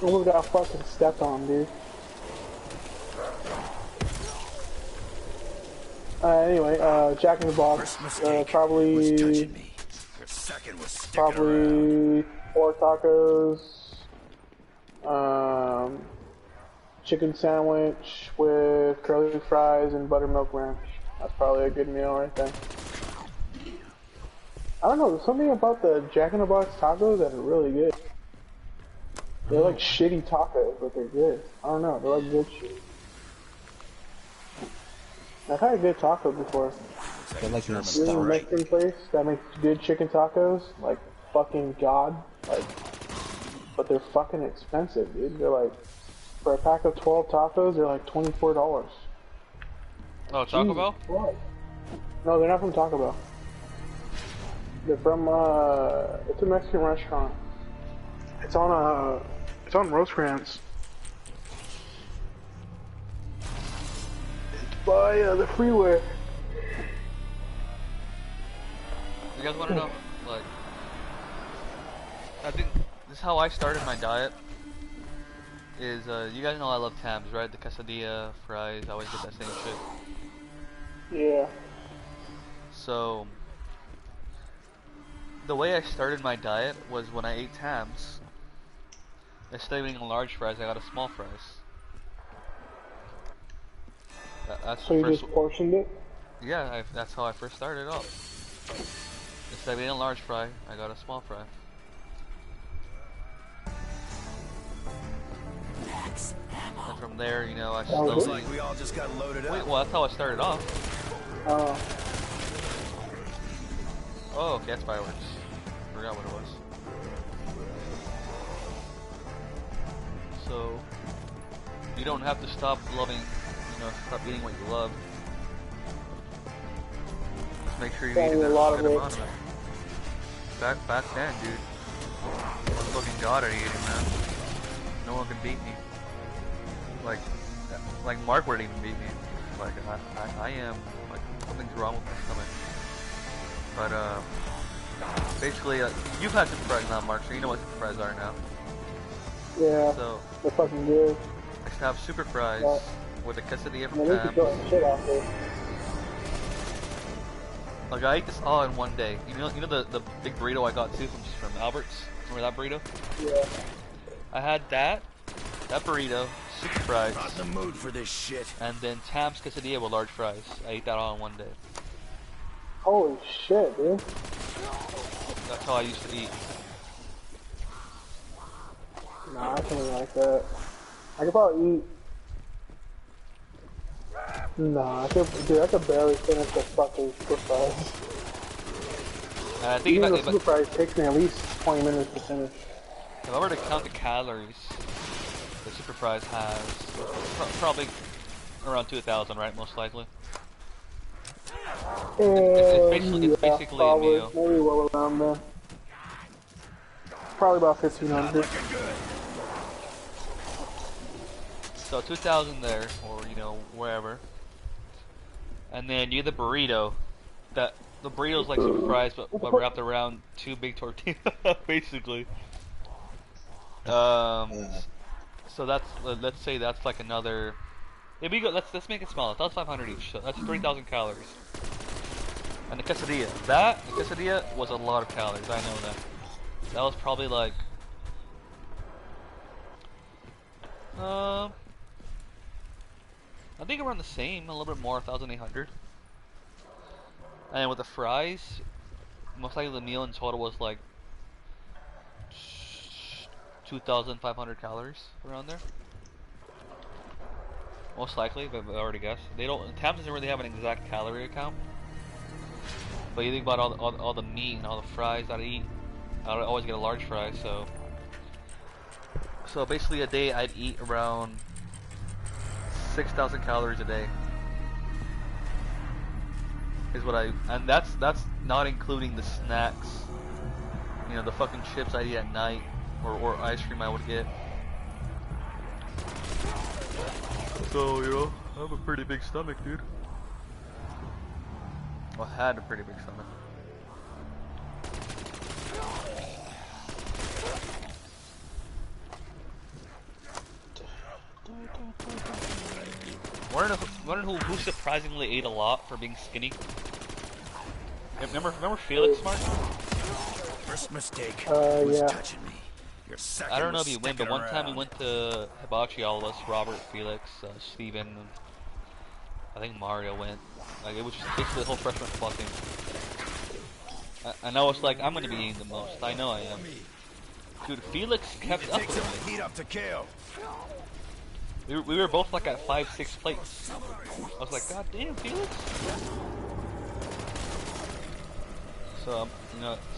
A: Almost got fucking stepped on, dude. Anyway, Jack in the Box.
G: First mistake was
A: Probably
G: touching me. Your second was sticking around.
A: 4 tacos. Chicken sandwich with curly fries and buttermilk ranch. That's probably a good meal right there. I don't know, there's something about the Jack in the Box tacos that are really good. They're like shitty tacos, but they're good. I don't know, they're like good shit. I've had a good taco before.
C: They're like in a
A: There's a
C: star.
A: Mexican place that makes good chicken tacos, like fucking god, like, but they're fucking expensive, dude. They're like, for a pack of 12 tacos, they're like $24.
F: Oh, Taco Bell?
A: What? No, they're not from Taco Bell. They're from, it's a Mexican restaurant. It's on Rosecrans. It's by, the freeway.
F: You guys want to know, like, I think this is how I started my diet. Is, you guys know I love Tams, right? The quesadilla, fries, I always get that same shit.
A: Yeah.
F: So, the way I started my diet was when I ate Tams, instead of eating large fries, I got a small fries. That's
A: So
F: the
A: you
F: first.
A: just portioned it?
F: Yeah, that's how I first started off. Instead of eating a large fry, I got a small fry. And from there, you know, I
G: Looks
F: slowly...
G: like we all just got loaded up.
F: Wait, well, that's how I started off. Oh, okay, that's fireworks. Forgot what it was. So, You don't have to stop loving, stop eating what you love. Just make sure you eat a good amount of it. Back then, dude. I was fucking god at eating, man. No one can beat me. Like Mark wouldn't even beat me. Like, I am, like, something's wrong with my stomach. But, basically, you've had super fries now, Mark, so you know what super fries are now.
A: Yeah,
F: so,
A: they're fucking good.
F: I used to have super fries with a quesadilla from
A: They could throw
F: Sam's.
A: shit out there.
F: Like, I ate this all in one day. You know the big burrito I got too from Albert's? Remember that burrito?
A: Yeah.
F: I had that burrito, super fries,
G: Not in the mood for this shit.
F: and then Tam's quesadilla with large fries. I ate that all in one day.
A: Holy shit, dude.
F: That's how I used to eat.
A: Nah, I can't eat like that. I could probably eat. Nah, I could barely finish the fucking super fries.
F: I think
A: Even the
F: if
A: super fries takes me at least 20 minutes to finish.
F: I were to count the calories the super fries has, probably around 2,000, right? Most likely. It's basically
A: probably,
F: a meal.
A: maybe well around there. Probably about 1,500.
F: So 2,000 there, or wherever. And then you get the burrito. The burrito's like super fries, but wrapped around two big tortillas, basically. So that's let's say that's like another. Maybe let's make it smaller. That's 500 each. So that's 3,000 calories. And the quesadilla was a lot of calories. I know that. That was probably like. I think around the same, a little bit more, 1,800. And with the fries, most likely the meal in total was like 2,500 calories around there. Most likely, but I already guessed. Tams doesn't really have an exact calorie account. But you think about all the meat and all the fries that I eat. I always get a large fry, so basically a day I'd eat around 6,000 calories a day. Is what and that's not including the snacks. The fucking chips I'd eat at night, or ice cream I would get. So, I have a pretty big stomach, dude. Well, I had a pretty big stomach. Wondering who surprisingly ate a lot for being skinny? Remember Felix, Mark?
G: First mistake was
A: yeah.
G: touching me. Your second
F: I don't know
G: was
F: if you went, but
G: sticking
F: one time we
G: around.
F: went to Hibachi, all of us, Robert, Felix, Steven, and I think Mario went. Like, it was just basically the whole freshman fucking. And I was like, I'm gonna be eating the most. I know I am. Dude, Felix kept up
G: Take
F: with
G: some
F: me.
G: heat up to kill.
F: We were both like at 5-6 plates. I was like, God damn, Felix. So,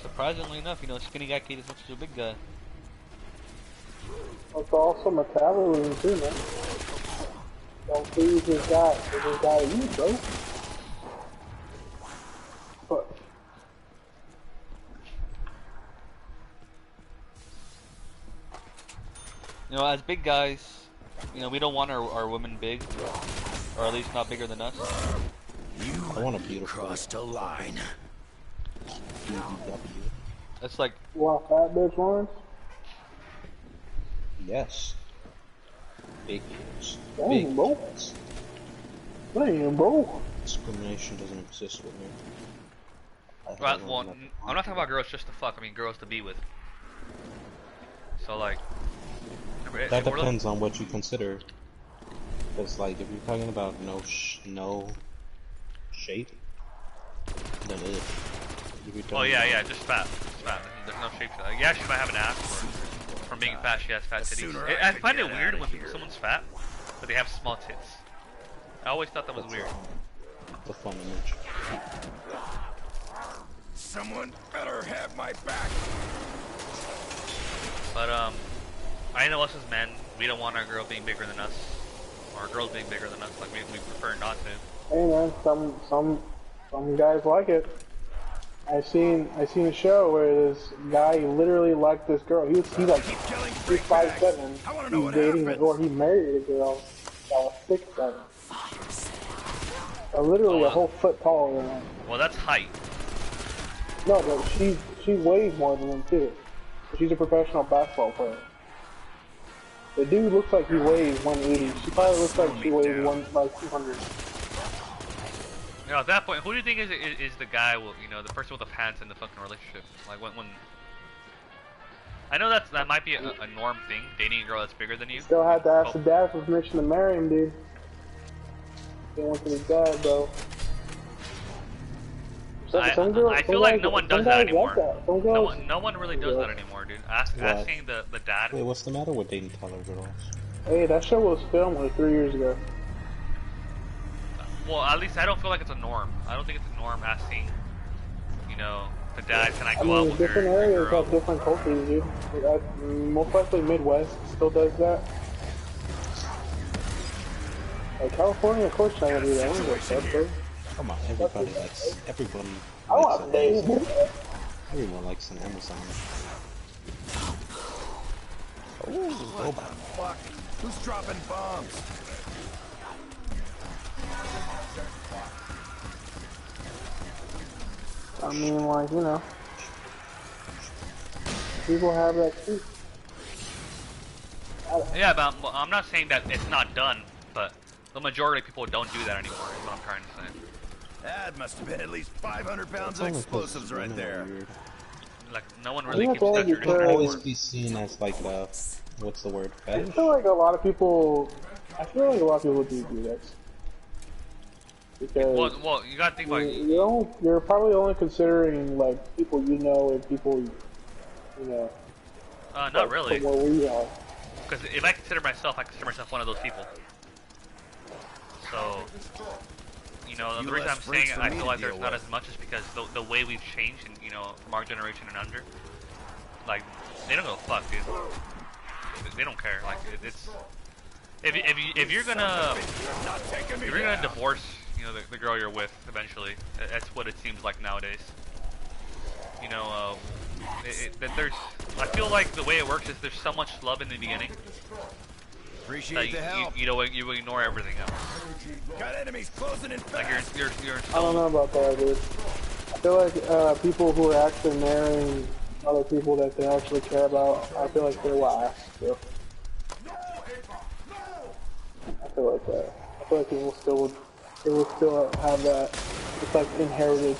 F: surprisingly enough, skinny guy can eat as much as a big guy.
A: It's also metabolism too, man. Don't feed this guy. You just gotta eat, bro. But
F: As big guys, we don't want our women big, or at least not bigger than us.
C: I want a beautiful.
G: Crossed a line.
F: It's like,
A: you want a fat bitch, Lawrence?
C: Yes. Big ears.
A: Dang, bro. Dang, bro.
C: Discrimination doesn't exist with me.
B: Well, I'm not talking about girls just to fuck. I mean girls to be with. So like.
C: That depends on what you consider. Because like, if you're talking about no shape, then it is.
B: Oh yeah, just fat. There's no shape to that. Yeah, she might have an ass, or from being fat, she has fat titties. I find it weird when someone's fat, but they have small tits. I always thought that was weird.
C: The fun image.
G: Someone better have my back.
B: But I know us as men, we don't want our girl being bigger than us. or girls being bigger than us. Like we prefer not to.
A: Hey man, some guys like it. I seen a show where this guy literally liked this girl. He's like
G: Keep killing
A: he's
G: freak
A: 5'7".
G: bags. I want to know
A: He's
G: what
A: dating
G: happens.
A: or he married a girl that was 6'7". Literally a whole foot taller than him.
B: Well, that's height.
A: No, but she weighs more than him too. She's a professional basketball player. The dude looks like he weighs 180. She probably looks like she weighs 200.
B: You know, at that point, who do you think is the guy? You know, the person with the pants in the fucking relationship? Like when I know that might be a norm thing, dating a girl that's bigger than you.
A: Still had to ask the dad for permission to marry him, dude. He went to his dad, bro.
B: I feel like no one does that anymore.
A: Like
B: No one really does that anymore, dude. Asking the dad.
C: Wait, what's the matter with dating taller girls?
A: Hey, that show was filmed like 3 years ago.
B: Well, at least I don't feel like it's a norm. I don't think it's a norm asking, you know, the dad, can I go out with
A: different
B: your
A: areas
B: girl?
A: have different cultures, dude. Most likely Midwest still does that. Like California, of course, trying to do that. I don't give a fuck, bro.
C: Come on, everybody likes
A: I want to date.
C: everyone likes an Amazon.
G: What the fuck? Who's dropping bombs?
A: I mean, like, you know, people have that too.
B: Yeah, but I'm not saying that it's not done, but the majority of people don't do that anymore, is what I'm trying to say.
G: That must have been at least 500 pounds of explosives right there.
B: Like, no one really
A: I
B: keeps
A: think
B: that
A: it's
B: tradition.
A: only
C: Always be seen as like a, what's the word,
A: I
C: fetish?
A: feel like a lot of people. I feel like a lot of people do that. Because
B: Well, you gotta think about it.
A: you're probably only considering like people you know and people you know.
B: Not
A: like,
B: really.
A: from where we are.
B: Because if I consider myself one of those people. So, you know, the reason I'm saying I feel like there's not as much is because the way we've changed, and you know, from our generation and under, like, they don't go fuck, dude. They don't care. Like, it's if you're gonna divorce, you know, the girl you're with eventually, that's what it seems like nowadays. You know, I feel like the way it works is there's so much love in the beginning.
G: Appreciate the help.
B: You know, you ignore everything else.
G: Got enemies closing in fast.
B: Like you're
A: I don't know about that, dude. I feel like people who are actually marrying other people that they actually care about, I feel like they're last. So. I feel like that. I feel like they will still have that. It's like inherited.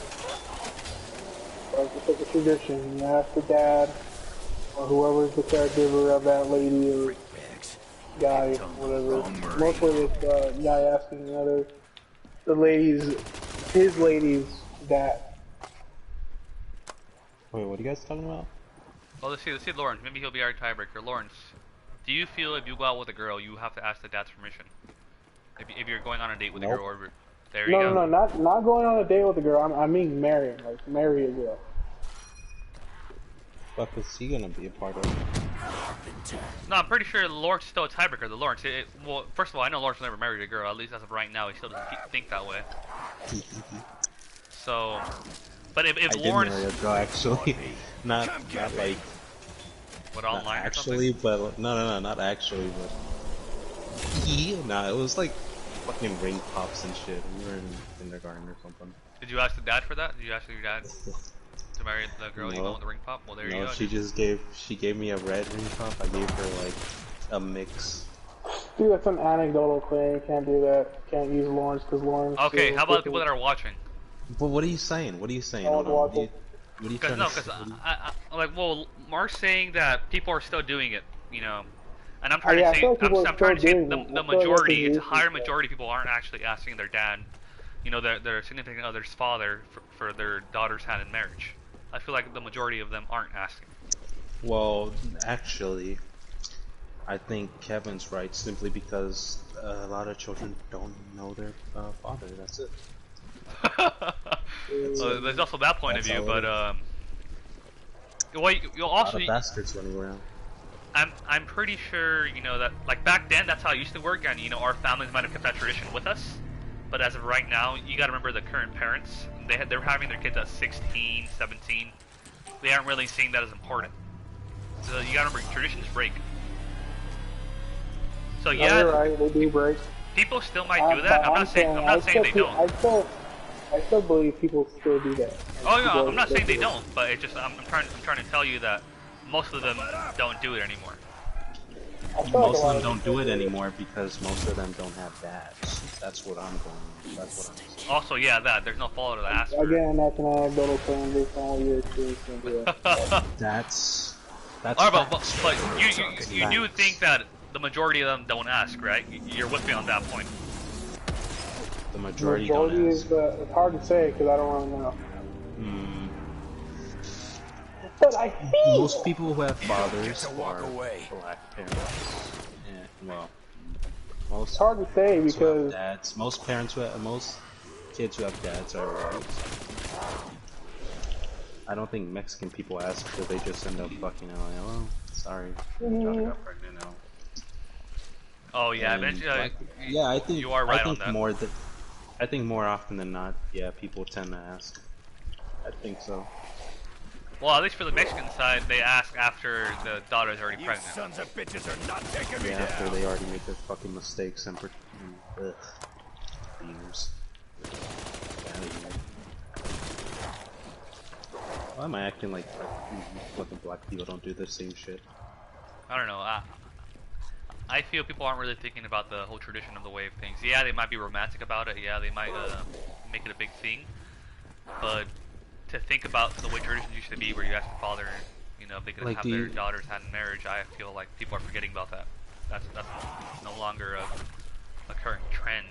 A: Like it's like a tradition. You ask the dad or whoever's the caregiver of that lady or guy, whatever. Mostly it's guy asking his lady's dad.
C: Wait, what are you guys talking about?
B: Well, let's see Lawrence. Maybe he'll be our tiebreaker. Lawrence, do you feel if you go out with a girl, you have to ask the dad's permission? If you're going on a date with a girl, or there you go.
A: No, not going on a date with a girl. I mean marrying, like marry a girl.
C: What is he gonna be a part of?
B: No, I'm pretty sure Lawrence is still a tiebreaker. The Lawrence, well, first of all, I know Lawrence never married a girl. At least as of right now, he still doesn't think that way. So, but if
C: I
B: Lawrence,
C: did marry a girl actually, not like.
B: What, online
C: not
B: or
C: actually,
B: something?
C: but no, not actually, but it was like fucking ring pops and shit. We were in kindergarten or something.
B: Did you ask the dad for that? Did you ask your dad to marry the girl you went with the ring pop? Well, there you go.
C: No, she gave me a red ring pop. I gave her like a mix.
A: Dude, that's an anecdotal thing. You can't do that. You can't use Lawrence because Lawrence.
B: Okay, how about the people that are watching?
C: But what are you saying? What are you saying?
A: Hold on.
C: What are you trying to say?
B: Like, well, Mark's saying that people are still doing it, you know, and I'm trying to say, I'm trying to say the majority, it's a higher majority of people aren't actually asking their dad, you know, their significant other's father for their daughter's hand in marriage. I feel like the majority of them aren't asking.
C: Well, actually, I think Kevin's right simply because a lot of children don't know their father. That's it.
B: So there's also that point of view, but well, you also
C: a lot of bastards running around.
B: I'm pretty sure, you know, that like back then that's how it used to work, and you know our families might have kept that tradition with us. But as of right now, you got to remember the current parents. They're having their kids at 16, 17. They aren't really seeing that as important. So you got to remember traditions break. So
A: No,
B: yeah,
A: you're right. They do break.
B: people still might do that. I'm not saying they don't.
A: I still believe people still do that.
B: Oh yeah,
A: People
B: I'm not
A: still
B: saying they
A: do it.
B: don't, but it just I'm trying to tell you that most of them don't do it anymore.
A: I feel like
C: Most
A: a
C: of
A: lot
C: them don't do it
A: people
C: anymore because most of them don't have dads. That's what I'm going. That's what I'm saying.
B: Also, yeah, that there's no follow to the ask for.
A: Again, that's an anecdotal thing based on what you're experiencing. Yeah.
C: That's
B: Alright,
C: facts.
B: but you
C: That's
B: do
C: facts.
B: think that the majority of them don't ask, right? You're with me on that point.
C: The
A: The
C: majority
A: majority
C: don't
A: is,
C: ask.
A: it's hard to say because I don't really know.
C: Hmm.
A: But I feel
C: Most people who have
G: Get
C: fathers
G: to walk
C: are
G: away.
C: black parents. And, well, most
A: it's hard to say
C: parents who have
A: because
C: dads. Most kids who have dads are white. I don't think Mexican people ask, so they just end up fucking out like, oh, sorry, my daughter got pregnant now.
B: Oh yeah,
C: And
B: eventually,
C: yeah, I think
B: you are right on that.
C: I think more often than not, yeah, people tend to ask. I think so.
B: Well, at least for the Mexican side, they ask after the daughter's already
G: You
B: pregnant.
G: sons of bitches are not taking me
C: Yeah, after
G: down.
C: they already made their fucking mistakes and ugh, beamers. Why am I acting like fucking black people don't do the same shit?
B: I don't know. I feel people aren't really thinking about the whole tradition of the way of things. Yeah, they might be romantic about it. Yeah, they might make it a big thing. But to think about the way traditions used to be, where you ask the father, you know, if they could
C: Like
B: have their daughters had in marriage, I feel like people are forgetting about that. That's no longer a current trend.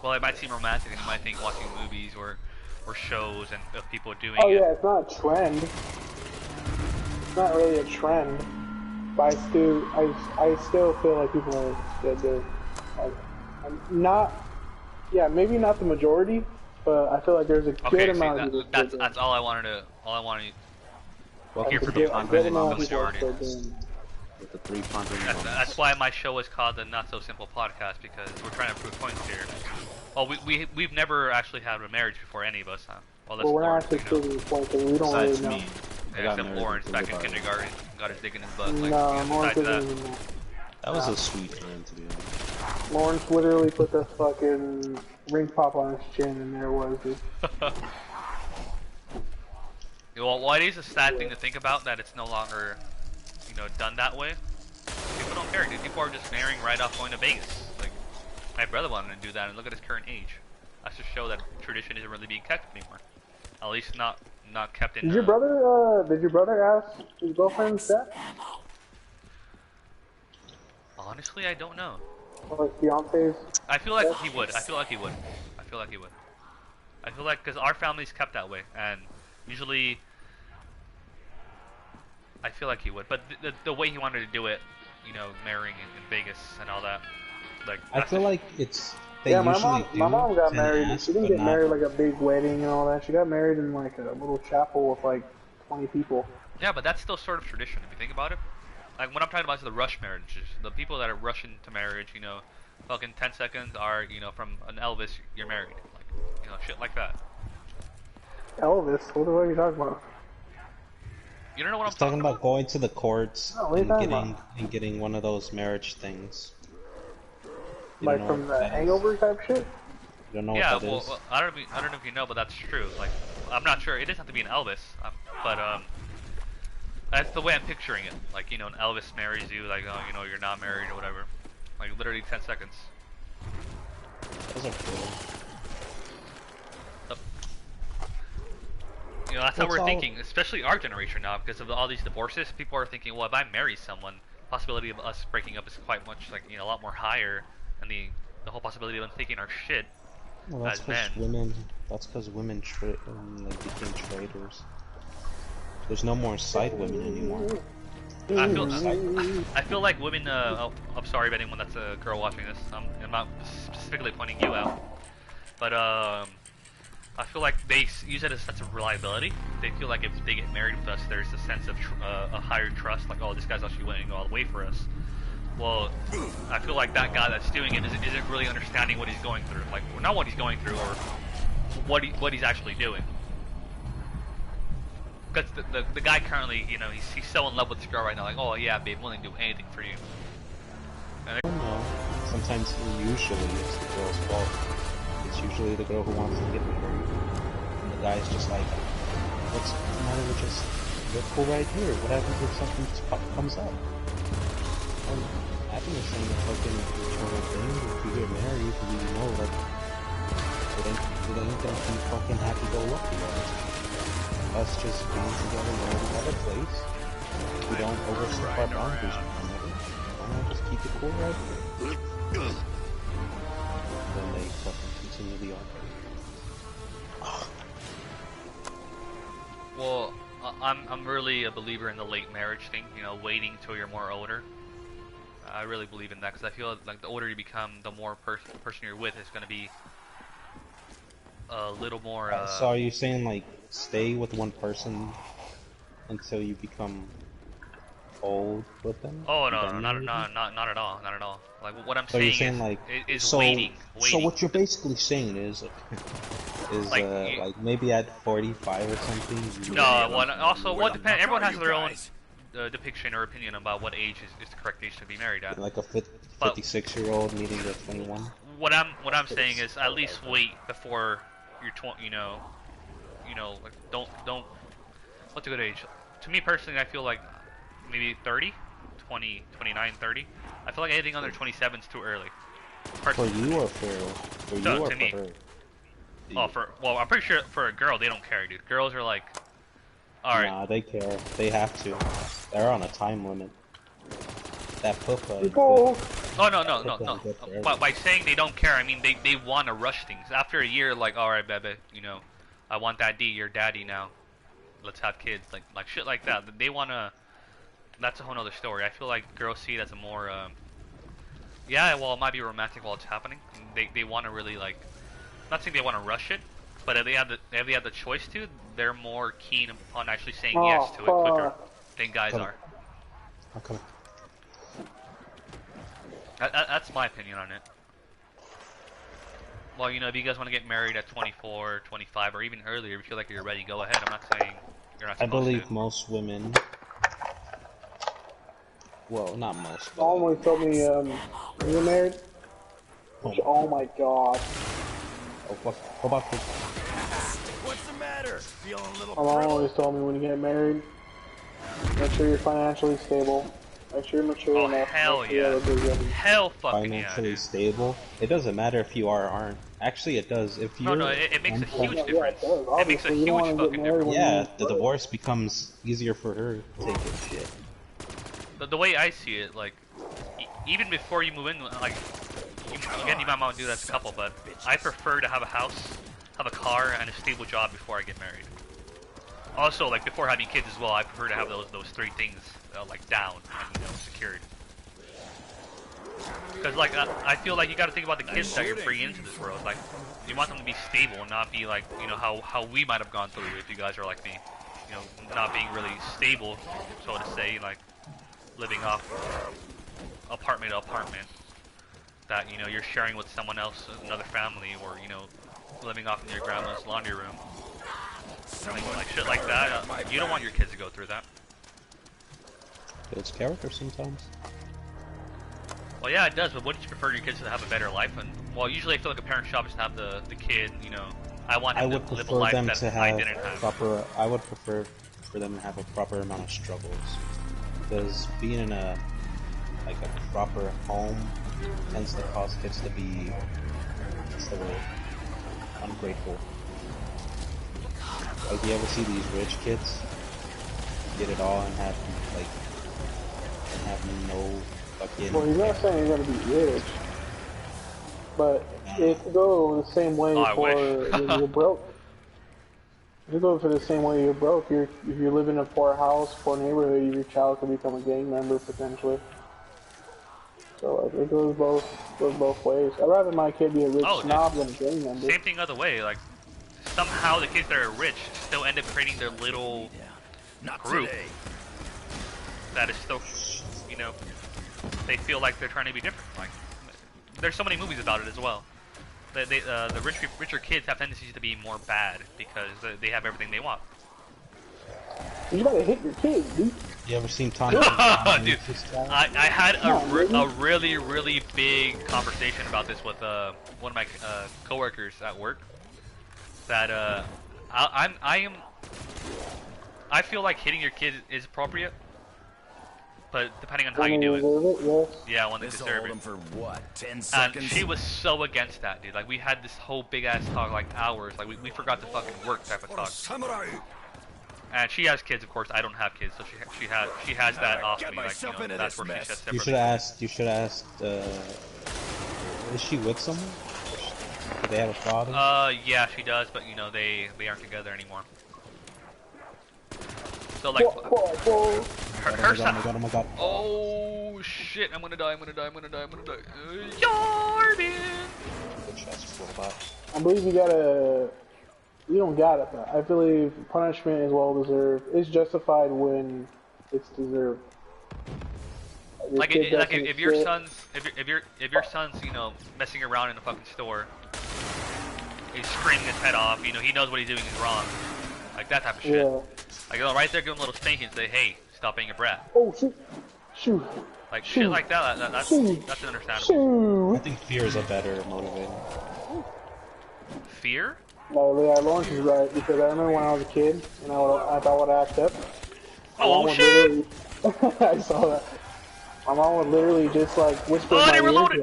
B: Well, it might seem romantic, and you might think watching movies or shows and of people doing
A: oh
B: it.
A: yeah, it's not a trend. It's not really a trend, but I still feel like people are still do. Like, not, yeah, maybe not the majority, but I feel like there's a good
B: Okay, see,
A: amount of people still doing.
B: that's all I wanted to
C: Welcome
B: Here
C: to
B: for
C: the
B: the
A: A
C: pondering
A: good
B: the
A: amount of
C: moments
A: people are
B: majority.
A: still doing.
C: with the 3 pondering
B: That's
C: moments.
B: why my show is called the Not So Simple Podcast, because we're trying to prove points here. Well, we've never actually had a marriage before, any of us, huh? Well, that's
A: Well, we're not
B: Lawrence,
A: actually
B: you know.
A: proving the point because we don't
C: Besides
A: really know.
C: me, I
B: Yeah,
C: got
B: except
C: married
B: Lawrence
C: in
B: back in
C: kindergarten.
B: kindergarten, got his dick in his butt. Like,
A: No,
B: you know,
A: Lawrence
B: besides
A: isn't
B: that.
A: even there.
C: That was a sweet time, to be honest.
A: Lawrence literally put the fucking ring pop on his chin, and there it was, dude.
B: Well, it is a sad thing to think about that it's no longer, you know, done that way. People don't care, dude. People are just marrying right off going to Vegas. Like, my brother wanted to do that, and look at his current age. That's to show that tradition isn't really being kept anymore. At least not kept in.
A: Did your brother ask his girlfriend's that?
B: Honestly, I don't know.
A: Or his fiance's?
B: I feel like he would. I feel like he would. I feel like, because our family's kept that way, and usually, I feel like he would. But the way he wanted to do it, you know, marrying in Vegas and all that, like.
C: I
B: that's
C: feel
B: just-
C: like it's they
A: Yeah,
C: usually
A: my mom got
C: tend to
A: married.
C: ask,
A: She didn't
C: but
A: get
C: not-
A: married like a big wedding and all that. She got married in like a little chapel with like 20 people.
B: Yeah, but that's still sort of tradition if you think about it. Like what I'm talking about is the rush marriages. The people that are rushing to marriage, you know, fucking 10 seconds are, you know, from an Elvis, you're married. Like, you know, shit like that.
A: Elvis? What the fuck are you talking about?
B: You don't know what I'm
C: He's talking
B: talking
C: about going to the courts
A: No, what are you
C: and
A: talking
C: getting
A: about?
C: getting one of those marriage things. You
A: Like
C: don't know
A: from
C: what
A: the
C: that is?
A: Hangover type shit?
C: You don't know
B: Yeah,
C: what that is?
B: well, I don't know if you know, but that's true. Like, I'm not sure. It doesn't have to be an Elvis, but that's the way I'm picturing it. Like, you know, an Elvis marries you, like, oh, you know, you're not married or whatever. Like, literally 10 seconds.
C: Those are cool.
B: You know, that's how
C: It's
B: we're
C: all-
B: thinking, especially our generation now, because of all these divorces. People are thinking, well, if I marry someone, possibility of us breaking up is quite much, like, you know, a lot more higher, and the whole possibility of them taking our shit
C: Well, that's
B: as
C: because
B: men.
C: women. That's because women like became traitors. There's no more side women anymore.
B: I feel like women. I'm sorry if anyone that's a girl watching this. I'm not specifically pointing you out, but I feel like they use it as a sense of reliability. They feel like if they get married with us, there's a sense of a higher trust. Like, oh, this guy's actually waiting all the way for us. Well, I feel like that guy that's doing it isn't really understanding what he's going through. Like, not what he's going through, or what he's actually doing. Because the guy currently, you know, he's so in love with this girl right now. Like, oh yeah, babe, I'm willing to do anything for you.
C: I don't know. Sometimes, usually, it's the girl's fault. It's usually the girl who wants to get married. And the guy's just like, what's the matter with just, we're cool right here. What happens if something comes up? I think it's saying a fucking eternal thing. If you get married, you know, like, it ain't gonna be fucking happy-go-lucky, right? Us just being together, you know, we have a place. We don't overstep our boundaries. Why not just keep it cool right here? Then they fucking continue the argument.
B: Well, I'm really a believer in the late marriage thing. You know, waiting till you're more older. I really believe in that because I feel like the older you become, the more person you're with is going to be a little more.
C: So are you saying like stay with one person until you become old with them?
B: Oh no, not at all, not at all. Like what I'm
C: so
B: saying,
C: you're saying like
B: is waiting.
C: So what you're basically saying is like maybe at 45 or something.
B: No, well, also what depends. Everyone has their own depiction or opinion about what age is the correct age to be married at.
C: Like a 56-year-old meeting at 21.
B: What I'm saying is at least wait before you're you know, like don't. What's a good age? To me personally, I feel like maybe 30, 20, 29, 30. I feel like anything under 27 is too early. Personally.
C: For you or for you or
B: to me.
C: for her?
B: Well, I'm pretty sure for a girl they don't care, dude. Girls are like, all right.
C: Nah, they care. They have to. They're on a time limit. That pupa.
B: Oh no. By saying they don't care, I mean they want to rush things. After a year, like, all right, baby, you know, I want that D. You're daddy now. Let's have kids. Like shit like that. They wanna. That's a whole other story. I feel like girls see it as a more. Yeah, well, it might be romantic while it's happening. They want to really like. Not saying they want to rush it, but if they have the choice to, they're more keen on actually saying yes to it quicker than guys are.
C: Okay.
B: That's my opinion on it. Well, you know, if you guys want to get married at 24, 25, or even earlier, if you feel like you're ready, go ahead. I'm not saying you're not supposed to.
C: I believe most women. Well, not most. But
A: Always told me, when you're married. Oh my god.
C: Oh, what about this?
G: What's the matter? Feeling a little
A: My mom always told me when you get married, make sure you're financially stable. Make sure you're mature enough.
B: Hell yeah. Hell fucking yeah.
C: Financially stable. It doesn't matter if you are or aren't. Actually, it does. If you
B: no, it makes a huge difference. It makes a huge fucking difference.
C: Yeah, the divorce becomes easier for her to take it. Shit.
B: The way I see it, like, even before you move in, like, again, you might want to do that as a couple, but I prefer to have a house, have a car, and a stable job before I get married. Also, like, before having kids as well, I prefer to have those three things, like, down and, you know, secured. Because, like, I feel like you got to think about the kids that you're bringing into this world. Like, you want them to be stable and not be like, you know, how we might have gone through if you guys are like me. You know, not being really stable, so to say, like, living off apartment to apartment. That, you know, you're sharing with someone else, another family, or, you know, living off in your grandma's laundry room. Like shit like that. You don't want your kids to go through that.
C: Builds character sometimes.
B: Well, yeah, it does, but wouldn't you prefer your kids to have a better life? And, well, usually I feel like a parent's job is to have the kid, you know, I want him to live a life that I didn't have.
C: I would prefer for them to have a proper amount of struggles. Because being in a proper home tends to cause kids to be, what's the word, ungrateful. Like, you ever see these rich kids get it all and have no fucking...
A: Well, he's not saying you're gonna be rich, but if you go the same way you're broke. If you go for the same way you're broke, if you live in a poor house, poor neighborhood, your child could become a gang member potentially. So like, it goes both ways. I'd rather my kid be a rich snob than a gang member.
B: Same thing other way. Like somehow the kids that are rich still end up creating their little
G: Not
B: group
G: today.
B: that is still, you know, they feel like they're trying to be different. Like, there's so many movies about it as well. The richer kids have tendencies to be more bad because they have everything they want.
A: You gotta hit your kids, dude.
C: You ever seen Tom?
B: Dude, I had a really big conversation about this with one of my coworkers at work. That I feel like hitting your kid is appropriate, but depending on how you do it. Yeah, when they deserve it.
G: For what? 10
B: And
G: seconds?
B: she was so against that, dude. Like, we had this whole big ass talk, like hours. Like, we forgot to fucking work type of talk.
G: Samurai.
B: And she has kids, of course. I don't have kids, so she has that off me. Like, you know, that's where she sets separately.
C: You should have asked. Is she with someone? Do they have a father?
B: Yeah, she does, but you know they aren't together anymore. So like, her son.
C: Oh my god.
B: Oh shit! I'm gonna die. Yarbin!
A: I believe you gotta. You don't got it, but I believe punishment is well deserved. It's justified when it's deserved.
B: Like if your son's you know messing around in a fucking store, he's screaming his head off. You know he knows what he's doing is wrong. Like that type of shit.
A: Yeah.
B: Like right there, give him a little spanking and say, "Hey, stop being a brat."
A: Oh shoot!
B: Like
A: shoot.
B: shit like that. That's understandable.
A: Shoot.
C: I think fear is a better motivator.
B: Fear?
A: No, yeah, Lawrence is right because I remember when I was a kid and I thought would act up.
B: Oh shit!
A: I saw that. My mom would literally just like whisper in my ear. Like, my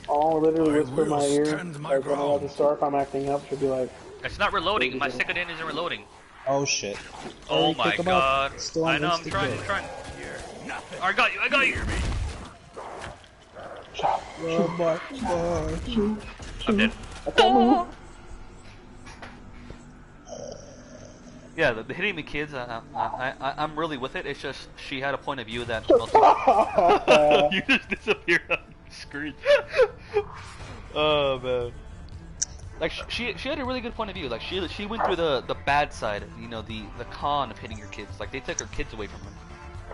A: mom would literally whisper in my ear. Like when I'm at the store, if I'm acting up, she'll be like,
B: "It's not reloading. My Second isn't reloading."
C: Oh shit!
B: Oh my god! I know. I'm trying. I got you. I'm dead. Yeah, the hitting the kids, I'm really with it. It's just she had a point of view that most people... You just disappeared on the screen. Oh man. Like she had a really good point of view. Like she went through the bad side, you know, the con of hitting your kids. Like they took her kids away from her,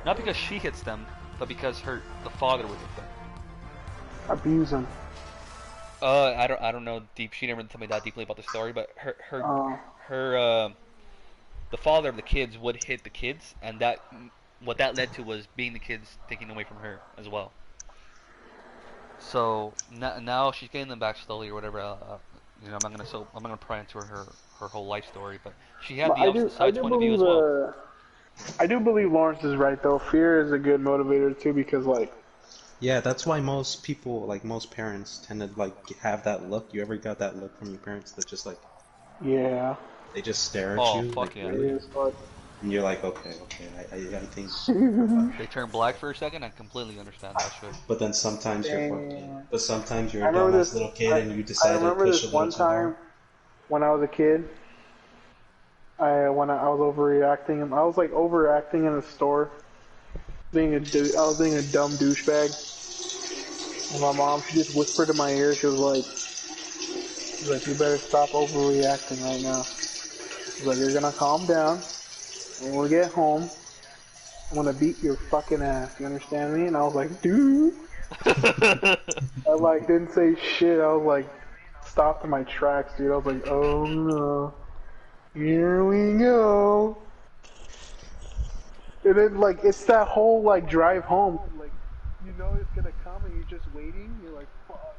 B: not because she hits them, but because the father would hit them.
A: Abuse them.
B: I don't know deep. She never told me that deeply about the story, but the father of the kids would hit the kids, and what that led to was being the kids taken away from her as well. So now she's getting them back slowly or whatever. You know, I'm not gonna pry into her whole life story, but she had the opposite side's point of view as well.
A: I do believe Lawrence is right though. Fear is a good motivator too because like.
C: Yeah, that's why most people, like most parents, tend to like have that look. You ever got that look from your parents that just like,
A: yeah,
C: they just stare at
B: oh,
C: you?
B: Fuck
C: like,
B: yeah.
C: really? And you're like, okay, I think.
B: They turn black for a second. I completely understand that shit.
C: But then sometimes you're fucking. But sometimes you're a dumbass little kid and you decide to push a little too hard.
A: When I was a kid, when I was overreacting, I was like overacting in the store. I was being a dumb douchebag. And my mom, she just whispered in my ear. She was like, "You better stop overreacting right now." She's like, "You're gonna calm down. When we get home, I'm gonna beat your fucking ass. You understand me?" And I was like, "Dude." I like didn't say shit. I was like, stopped in my tracks, dude. I was like, "Oh no, here we go." And then, like, it's that whole, like, drive home. Like, you know it's gonna come and you're just waiting. You're like, fuck.